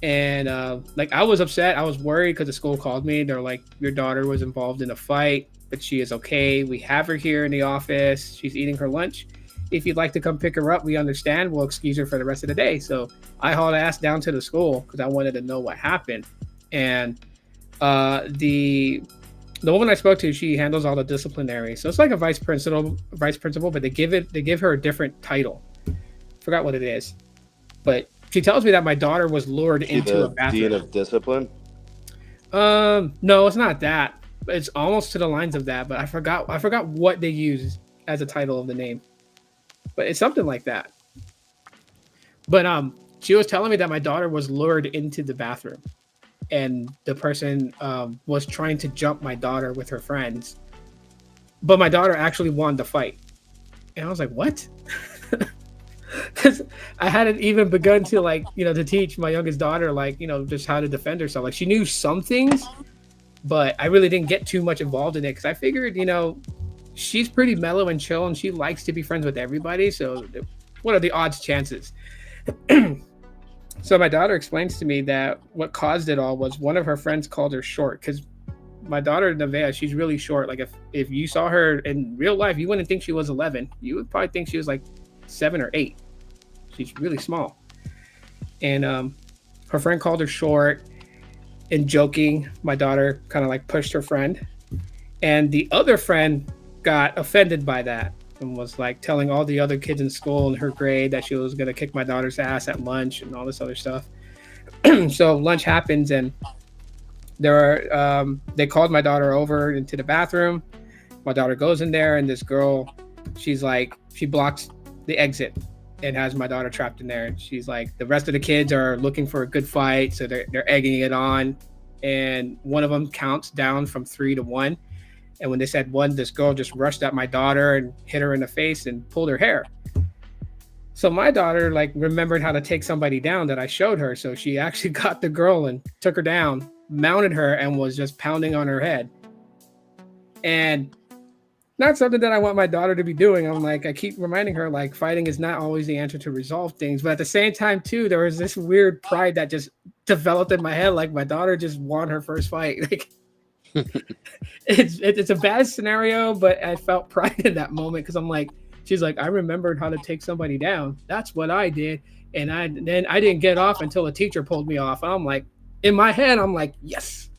And like I was upset, I was worried because the school called me. They're like, your daughter was involved in a fight, but she is okay. We have her here in the office. She's eating her lunch. If you'd like to come pick her up, we understand. We'll excuse her for the rest of the day. So I hauled ass down to the school because I wanted to know what happened. And the woman I spoke to, she handles all the disciplinary. So it's like a vice principal, but they give her a different title. Forgot what it is, but she tells me that my daughter was lured into a bathroom. Dean of discipline? No, it's not that. It's almost to the lines of that, but I forgot what they use as a title of the name. But it's something like that. But she was telling me that my daughter was lured into the bathroom, and the person was trying to jump my daughter with her friends. But my daughter actually won the fight. And I was like, what? Because I hadn't even begun to to teach my youngest daughter just how to defend herself. Like she knew some things, but I really didn't get too much involved in it because I figured she's pretty mellow and chill and she likes to be friends with everybody. So what are the odds chances? So my daughter explains to me that what caused it all was one of her friends called her short, because my daughter Nevaeh, she's really short. Like if you saw her in real life, you wouldn't think she was 11. You would probably think she was like 7 or 8. She's really small. And her friend called her short, and joking, my daughter kind of like pushed her friend. And the other friend got offended by that and was like telling all the other kids in school in her grade that she was going to kick my daughter's ass at lunch and all this other stuff. So lunch happens, and they called my daughter over into the bathroom. My daughter goes in there, and this girl, she blocks the exit and has my daughter trapped in there. And she's like, the rest of the kids are looking for a good fight, so they're egging it on. And one of them counts down from 3 to 1. And when they said 1, this girl just rushed at my daughter and hit her in the face and pulled her hair. So my daughter remembered how to take somebody down that I showed her. So she actually got the girl and took her down, mounted her, and was just pounding on her head. And not something that I want my daughter to be doing. I keep reminding her, fighting is not always the answer to resolve things. But at the same time, too, there was this weird pride that just developed in my head. My daughter just won her first fight. It's a bad scenario, but I felt pride in that moment because she's like, I remembered how to take somebody down. That's what I did. And then I didn't get off until a teacher pulled me off. And I'm like, in my head, I'm like, yes.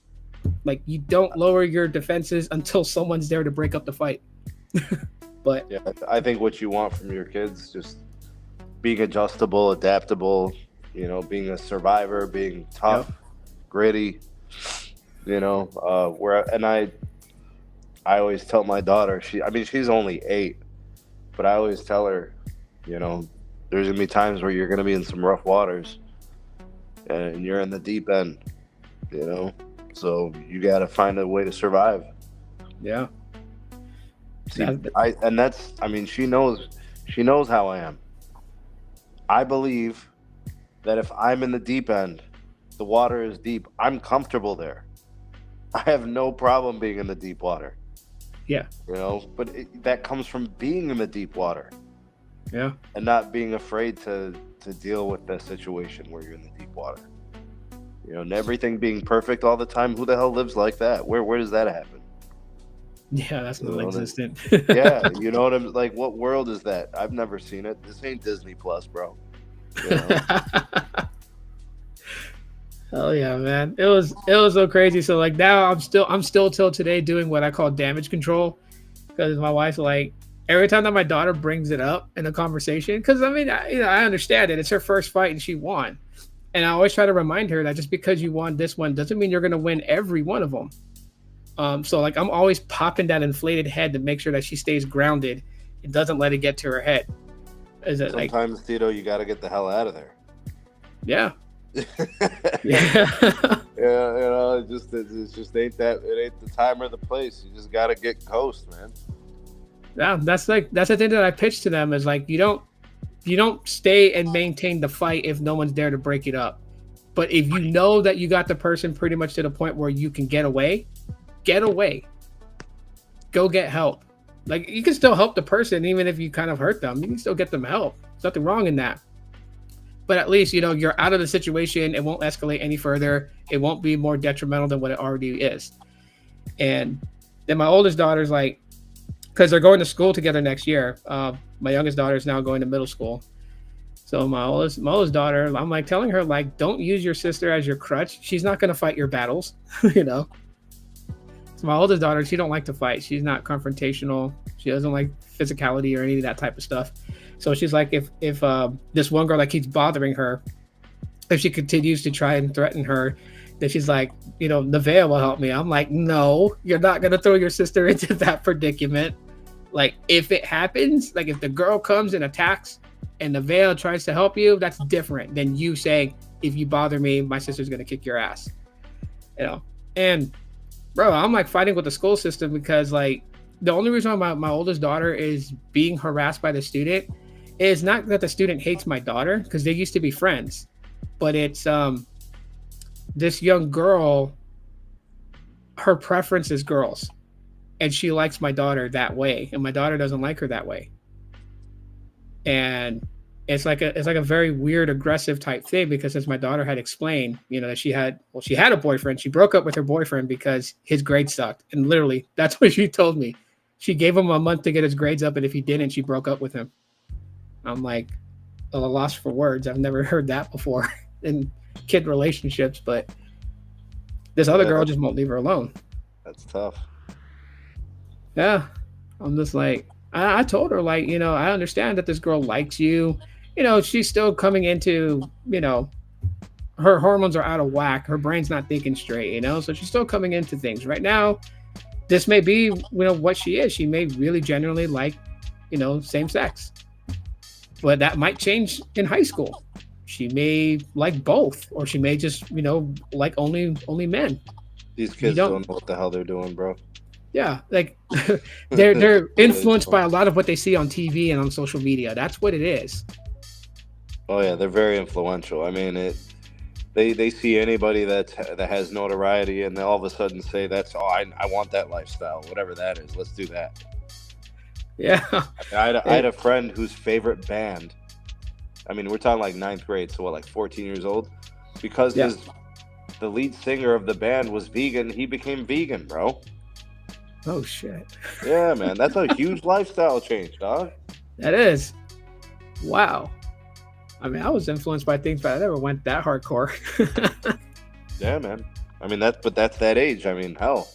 You don't lower your defenses until someone's there to break up the fight. But yeah, I think what you want from your kids, just being adjustable, adaptable, being a survivor, being tough, gritty, I always tell my daughter, she's only 8, but I always tell her, there's gonna be times where you're gonna be in some rough waters and you're in the deep end, so you got to find a way to survive. Yeah. See, she knows how I am. I believe that if I'm in the deep end, the water is deep, I'm comfortable there. I have no problem being in the deep water. Yeah. But that comes from being in the deep water. Yeah. And not being afraid to deal with the situation where you're in the deep water. And everything being perfect all the time, who the hell lives like that? Where does that happen? Yeah, that's non-existent. Yeah, what I'm like, what world is that? I've never seen it. This ain't Disney Plus, bro. Oh yeah, man. It was so crazy. So now I'm still till today doing what I call damage control, because my wife's every time that my daughter brings it up in a conversation, because I understand it. It's her first fight and she won. And I always try to remind her that just because you won this one doesn't mean you're going to win every one of them. So I'm always popping that inflated head to make sure that she stays grounded and doesn't let it get to her head. Sometimes, Tito, you got to get the hell out of there. Yeah. Yeah. Yeah, it just ain't that. It ain't the time or the place. You just got to get ghost, man. Yeah, that's the thing that I pitch to them is you don't stay and maintain the fight if no one's there to break it up. But if you know that you got the person pretty much to the point where you can get away. Go get help. Like, you can still help the person even if you kind of hurt them. You can still get them help. There's nothing wrong in that. But at least, you're out of the situation. It won't escalate any further. It won't be more detrimental than what it already is. And then my oldest daughter's like, because they're going to school together next year. My youngest daughter is now going to middle school. So my oldest daughter, I'm like telling her, like, don't use your sister as your crutch. She's not going to fight your battles, So my oldest daughter, she don't like to fight. She's not confrontational. She doesn't like physicality or any of that type of stuff. So she's like, if this one girl that keeps bothering her, if she continues to try and threaten her, then she's like, Nevaeh will help me. I'm like, no, you're not going to throw your sister into that predicament. Like, if it happens, like if the girl comes and attacks and Nevaeh tries to help you, that's different than you saying, if you bother me, my sister's going to kick your ass. And bro, I'm like fighting with the school system because, like, the only reason why my oldest daughter is being harassed by the student is not that the student hates my daughter, because they used to be friends, but it's this young girl, her preference is girls, and she likes my daughter that way, and my daughter doesn't like her that way. And it's like a very weird, aggressive type thing, because as my daughter had explained, that she had a boyfriend. She broke up with her boyfriend because his grades sucked, and literally that's what she told me. She gave him a month to get his grades up, and if he didn't, she broke up with him. I'm like, a loss for words. I've never heard that before in kid relationships, but this other girl just won't leave her alone. That's tough. Yeah. I'm just like, I told her, like, I understand that this girl likes you. She's still coming into, her hormones are out of whack. Her brain's not thinking straight, so she's still coming into things. Right now, this may be, what she is. She may really genuinely like, same sex. But that might change in high school. She may like both, or she may just, like only men. These kids don't know what the hell they're doing, bro. Yeah, like they're influenced by a lot of what they see on TV and on social media. That's what it is. Oh yeah, they're very influential. I mean, they see anybody that has notoriety, and they all of a sudden say, I want that lifestyle, whatever that is. Let's do that. Yeah. I had a friend whose favorite band, I mean, we're talking like 9th grade, so like 14 years old, because the lead singer of the band was vegan, he became vegan, bro. Oh shit. Yeah, man, that's a huge lifestyle change, dog. That is. Wow. I mean, I was influenced by things, but I never went that hardcore. Yeah, man. I mean, that's that age. I mean, hell,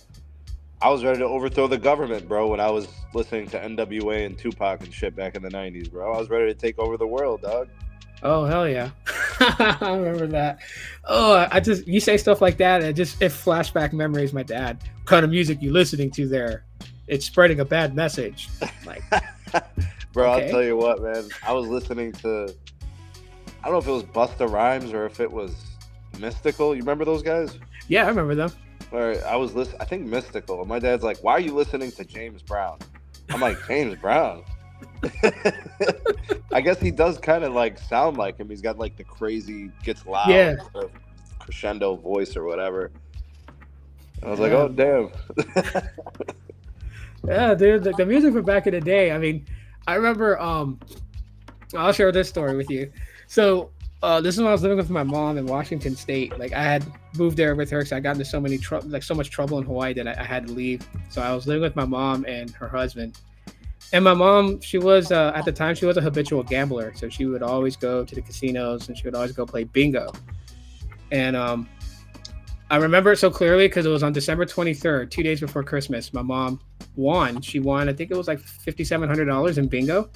I was ready to overthrow the government, bro, when I was listening to NWA and Tupac and shit back in the 90s, bro. I was ready to take over the world, dog. Oh, hell yeah. I remember that. Oh, you say stuff like that, and it flashback memories. My dad, what kind of music you listening to there? It's spreading a bad message. Like, bro, okay. I'll tell you what, man. I was listening to, I don't know if it was Busta Rhymes or if it was Mystical. You remember those guys? Yeah, I remember them. Or I think Mystical. And my dad's like, why are you listening to James Brown? I'm like, James Brown? I guess he does kind of like sound like him. He's got like the crazy, gets loud, crescendo voice or whatever. I was like, oh, damn. Yeah, dude, the music from back in the day. I mean, I remember, I'll share this story with you. So, this is when I was living with my mom in Washington State. Like, I had moved there with her because I got into so much trouble in Hawaii that I had to leave. So I was living with my mom and her husband. And my mom, she was, at the time, she was a habitual gambler. So she would always go to the casinos and she would always go play bingo. And I remember it so clearly because it was on December 23rd, 2 days before Christmas. My mom won. She won, I think it was like $5,700 in bingo.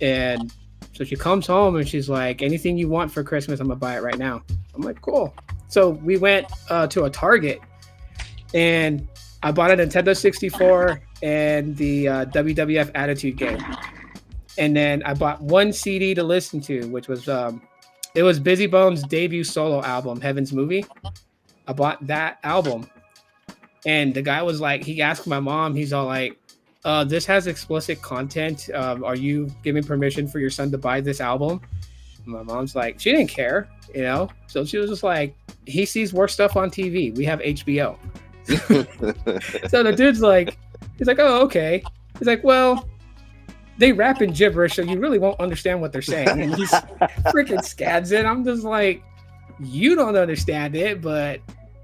And so she comes home and she's like, anything you want for Christmas, I'm going to buy it right now. I'm like, cool. So we went to a Target and I bought a Nintendo 64 and the WWF Attitude game. And then I bought one CD to listen to, which was, it was Busy Bones' debut solo album, Heaven's Movie. I bought that album. And the guy was like, he asked my mom, he's all like, this has explicit content. Are you giving permission for your son to buy this album? And my mom's like, she didn't care, So she was just like, he sees worse stuff on TV. We have HBO. So the dude's like, he's like, oh, okay. He's like, well, they rap in gibberish, so you really won't understand what they're saying. And he's freaking scads it. I'm just like, you don't understand it, but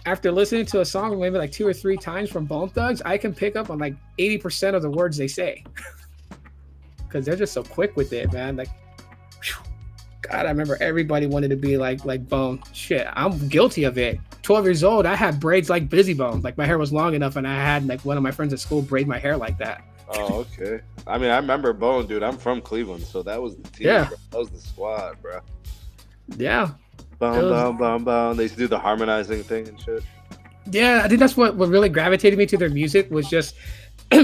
after listening to a song maybe like 2 or 3 times from Bone Thugs, I can pick up on like 80% of the words they say. Because they're just so quick with it, man. Like, whew. God, I remember everybody wanted to be like Bone. Shit, I'm guilty of it. 12 years old, I had braids like Busy Bone. Like my hair was long enough, and I had like one of my friends at school braid my hair like that. Oh, okay. I mean, I remember Bone, dude. I'm from Cleveland, so that was the team. Yeah. Bro. That was the squad, bro. Yeah. Bone. They used to do the harmonizing thing and shit. Yeah, I think that's what really gravitated me to their music was just.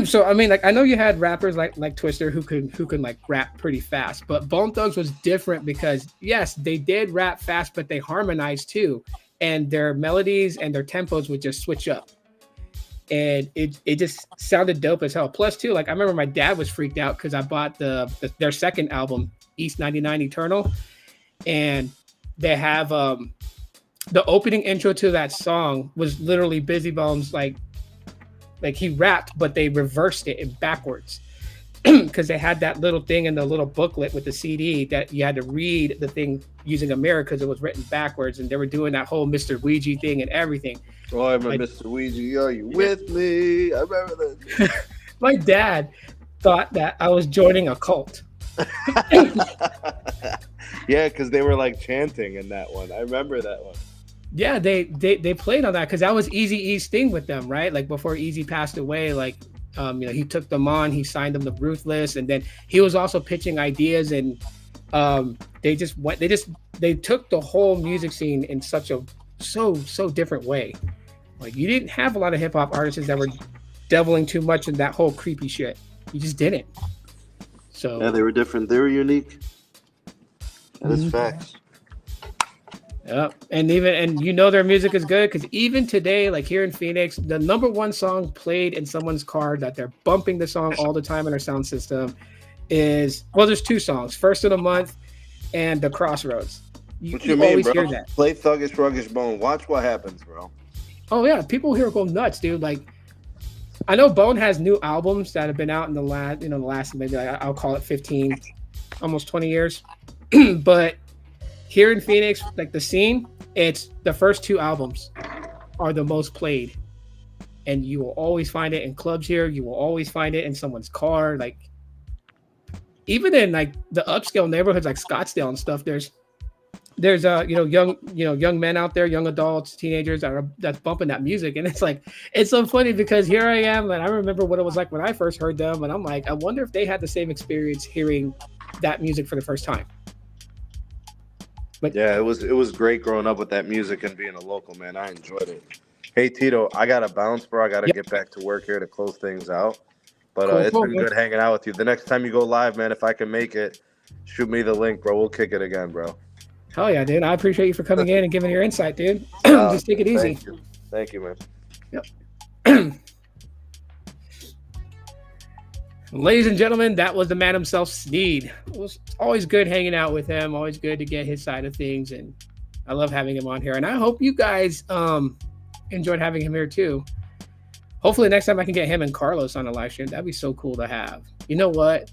So I mean, like I know you had rappers like Twister who can like rap pretty fast, but Bone Thugs was different because yes, they did rap fast, but they harmonized too, and their melodies and their tempos would just switch up, and it just sounded dope as hell. Plus too, like I remember my dad was freaked out because I bought their second album, East 99 Eternal, and they have the opening intro to that song was literally Busy Bone's like he rapped, but they reversed it in backwards because they had that little thing in the little booklet with the CD that you had to read the thing using a mirror because it was written backwards, and they were doing that whole Mr. Ouija thing and everything. Oh, I remember Mr. Ouija. Are you with me? I remember that. My dad thought that I was joining a cult. Yeah, because they were like chanting in that one. I remember that one. Yeah, they played on that because that was Eazy-E's thing with them, right? Like before Eazy passed away, like he took them on, he signed them to Ruthless, and then he was also pitching ideas, and they took the whole music scene in such a so different way. Like you didn't have a lot of hip hop artists that were deviling too much in that whole creepy shit. You just didn't. So yeah, they were different. They were unique. That is facts. Yeah, and their music is good because even today, like here in Phoenix, the number one song played in someone's car that they're bumping the song all the time in their sound system is there's 2 songs, First of the Month and The Crossroads. What you mean, always bro? Hear that. Play Thuggish Ruggish Bone. Watch what happens, bro. Oh yeah, people here go nuts, dude. Like I know Bone has new albums that have been out in the last maybe I'll call it 15, almost 20 years, but. Here in Phoenix, like the scene, it's the first 2 albums are the most played. And you will always find it in clubs here. You will always find it in someone's car. Like even in like the upscale neighborhoods like Scottsdale and stuff, there's young men out there, young adults, teenagers that's bumping that music. And it's so funny because here I am and I remember what it was like when I first heard them. And I'm like, I wonder if they had the same experience hearing that music for the first time. But yeah, it was great growing up with that music and being a local, man. I enjoyed it. Hey Tito, I gotta bounce, bro. I gotta get back to work here to close things out. But it's been good hanging out with you. The next time you go live, man, if I can make it, shoot me the link, bro. We'll kick it again, bro. Hell yeah, dude. I appreciate you for coming in and giving your insight, dude. Just take it easy. Thank you, man. Yep. Ladies and gentlemen, that was the man himself, Sneed. It was always good hanging out with him. Always good to get his side of things, and I love having him on here. And I hope you guys enjoyed having him here too. Hopefully next time I can get him and Carlos on a live stream. That'd be so cool to have. You know what?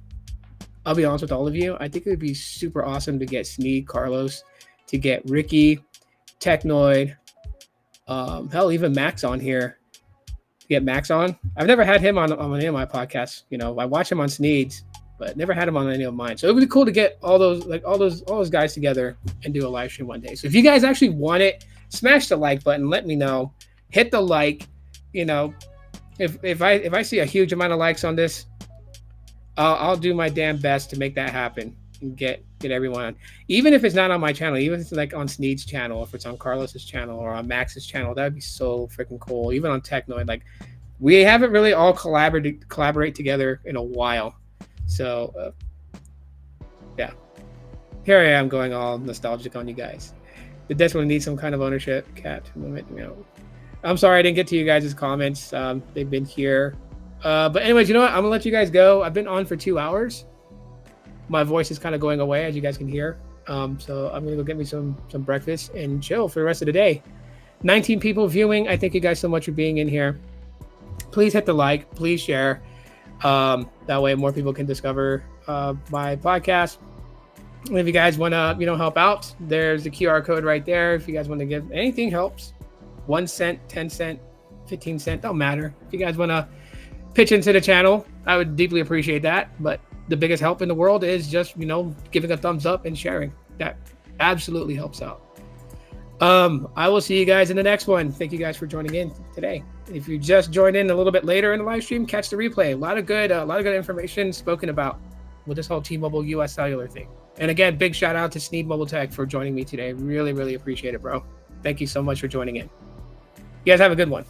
I'll be honest with all of you. I think it would be super awesome to get Sneed, Carlos, to get Ricky, Technoid, hell, even Max on here. Get Max on. I've never had him on any of my podcasts. I watch him on Sneed's, but never had him on any of mine. So it would be cool to get all those guys together and do a live stream one day. So if you guys actually want it, smash the like button. Let me know. Hit the like. If I see a huge amount of likes on this, I'll do my damn best to make that happen and get everyone on. Even if it's not on my channel, even if it's like on Sneed's channel, if it's on Carlos's channel or on Max's channel, that'd be so freaking cool. Even on Technoid, like we haven't really all collaborate together in a while. So yeah, here I am going all nostalgic on you guys. But that's when I need some kind of ownership. Cat, I'm sorry I didn't get to you guys' comments. They've been here. But anyways, you know what? I'm gonna let you guys go. I've been on for 2 hours. My voice is kind of going away, as you guys can hear. So I'm gonna go get me some breakfast and chill for the rest of the day. 19 people viewing. I thank you guys so much for being in here. Please hit the like. Please share. That way more people can discover my podcast. And if you guys want to, help out, there's the QR code right there. If you guys want to give, anything helps. 1 cent, 10 cent, 15 cent, don't matter. If you guys want to pitch into the channel, I would deeply appreciate that. But the biggest help in the world is just, giving a thumbs up and sharing. That absolutely helps out. I will see you guys in the next one. Thank you guys for joining in today. If you just joined in a little bit later in the live stream, catch the replay. A lot of good information spoken about with this whole T-Mobile US Cellular thing. And again, big shout out to Sneed Mobile Tech for joining me today. Really, really appreciate it, bro. Thank you so much for joining in. You guys have a good one.